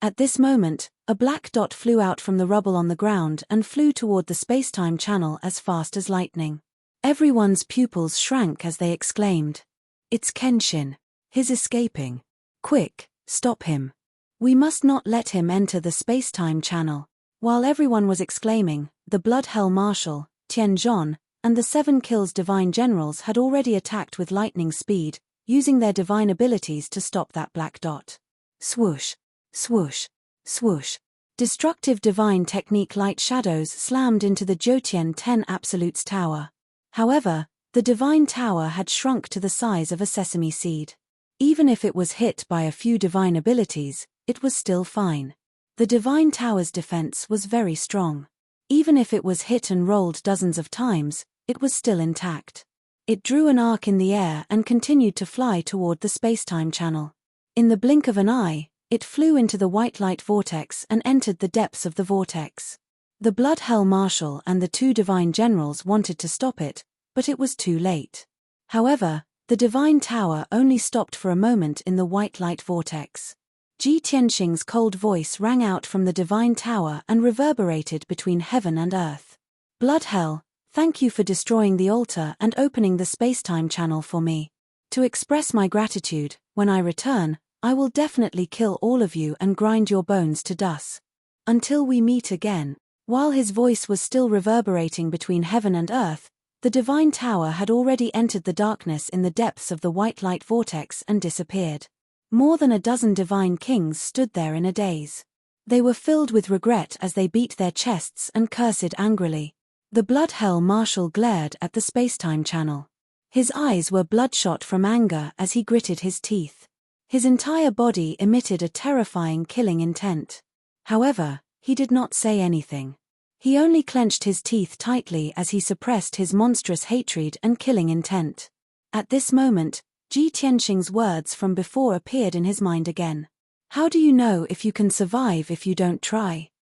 At this moment, a black dot flew out from the rubble on the ground and flew toward the space-time channel as fast as lightning. Everyone's pupils shrank as they exclaimed, "It's Kenshin. He's escaping. Quick, stop him. We must not let him enter the space-time channel." While everyone was exclaiming, the Blood Hell Marshal, Tianzhong, and the 7 Kills divine generals had already attacked with lightning speed, using their divine abilities to stop that black dot. Swoosh, swoosh, swoosh. Destructive divine technique light shadows slammed into the Jiutian 10 Absolutes tower. However, the divine tower had shrunk to the size of a sesame seed. Even if it was hit by a few divine abilities, it was still fine. The divine tower's defense was very strong. Even if it was hit and rolled dozens of times, it was still intact. It drew an arc in the air and continued to fly toward the space-time channel. In the blink of an eye, it flew into the white light vortex and entered the depths of the vortex. The Blood Hell Marshal and the 2 divine generals wanted to stop it, but it was too late. However, the divine tower only stopped for a moment in the white light vortex. Ji Tianxing's cold voice rang out from the divine tower and reverberated between heaven and earth. "Blood Hell, thank you for destroying the altar and opening the space-time channel for me. To express my gratitude, when I return, I will definitely kill all of you and grind your bones to dust. Until we meet again." While his voice was still reverberating between heaven and earth, the divine tower had already entered the darkness in the depths of the white light vortex and disappeared. More than a dozen divine kings stood there in a daze. They were filled with regret as they beat their chests and cursed angrily. The Blood Hell Marshal glared at the space-time channel. His eyes were bloodshot from anger as he gritted his teeth. His entire body emitted a terrifying killing intent. However, he did not say anything. He only clenched his teeth tightly as he suppressed his monstrous hatred and killing intent. At this moment, Ji Tianxing's words from before appeared in his mind again. "How do you know if you can survive if you don't try?